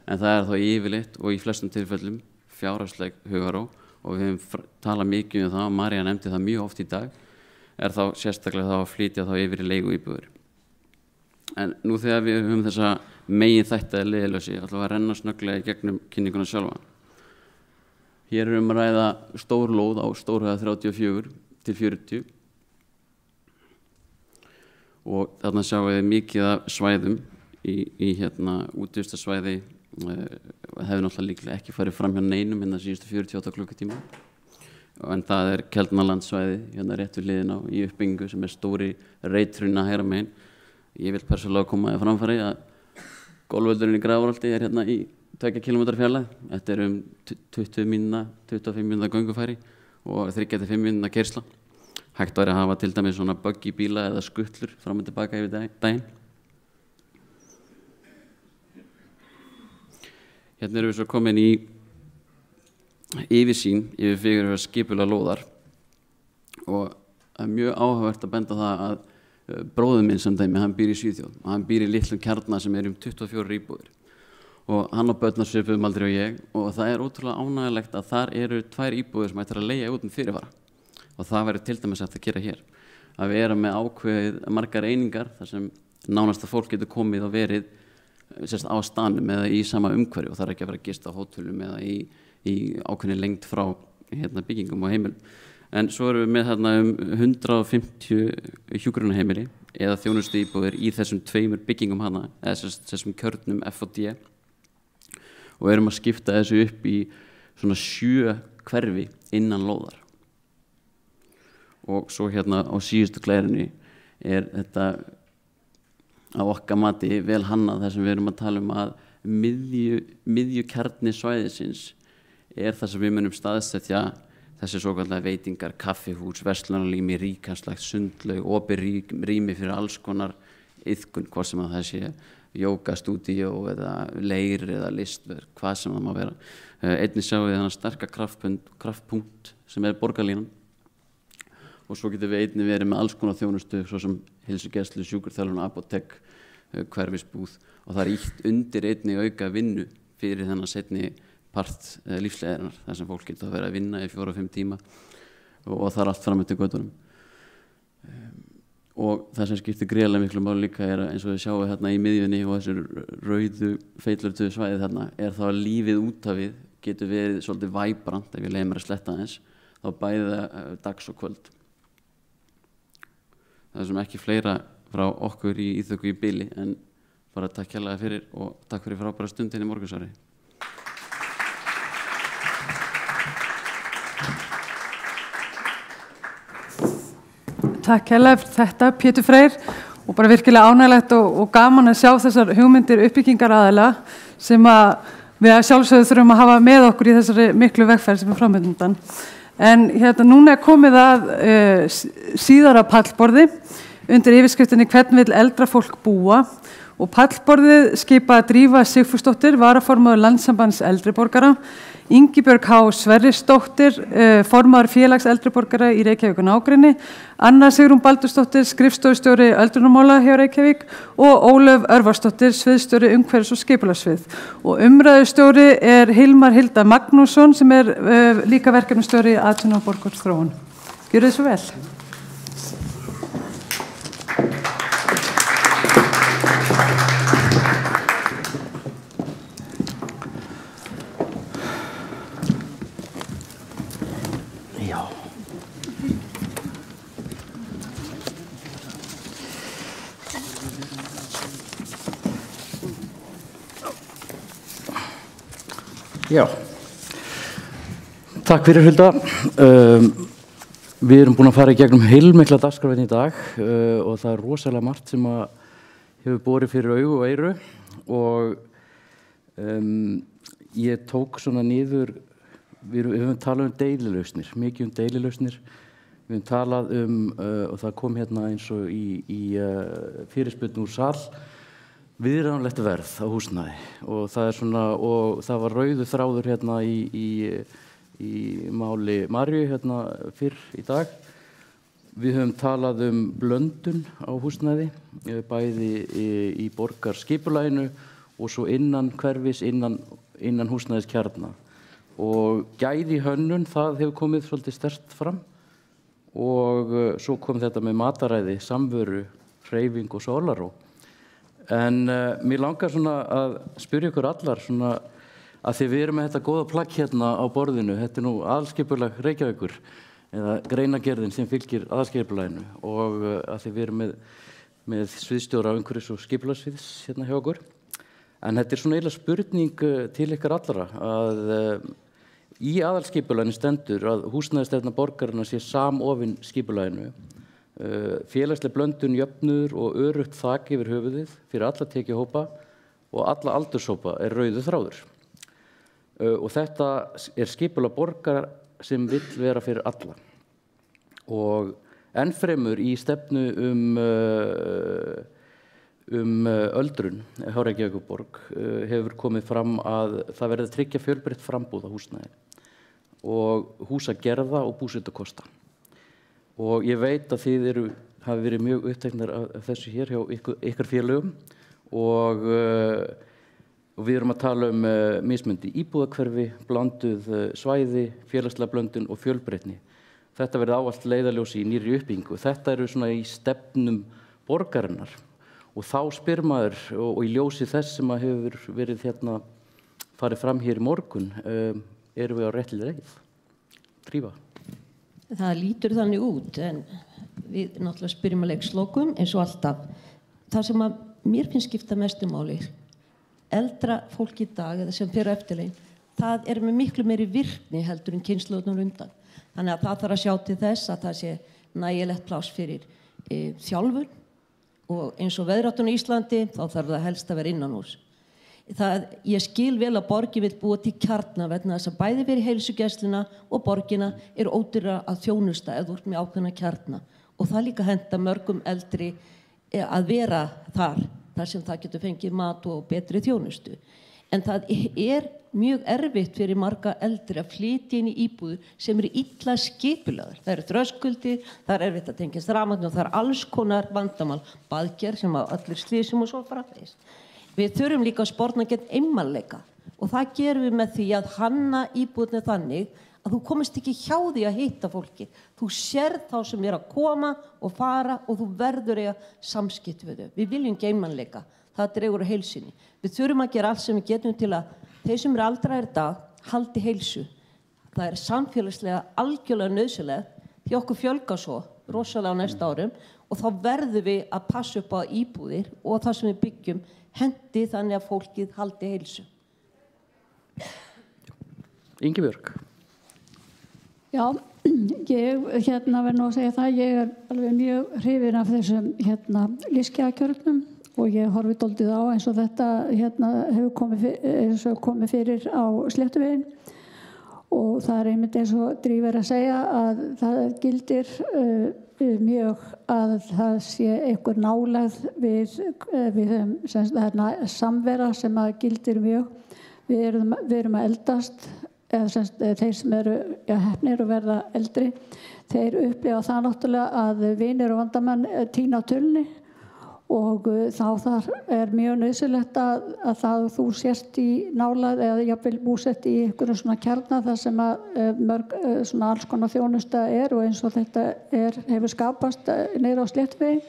Speaker 12: en það þá yfirleitt og í flestum tilfellum fjárhagsleg hugaró og við höfum talað mikið það og María nefndi það mjög oft í dag þá sérstaklega þá að flytja þá yfir í leiguíbúðir. En nú þegar við höfum þessa megin þætti að leiðilösi ætlum við að renna snögglega í gegnum kynninguna sjálfa. Hér að ræða stór lóð á stórhæða 34 til 40 og þarna sjáum við mikið af svæðum í útivistarsvæði hefur náttúrulega líklega ekki farið fram hjá neinum síðustu 48 klukkutíma en það Keldnalandssvæði rétt við hliðina í uppbyggingu sem stóri reitruna hægra megin. Ég vil persónulega koma að framfæri að golfvöllurinn í Grafarholti í 2 kilometra fjarlægð. Þetta 25 mínútna göngufæri og 3-5 mínútna keyrsla. Hægt væri að hafa til dæmis svona buggy bíla eða skuttlur fram og tilbaka yfir daginn. Hérna erum við svo komin í yfirsýn yfir fyrir skipulega lóðar og það mjög áhugavert að benda á það að bróðir minn sem dæmi, hann býr í Svíþjóð og hann býr í litlum kjarna sem 24 íbúðir og hann á börn á svipuðum aldri og ég og það ótrúlega ánægilegt að þar 2 íbúðir sem ættir að leigja út fyrirvara og það væri til dæmis hægt að gera hér að vera með ákveðið margar einingar þar sem nánasta fólk getur komið og verið á staðnum eða í sama umhverfi og það ekki að vera að gista á hótelum eða í ákveðinni lengd frá byggingum og heimilum. En svo erum við með 150 hjúkrunarheimili eða þjónustu íbúðir í þessum 2 byggingum eða þessum kjörnum F og D og erum að skipta þessu upp í svona 7 hverfi innan lóðar. Og svo á síðustu glærunni þetta á okkar mati vel hannað þar sem við erum að tala að miðjukjarni svæðisins það sem við munum staðsetja þessi svokallega veitingar, kaffihús, verslunarrými, ríkastlegt, sundlaug, opið rými fyrir alls konar iðkun, hvað sem það sé jógastúdíó eða leir eða listverk, hvað sem það má vera. Einnig sjáum við þennan sterka kraftpunkt sem borgarlínan og svo getum við einnig verið með alls konar þjónustu svo sem heilsugæslu, sjúkraþjálfun, apótek, hverfisbúð og það ýtt undir einnig auka vinnu fyrir þennan seinni part lífsleiðarinnar þar sem fólk getur að vera að vinna í 4-5 tíma og það allt fram eftir götunum. Og það sem skiptir gríðarlega miklu máli líka eins og við sjáum í miðjunni og þessu rauðu feitlurtuðu svæði þá að lífið út af við getur verið svolítið væbrant ef ég leiði mér að sletta aðeins þá bæði dags og kvöld. Það sem ekki fleira frá okkur í íþöku í bili en bara takk hérlega fyrir og takk fyrir frábæra stundin í morgunsárið.
Speaker 1: Takk hérlega fyrir þetta, Pétur Freyr, og bara virkilega ánægilegt og gaman að sjá þessar hugmyndir uppbyggingaraðila sem við sjálfsögðu þurfum að hafa með okkur í þessari miklu vegferð sem framöndan. En núna komið að síðara pallborði undir yfirskriftinni Hvernig vill eldra fólk búa og pallborðið skipa Drífa Sigfúsdóttir, varaformaður Landssambands eldri borgara, Ingibjörg H. Sverrisdóttir, formaður félags eldri borgara í Reykjavík og nágrenni, Anna Sigrún Baldursdóttir, skrifstofustjóri öldrunarmála hjá Reykjavík og Ólöf Örvarsdóttir, sviðstjóri umhverfis- og skipulagssvið. Og umræðustjóri Hilmar Hilda Magnússon sem líka verkefnastjóri atvinnu- og borgarþróun. Gjörið þið svo vel.
Speaker 13: Já, takk fyrir Hulda. Við erum búin að fara í gegnum heilmikla dagskrárvinni í dag og það rosalega margt sem hefur borið fyrir augu og eyru og ég tók svona niður, við höfum talað deililausnir, mikið deililausnir. Við höfum talað og það kom eins og í fyrirspurn úr sal, viðráðanlegt verð á húsnæði og það var rauður þráður hérna í máli Maríu hérna fyrr í dag. Við höfum talað blöndun á húsnæði, bæði í borgarskipulaginu og svo innan hverfis, innan húsnæðiskjarna. Og gæði hönnun, það hefur komið svolítið sterkt fram og svo kom þetta með mataræði, samveru, hreyfing og sólarró. En mér langar að spyrja ykkur allar að því við erum með þetta góða plagg hérna á borðinu. Þetta nú aðalskipulag Reykjavíkur eða greinagerðin sem fylgir aðalskipulaginu og að því við erum með sviðstjóra umhverfis og skipulagssviðs hérna hjá okkur. En þetta er eiginlega spurning til ykkar allra að í aðalskipulaginu stendur að húsnæðisstefna borgarinnar sé samofin skipulaginu. Félagsleg blöndun, jöfnuður og öruggt þak yfir höfuðið fyrir alla tekjuhópa og alla aldurshópa er rauður þráður. Og þetta er skipulag borgar sem vill vera fyrir alla. Og ennfremur í stefnu öldrun hjá Reykjavíkurborg hefur komið fram að það verði að tryggja fjölbreytt frambúð á húsnæði og húsagerða og búsetukosta. Og ég veit að þið hafi verið mjög uppteknar af þessu hér hjá ykkar félögum og við erum að tala mismundi íbúðahverfi, blanduð svæði, félagslega blöndun og fjölbreytni. Þetta verði ávallt leiðarljósi í nýrri uppbyggingu. Þetta eru í stefnum borgarinnar og þá spyr maður og í ljósi þess sem hefur verið hérna farið fram hér í morgun, erum við á réttri leið? Drífa.
Speaker 7: Það lítur þannig út en við náttúrulega spyrjum að leikslokum eins og alltaf. Það sem að mér finnst skipta mestu máli, eldra fólk í dag eða sem fyrir eftirlein, það er með miklu meiri virkni heldur en kynslóðunar undan. Þannig að það þarf að sjá til þess að það sé nægilegt pláss fyrir þjálfun og eins og veðráttun í Íslandi þá þarf það helst að vera innanhús. Ég skil vel að borgin vill búa til kjarna vegna þess að bæði fyrir heilsugæsluna og borgina er ódýrara að þjónusta ef þú ert með ákveðna kjarna og það líka henta mörgum eldri að vera þar sem það getur fengið mat og betri þjónustu. En það er mjög erfitt fyrir marga eldri að flytja inn í íbúður sem eru illa skipulagðar. Það eru þröskuldir, það er erfitt að tengjast rafmagni og það er alls konar vandamál, baðgerð sem á allir slysum og svo framvegis. Við þurfum líka að sporna gegn einmanleika og það gerum við með því að hanna íbúðina þannig að þú komist ekki hjá því að hitta fólki. Þú sérð þá sem er að koma og fara og þú verður eiga samskipti við þau. Við viljum ekki einmanleika, það dregur á heilsunni. Við þurfum að gera allt sem við getum til að þeir sem eru aldraðir í dag haldi heilsu. Það er samfélagslega algjörlega nauðsynlegt því okkur fjölgar svo rosalega á næsta árum og þá verðum við að passa upp á íbúðir og það sem við byggjum hendi þannig að fólkið haldi heilsu.
Speaker 13: Ingibjörg.
Speaker 14: Já, ég verð nú að segja það, ég er alveg mjög hrifin af þessum lífsgæðakjörnum og ég horfi dálítið á eins og þetta hefur komið fyrir á Sléttuveginn og það er einmitt eins og Drífa er að segja að það gildir mjög að það sé einhver nálægð við samvera sem að gildir mjög. Við erum að eldast eða þeir sem eru heppnir og verða eldri, þeir upplifa það náttúrulega að vinir og vandamenn týna á tölunni og þá er mjög nauðsynlegt að það þú sést í nálægð eða jafnvel búsett í einhverjum svona kjarna þar sem að mörg svona alls konar þjónusta er og eins og þetta hefur skapast niður á Sléttuvegi.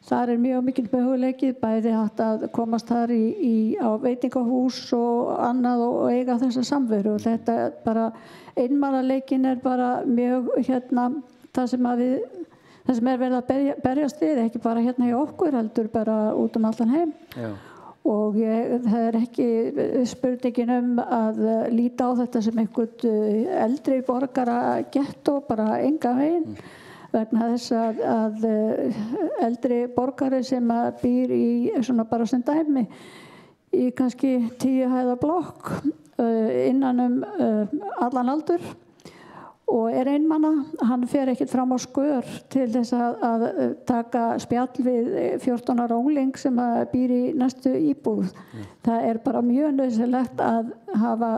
Speaker 14: Þar er mjög mikil möguleiki, bæði hægt að komast þar á veitingahús og annað og eiga þessa samveru og þetta bara einmanaleikin er bara mjög það sem er verið að berjast við, ekki bara hérna í okkur, heldur bara út allan heim. Já. Og það er ekki spurningin að líta á þetta sem einhvern eldri borgara gettó, bara engan veginn. Vegna þess að eldri borgari sem býr í svona bara sem dæmi í kannski 10 hæða blokk innan allan aldur og einmana, hann fer ekkert fram á skör til þess að taka spjall við 14 ára ungling sem býr í næstu íbúð. Það bara mjög nauðsynlegt að hafa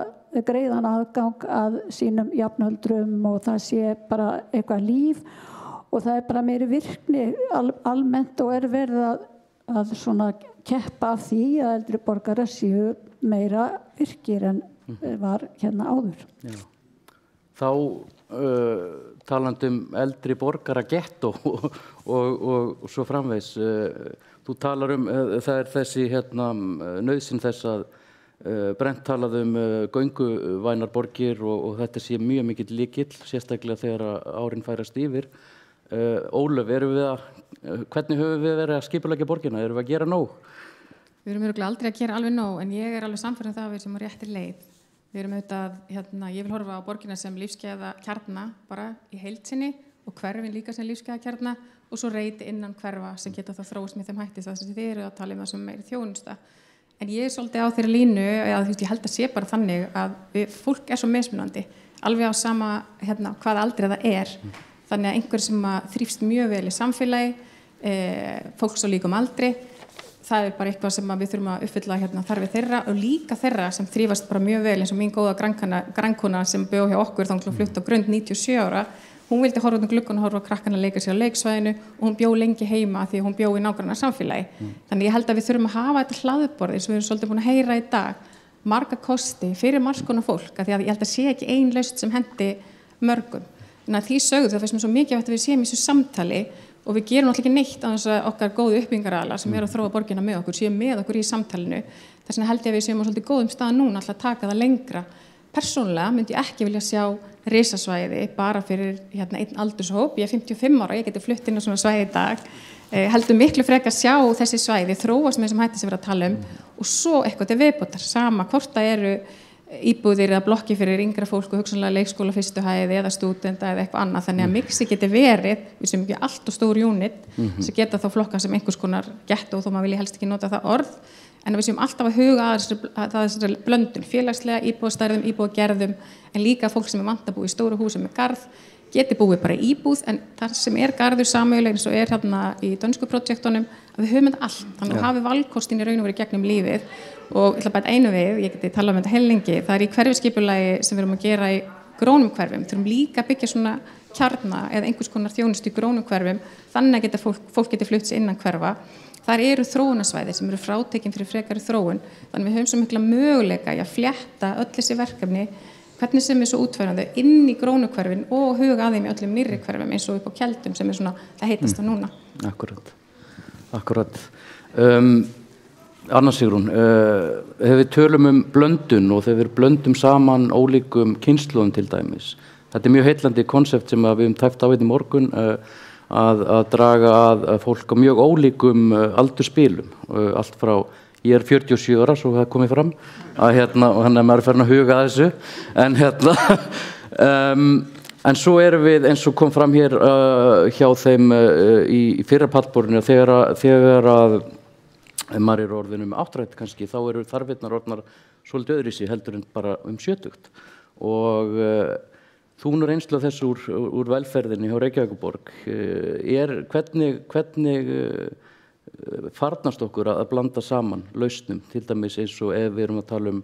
Speaker 14: greiðan aðgang að sínum jafnöldrum og það sé bara eitthvað líf og það bara meiri virkni almennt og verið að svona keppa af því að eldri borgarar séu meira virkir en var hérna áður.
Speaker 13: Já. Þá talandi eldri borgara getto og svo framvegis. Þú talar það þessi nauðsyn þess að Brent talaði gönguvænar borgir og þetta sé mjög mikill lykill, sérstaklega þegar árin færast yfir. Ólöf, hvernig höfum við verið að skipuleggja borgina? Erum við að gera nóg?
Speaker 15: Við erum örugglega aldrei að gera alveg nóg, en ég alveg sannfærð það að við sem á réttri leið. Við erum ég vil horfa á borgina sem lífsgæðakjarna bara í heild sinni og hverfin líka sem lífsgæðakjarna og svo reyti innan hverfa sem geta þá þróast með þeim hætti þess að þið eru að tala það sem meiri þjónusta. En ég svolítið á þeirri línu, ég held að sé bara þannig að fólk svo mismunandi, alveg á sama hvað aldrei það Þannig að einhver sem þrífst mjög vel í samfélagi, fólk svo líkum aldri, það bara eitthvað sem við þurfum að uppfylla þarfir þeirra og líka þeirra sem þrífast bara mjög vel eins og mín góða grannkona sem bjó hjá okkur þá flutt á grund 97 ára. Hún vildi horfa út gluggann og horfa á krakkana leika sér á leiksvæðinu og hún bjó lengi heima því hún bjó í nágranna samfélagi. Þannig ég held að við þurfum að hafa þetta hlaðborð eins og við erum svolítið búin að heyra í dag, marga kosti fyrir margs konar fólk, því að ég held að sé ekki ein lausn sem hendi mörgum. Þannig að því sögðu það finnst mér svo mikið að við séum í þessu samtali og við gerum náttúrulega ekki neitt á þess að okkar góðu uppbyggingaraðilar sem að þróa borgina með okkur, séum með okkur í samtalinu. Þess vegna held ég að við séum á svolítið góðum stað núna alltaf að taka það lengra. Persónulega myndi ég ekki vilja sjá risasvæði bara fyrir einn aldurshóp. Ég 55 ára, ég geti flutt inn á svona svæði í dag. Heldur miklu frekar sjá þessi svæði þróast með þessum hætti sem við að tala og svo eitthvað til viðbótar, sama hvort það eru íbúðir eða blokki fyrir yngra fólk og hugsanlega leikskóla fyrstu hæði eða stúdenta eða eitthvað annað, þannig að mixi geti verið, við sem ekki allt og stór unit sem geta þá flokka sem einhvers konar getto þó maður vilji helst ekki nota það orð, en við sem alltaf að huga að þessari blöndun, félagslega, íbúðastærðum, íbúðagerðum, en líka fólk sem vant að búa í stóru húsi með garð, geti búið bara í íbúð, en það sem garður sameiginlega eins og hérna í dönsku projektunum, að við höfum þetta allt, þannig að hafi valkostin í raun og verið gegnum lífið og ég ætla bara einu við, ég geti talað þetta heilengi, það í hverfiskipulagi sem við erum að gera í grónum hverfum, þurfum líka að byggja svona kjarna eða einhvers konar þjónustu í grónum hverfum, þannig að fólk geti flutt sig innan hverfa. Þar eru þróunarsvæði sem eru frátekin fyrir frekari þróun, þannig við höfum svo mikla möguleika í að flétta öll þessi verkefni, hvernig sem svo útfærandi inn í grónukverfin og huga að þeim í öllum nýrri hverfum eins og upp á Keldum sem svona það heitast á núna.
Speaker 13: Akkurat. Anna Sigrún, þegar við tölum blöndun og þegar við blöndum saman ólíkum kynslóðum til dæmis, þetta mjög heillandi konsept sem við höfum tæft á í morgun að draga að fólk á mjög ólíkum aldursbilum, allt frá ég 47 ára, svo það komið fram að og hann maður farin að huga að þessu en svo erum við eins og kom fram hér hjá þeim í fyrra pallborðinu þegar að maður orðin áttrætt kannski, þá eru þarfirnar orðnar svolítið öðruvísi heldur en bara 70 og þú nú reynslu þessu úr velferðinni hjá Reykjavíkurborg hvernig farnast okkur að blanda saman lausnum, til dæmis eins og ef við erum að tala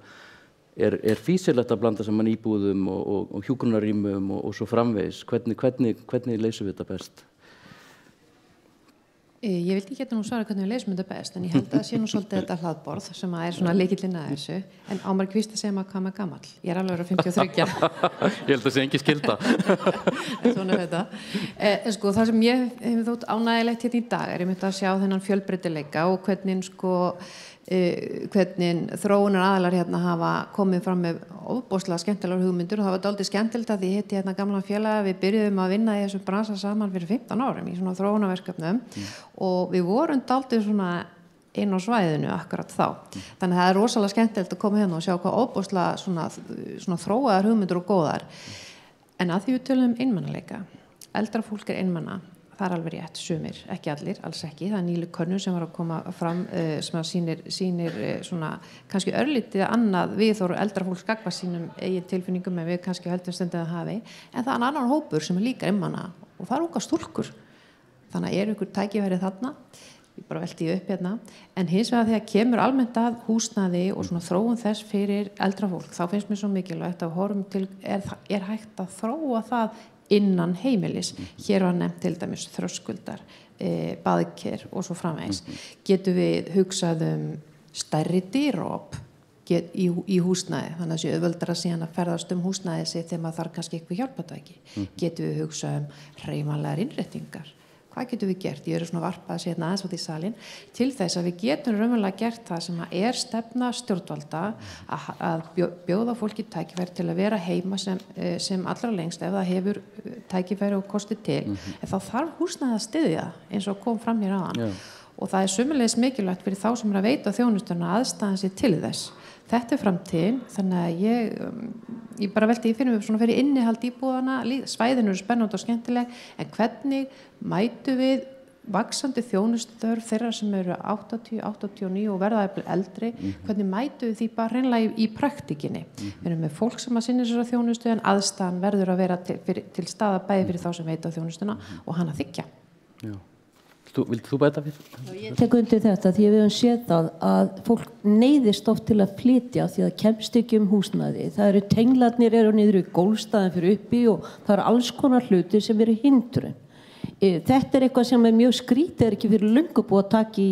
Speaker 13: er fýsilegt að blanda saman íbúðum og hjúkrunarrýmum og svo framvegis, hvernig leysum við þetta best?
Speaker 16: Ég vildi ekki geta nú svara hvernig við leysum þetta best, en ég held að það sé nú svolítið þetta hlaðborð sem er svona lykillinn að þessu, en á maður ekki víst að segja maður hvað maður gamall. Ég alveg að vera 53.
Speaker 13: Ég held að það sé engin skylda.
Speaker 16: Svona þetta. Sko, það sem ég hef þótt ánægilegt hérna í dag ég myndi að sjá þennan fjölbreytileika og hvernig þróunar aðilar hérna hafa komið fram með ofboðslega skemmtilegar hugmyndur og það var dálítið skemmtilegt að ég hitti hérna gamla félaga, við byrjuðum að vinna í þessum bransa saman fyrir 15 árum í svona þróunarverkefnum og við vorum dálítið svona inn á svæðinu akkurat þá. Þannig að það er rosalega skemmtilegt að koma hérna og sjá hvað ofboðslega svona þróaðar hugmyndur og góðar. En að því við tölum einmanaleika, eldra fólk einmana, það alveg rétt, sumir, ekki allir, alls ekki. Það nýleg könnun sem var að koma fram sem að sýnir svona kannski örlítið annað viðhorf eldra fólks gagnvart sínum eigin tilfinningum en við kannski höldum stundum að hafi. En það annar hópur sem líka einmana og það unga stúlkur. Þannig að ykkur tækifæri þarna. Ég bara velti upp hérna. En hins vegar þegar kemur almennt að húsnæði og svona þróun þess fyrir eldra fólk, þá finnst mér svo mikilvægt að horfum til, er hægt að þróa það innan heimilis. Hér var nefnt til dæmis þröskuldar, baðker og svo framvegis. Getum við hugsað stærri dýrop í húsnæði, þannig að sé auðveldara síðan að ferðast húsnæði sig þegar maður þarf kannski eitthvað hjálpatæki. Getum við hugsað hreyfanlegar innréttingar. Hvað getum við gert? Ég svona varpað sérna aðeins út í salin til þess að við getum raunverulega gert það sem er stefna stjórnvalda að bjóða fólki tækifæri til að vera heima sem allra lengst ef það hefur tækifæri og kosti til. En þá þarf húsnæði að styðja eins og kom fram hér áðan. Og það er sömuleiðis mikilvægt fyrir þá sem að veita þjónustuna aðstæðan sér til þess. Þetta framtíðin, þannig að ég bara velti, ég finnum við svona fyrir innihald íbúðana, svæðin eru spennandi og skemmtileg, en hvernig mætu við vaxandi þjónustörf þeirra sem eru 80, 89 og verða eldri, hvernig mætu við því bara hreinlega í praktikinni. Við erum með fólk sem að sinna þessara þjónustu en aðstæðan verður að vera til staða bæði fyrir þá sem veita þjónustuna og hana þiggja.
Speaker 13: Já. Viltu þú bæta við?
Speaker 17: Ég tek undir þetta því við höfum séð það að fólk neyðist oft til að flytja því að kemst ekki húsnæði. Það eru tenglarnir eru niður í gólfstæðin fyrir uppi og það eru alls konar hlutir sem eru hindrun. Þetta er eitthvað sem er mjög skrítið, er ekki fyrir löngu búið að taka í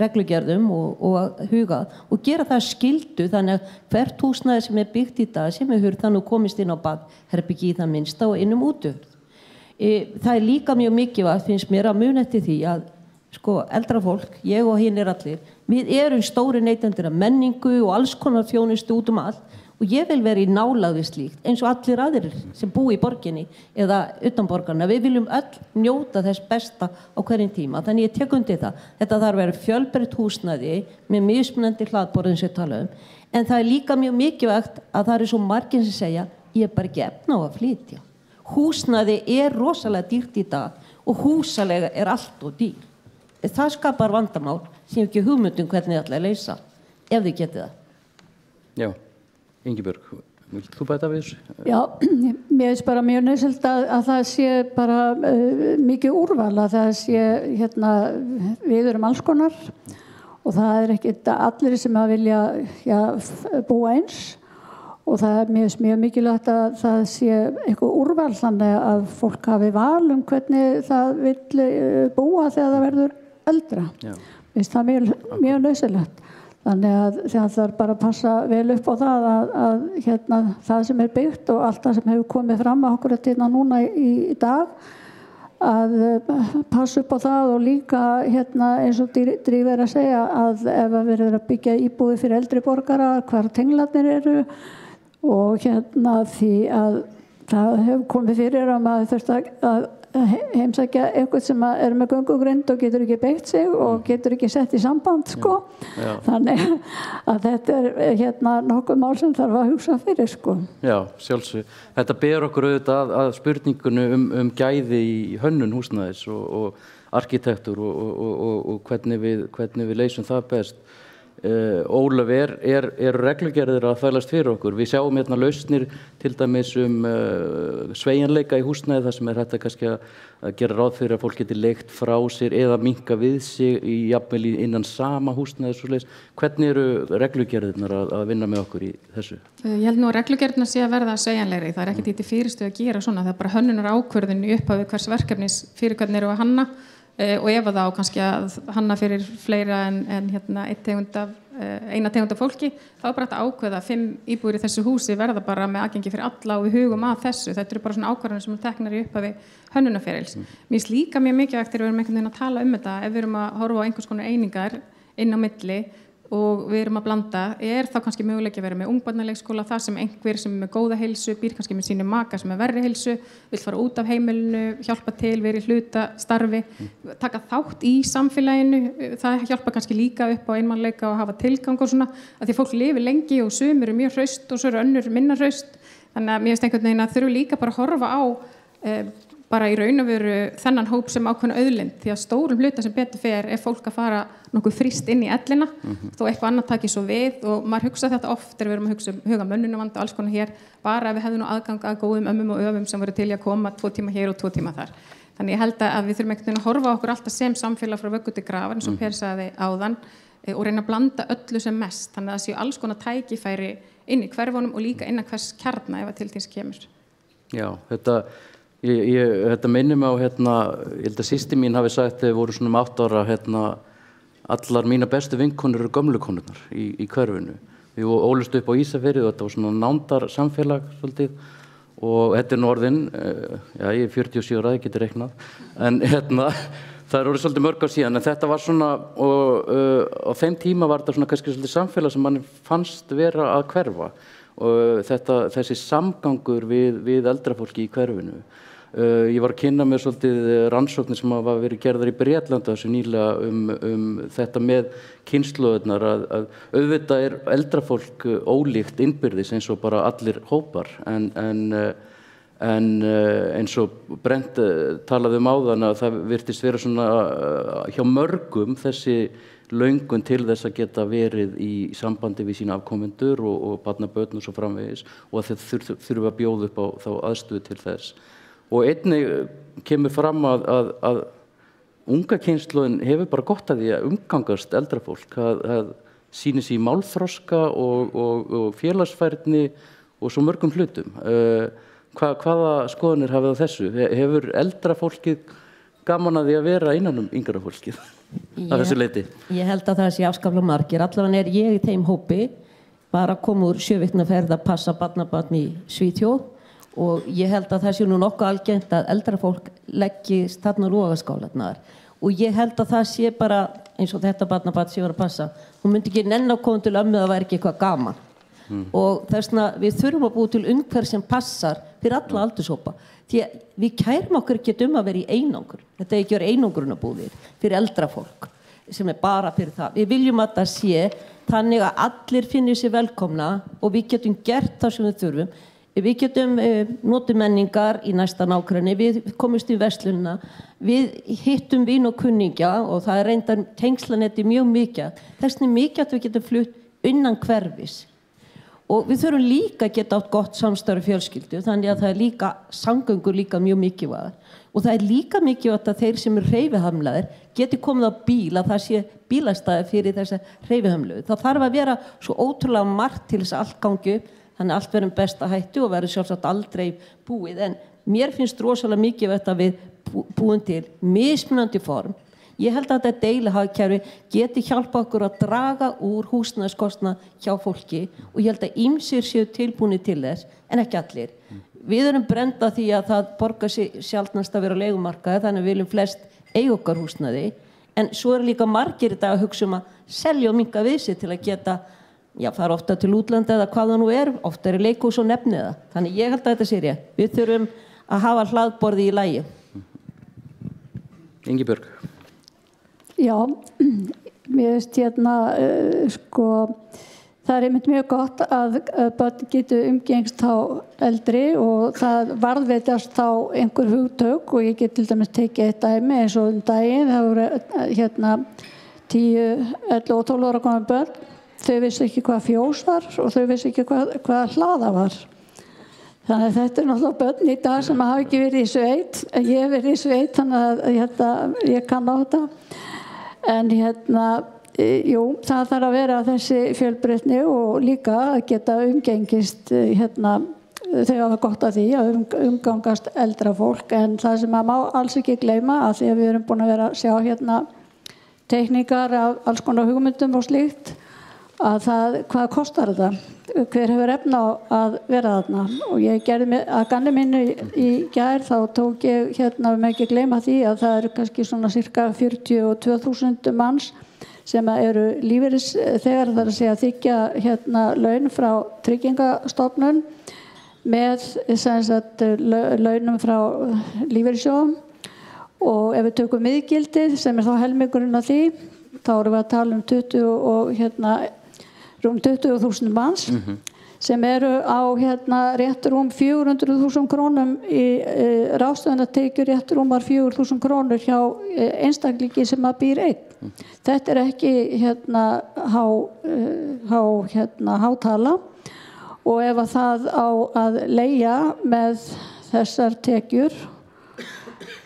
Speaker 17: reglugerðum og huga og gera það skyldu þannig að hvert húsnæði sem er byggt í dag sem er þannig komist inn á bakherbergi í það minnsta og inn útihurð. Það er líka mjög mikilvægt finnst mér að muna eftir því að eldra fólk, ég og hinn allir, við erum stóri neytendur af menningu og alls konar þjónustu út allt og ég vil vera í nálægð við slíkt eins og allir aðrir sem búi í borginni eða utan borgarna. Við viljum öll njóta þess besta á hverjum tíma, þannig ég tek undir það. Þetta þarf að vera fjölbreytt húsnæði með mismunandi hlaðborðum sem tala en það er líka mjög mikilvægt að það eru svo margir sem segja ég er bara ekki efna á að flytja. Húsnæði er rosalega dýrt í dag og húsalega er allt og dýr. Það skapar vandamál sem ekki hugmyndum hvernig það ætla að leysa ef þið getið það.
Speaker 13: Já, Ingibjörg, vilt þú bæta við þessu?
Speaker 14: Já, mér finnst bara mjög nauðsynlegt að það sé bara mikið úrval að það sé við erum alls konar og það er ekkert allir sem að vilja búa eins. Og það er mjög mikilvægt að það sé eitthvað úrval þannig að fólk hafi val hvernig það vill búa þegar það verður eldra. Það er mjög nauðsynlegt. Þannig að það þarf bara að passa vel upp á það að það sem er byggt og allt það sem hefur komið fram okkur núna í dag að passa upp á það og líka eins og Dríf er að segja að ef við erum að byggja íbúði fyrir eldri borgara, hvar tenglarnir eru og því að það hefur komið fyrir að maður þurft að heimsækja eitthvað sem er með göngugrind og getur ekki beygt sig og getur ekki sett í samband þannig að þetta er nokkuð mál sem þarf að hugsa fyrir
Speaker 13: Já, sjálfsög. Þetta ber okkur auðvitað að spurningunum gæði í hönnun húsnæðis og arkitektur og hvernig við leysum það best. Ólöf er reglugerðir að þvælast fyrir okkur. Við sjáum lausnir til dæmis sveigjanleika í húsnæði þar sem hægt kannski að gera ráð fyrir að fólk geti leigt frá sér eða minnka við sig jafnvel innan sama húsnæði svoleiðis. Hvernig eru reglugerðirnar að vinna með okkur í þessu?
Speaker 15: Ég held nú að reglugerðirnar sé að verða sveigjanlegri. Það er ekkert í fyrirstöðu að gera svona. Það er bara hönnunar ákvörðun í upphafi hvers verkefnis fyrir hvernig eru að hanna. Og ef það á kannski að hanna fyrir fleira en eina tegund af fólki þá er bara að ákveða að 5 íbúðir í þessu húsi verða bara með aðgengi fyrir alla og við hugum að þessu. Þetta eru bara svona ákvarðanir sem teknar í upphafi hönnunarferils. Mér finnst líka mjög mikilvægt þegar við erum einhvern veginn að tala þetta ef við erum að horfa á einhvers konar einingar inn á milli og við erum að blanda er þá kannski möguleiki að vera með ungbarnaleikskóla þar sem einhver sem er með góða heilsu býr kannski með sínum maka sem er verri heilsu vill fara út af heimilinu, hjálpa til, vera í hluta starfi, taka þátt í samfélaginu, það hjálpa kannski líka upp á einmannleika og hafa tilgang og svona, að því fólk lifir lengi og sumir eru mjög hraust og svo eru önnur minna hraust, þannig að mér finnst einhvern veginn að þurfum líka bara að horfa á bara í raun og veru þennan hóp sem ákveðna auðlind, því að stórum hluta sem betur fer fólk að fara nokkuð fríst inn í ellina, þó eitthvað annað taki svo við, og maður hugsa þetta oft þegar við erum að hugsa huga mönnunarvanda og alls konar hér, bara ef við hefðum nú aðgang að góðum ömmum og öfum sem voru til í að koma 2 tíma hér og 2 tíma þar. Þannig ég held að við þurfum einhvern veginn að horfa okkur alltaf sem samfélag frá vöggu til grafar, eins og Per sagði áðan, og reyna að blanda öllu sem mest, þannig að það séu alls konar tækifæri inn í hverfunum og líka innan hvers kjarna ef að til þess kemur.
Speaker 13: Já, þetta minnir mig á, ég held að systir mín hafi sagt þegar voru svona 8 ára, allar mína bestu vinkonur eru gömlu konurnar í hverfinu. Við ólust upp á Ísafirði og þetta var svona nándar samfélag svolítið, og þetta nú orðin, ég er 47 ára, ég geti reiknað, en það orðið svolítið mörg ár síðan, en þetta var svona, og á þeim tíma var þetta svona kannski svolítið samfélag sem manni fannst vera að hverfa, og þessi samgangur við eldra fólki í hverfinu. Ég var að kynna mér svolítið rannsóknir sem hafa verið gerðar í Bretlandi þessu nýlega þetta með kynslóðurnar, að auðvitað eldra fólk ólíkt innbyrðis eins og bara allir hópar, en eins og Beint talaði áðan að það virtist vera svona hjá mörgum þessi löngun til þess að geta verið í sambandi við sína afkomendur og barnabörn og svo framvegis, og að þeir þurfa að bjóða upp á þá aðstöðu til þess. Og einnig kemur fram að unga kynslóðin hefur bara gott að því að umgangast eldra fólk, að sýni sig í málþroska og félagsfærni og svo mörgum hlutum. Hvaða skoðanir hafið á þessu? Hefur eldra fólkið gaman að því að vera innan yngra fólkið að þessu leyti?
Speaker 17: Ég held að það sé afskaplega margir. Allavega ég í þeim hópi, bara kom úr 7 vikna ferð að passa barnabarn í Svíþjóð, og ég held að það sé nú nokkuð algengt að eldra fólk leggist þarna rogaskálarnar, og ég held að það sé bara eins og þetta barnabarn sem ég var að passa, hún myndi ekki nenn að koma til ömmu að það væri ekki eitthvað gaman. Og þess vegna við þurfum að búa til umhverfi sem passar fyrir alla aldurshópa, því að við kærum okkur ekki að vera í einangur, þetta ekki vera einangrunarbúðir fyrir eldra fólk sem bara fyrir það. Við viljum að það sé þannig að allir finnir sig velkomna og við getum gert það sem við þurfum. Við getum notið menningar í næsta nágrenni, við komumst í verslunina, við hittum vin og kunningja, og það reyndar tengslanetti mjög mikið. Þess vegna mikið að við getum flutt innan hverfis. Og við þurfum líka að geta átt gott samstarf fjölskyldu, þannig að það líka samgöngur líka mjög mikilvægar. Og það líka mikilvægt að þeir sem hreyfihamlaðir geti komið á bíl, að það sé bílastæði fyrir þessa hreyfihamluðu. Það þarf að vera svo ótrúlega margt til þess að allt gangi upp, þannig allt verðum besta hættu og verður sjálfsagt aldrei búið, en mér finnst rosalega mikilvægt að við búum til mismunandi form. Ég held að þetta deilihagkerfi geti hjálpa okkur að draga úr húsnæðiskostnað hjá fólki, og ég held að ýmsir séu tilbúnir til þess, en ekki allir. Við erum brenda því að það borgar sig sjaldnast að vera á leigumarkaði, þannig við viljum flest eiga okkar húsnæði, en svo líka margir í dag að hugsa að selja og minnka við sig til að geta fara ofta til útlanda eða hvað það nú ofta í leikhús og nefni það. Þannig ég held að þetta sé rétt. Við þurfum að hafa hlaðborði í lagi.
Speaker 13: Ingibjörg.
Speaker 14: Já, mér veist það einmitt mjög gott að börn getur umgengst þá eldri, og það varðveitast þá einhver hugtök, og ég get til dæmis tekið eitt dæmi eins og daginn, það voru 10, 11 og 12 ára komin börn. Þau vissi ekki hvað fjós var og þau vissi ekki hvað hlaða var. Þannig að þetta náttúrulega börn í dag sem hafa ekki verið í sveit. Ég hef verið í sveit, þannig að ég kann á þetta. En jú, það þarf að vera þessi fjölbreytni, og líka að geta umgengist, þau hafa gott að því að umgangast eldra fólk, en það sem maður má alls ekki gleyma, að því að við erum búin að vera að sjá teikningar af alls konar hugmyndum og slíkt, að hvað kostar þetta, hver hefur efna á að vera þarna. Og ég gerði að ganni minni í gær, þá tók ég við ekki gleyma því að það eru kannski svona cirka 42.000 manns sem eru lífeyrisþegar, það er að segja þiggja laun frá Tryggingastofnun með launum frá lífeyrissjóðum, og ef við tökum miðgildið sem þá helmingurinn af því, þá erum við að tala rúm 20.000 manns sem eru á rétt rúm 400.000 krónum í ráðstöfunartekjur, rétt rúmar 4.000 krónur hjá einstaklingi sem að býr einn. Þetta er ekki há tala og ef að það á að leigja með þessar tekjur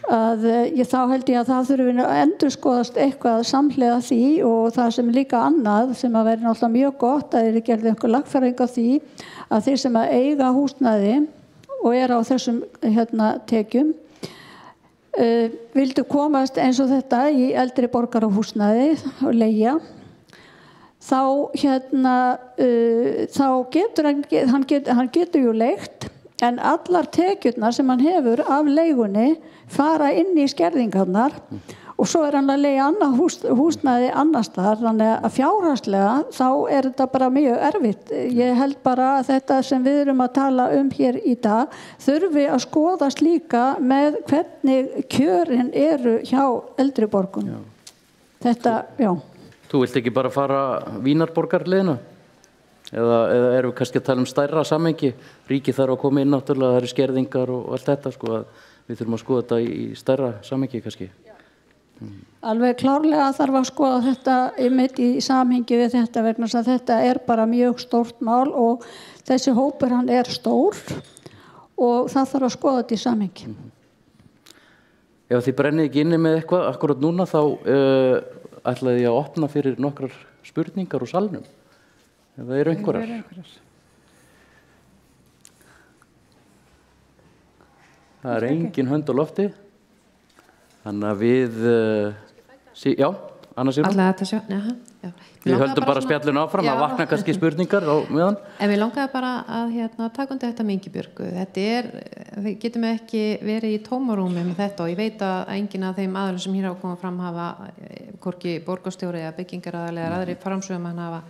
Speaker 14: þá held ég að það þurfi að endurskoðast eitthvað samhliða því og það sem líka annað sem að vera náttúrulega mjög gott að þeir gerðu einhver lagfæring á því að þeir sem að eiga húsnæði og er á þessum tekjum vildu komast eins og þetta í eldri borgarahúsnæði og leigja þá getur hann getur jú leigt en allar tekjurnar sem hann hefur af leigunni fara inn í skerðingarnar og svo er hann að leigja annað húsnæði annars staðar, þannig að fjárhagslega þá er þetta bara mjög erfitt. Ég held bara að þetta sem við erum að tala hér í dag þurfi að skoðast líka með hvernig kjörin eru hjá eldri borgum. Þetta, já.
Speaker 13: Þú vilt ekki bara fara Vínarborgarleiðina? Eða erum við kannski að tala stærra samhengi? Ríkið þarf að koma inn náttúrulega, það eru skerðingar og allt þetta, sko, að við þurfum að skoða þetta í stærra samhengi kannski.
Speaker 14: Alveg klárlega þarf að skoða þetta einmitt í samhengi við þetta vegna þess að þetta er bara mjög stórt mál og þessi hópur hann er stór og það þarf að skoða þetta í samhengi.
Speaker 13: Ef þið brennið ekki inni með eitthvað akkurat núna þá ætlaði ég að opna fyrir nokkrar spurningar úr salnum. Ef það eru einhverjar. Það er engin hönd á lofti. Þannig að við... já, Anna Sigrún.
Speaker 16: Alla þetta sjá, já.
Speaker 13: Við höldum bara spjallinu áfram, það vakna kannski spurningar á meðan.
Speaker 16: En við langaði bara að taka undir þetta með Ingibjörgu. Við getum ekki verið í tómarúmi með þetta og ég veit að enginn af þeim aðalum sem hér á koma fram hafa hvorki Borgarstjóri eða byggingaraðilegar aðri framsögumenn hafa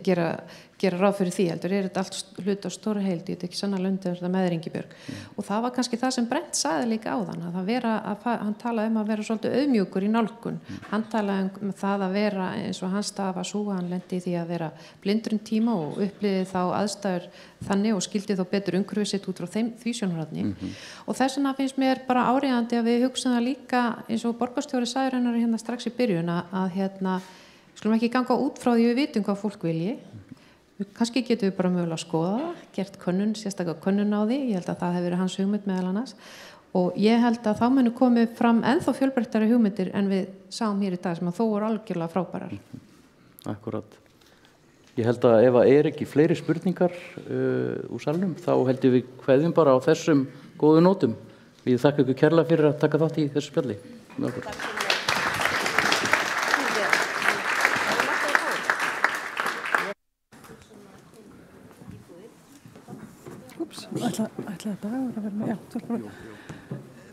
Speaker 16: gera ráð fyrir því heldur þetta allt hlut á stóru heild ég ekki sannarlega undir þetta með Ingibjörg og það var kannski það sem Beint sagði líka áðan að hann talaði að vera svolítið auðmjúkur í nálgun hann talaði það að vera eins og hans staða var svo hann lendi í því að vera blindur tíma og upplifði þá aðstæður þannig og skildi þá betur umhverfið sitt út frá því sjónarhorni og þess vegna finnst mér bara áríðandi að við hugsaum það líka eins og Borgarstjóri sagði hérna strax í byrjun að skulum ekki ganga út frá því við vitum hvað fólk vilji. Kannski getum við bara mögulega að skoða það, gert sérstaklega könnun á því. Ég held að það hefur verið hans hugmynd meðal annars. Og ég held að þá munu komið fram ennþá fjölbreyttari hugmyndir en við sáum hér í dag sem að þó voru algjörlega frábærar.
Speaker 13: Akkurat. Ég held að ef það ekki fleiri spurningar úr salnum, þá held ég við kveðjum bara á þessum góðu nótum. Við þakka ykkur kærlega fyrir að taka þátt í þessu spjalli með okkur.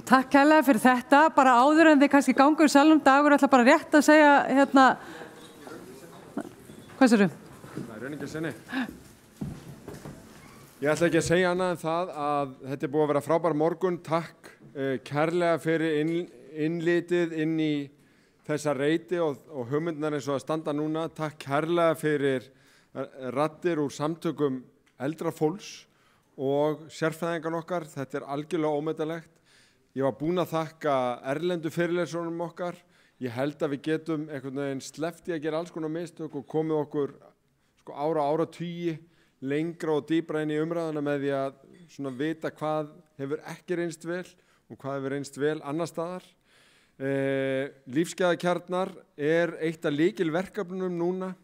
Speaker 1: Takk kærlega fyrir þetta, bara áður en þið kannski gangur salnum dagur, ætla bara rétt að segja hvað sér þú?
Speaker 2: Það er ekki að segja Ég ætla ekki að segja annað en það að þetta er búið að vera frábær morgun, takk kærlega fyrir innlitið inn í þessa reiti og hugmyndunar eins og að standa núna, takk kærlega fyrir raddir úr samtökum eldra fólks og sérfræðingan okkar, þetta er algjörlega ómetanlegt. Ég var búinn að þakka erlendu fyrirlesurunum okkar. Ég held að við getum einhvern veginn sleppt í að gera alls konar mistök og komið okkur áratugi lengra og dýpra inn í umræðuna með því að svona vita hvað hefur ekki reynst vel og hvað hefur reynst vel annar staðar. Lífsgæðakjarnar er eitt af lykilverkefnunum núna.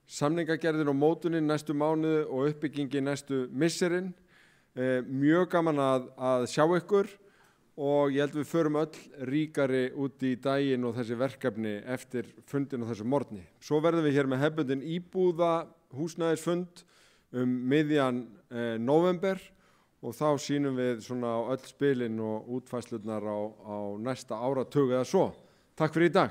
Speaker 2: Samningagerðin og mótunin næstu mánuði og uppbyggingi næstu misserin. Mjög gaman að sjá ykkur og ég held við förum öll ríkari út í daginn og þessi verkefni eftir fundin og þessu morgni. Svo verðum við hér með hefðbundin íbúða húsnæðisfund miðjan nóvember og þá sýnum við svona á öll spilin og útfærslurnar á næsta áratug eða svo. Takk fyrir í dag.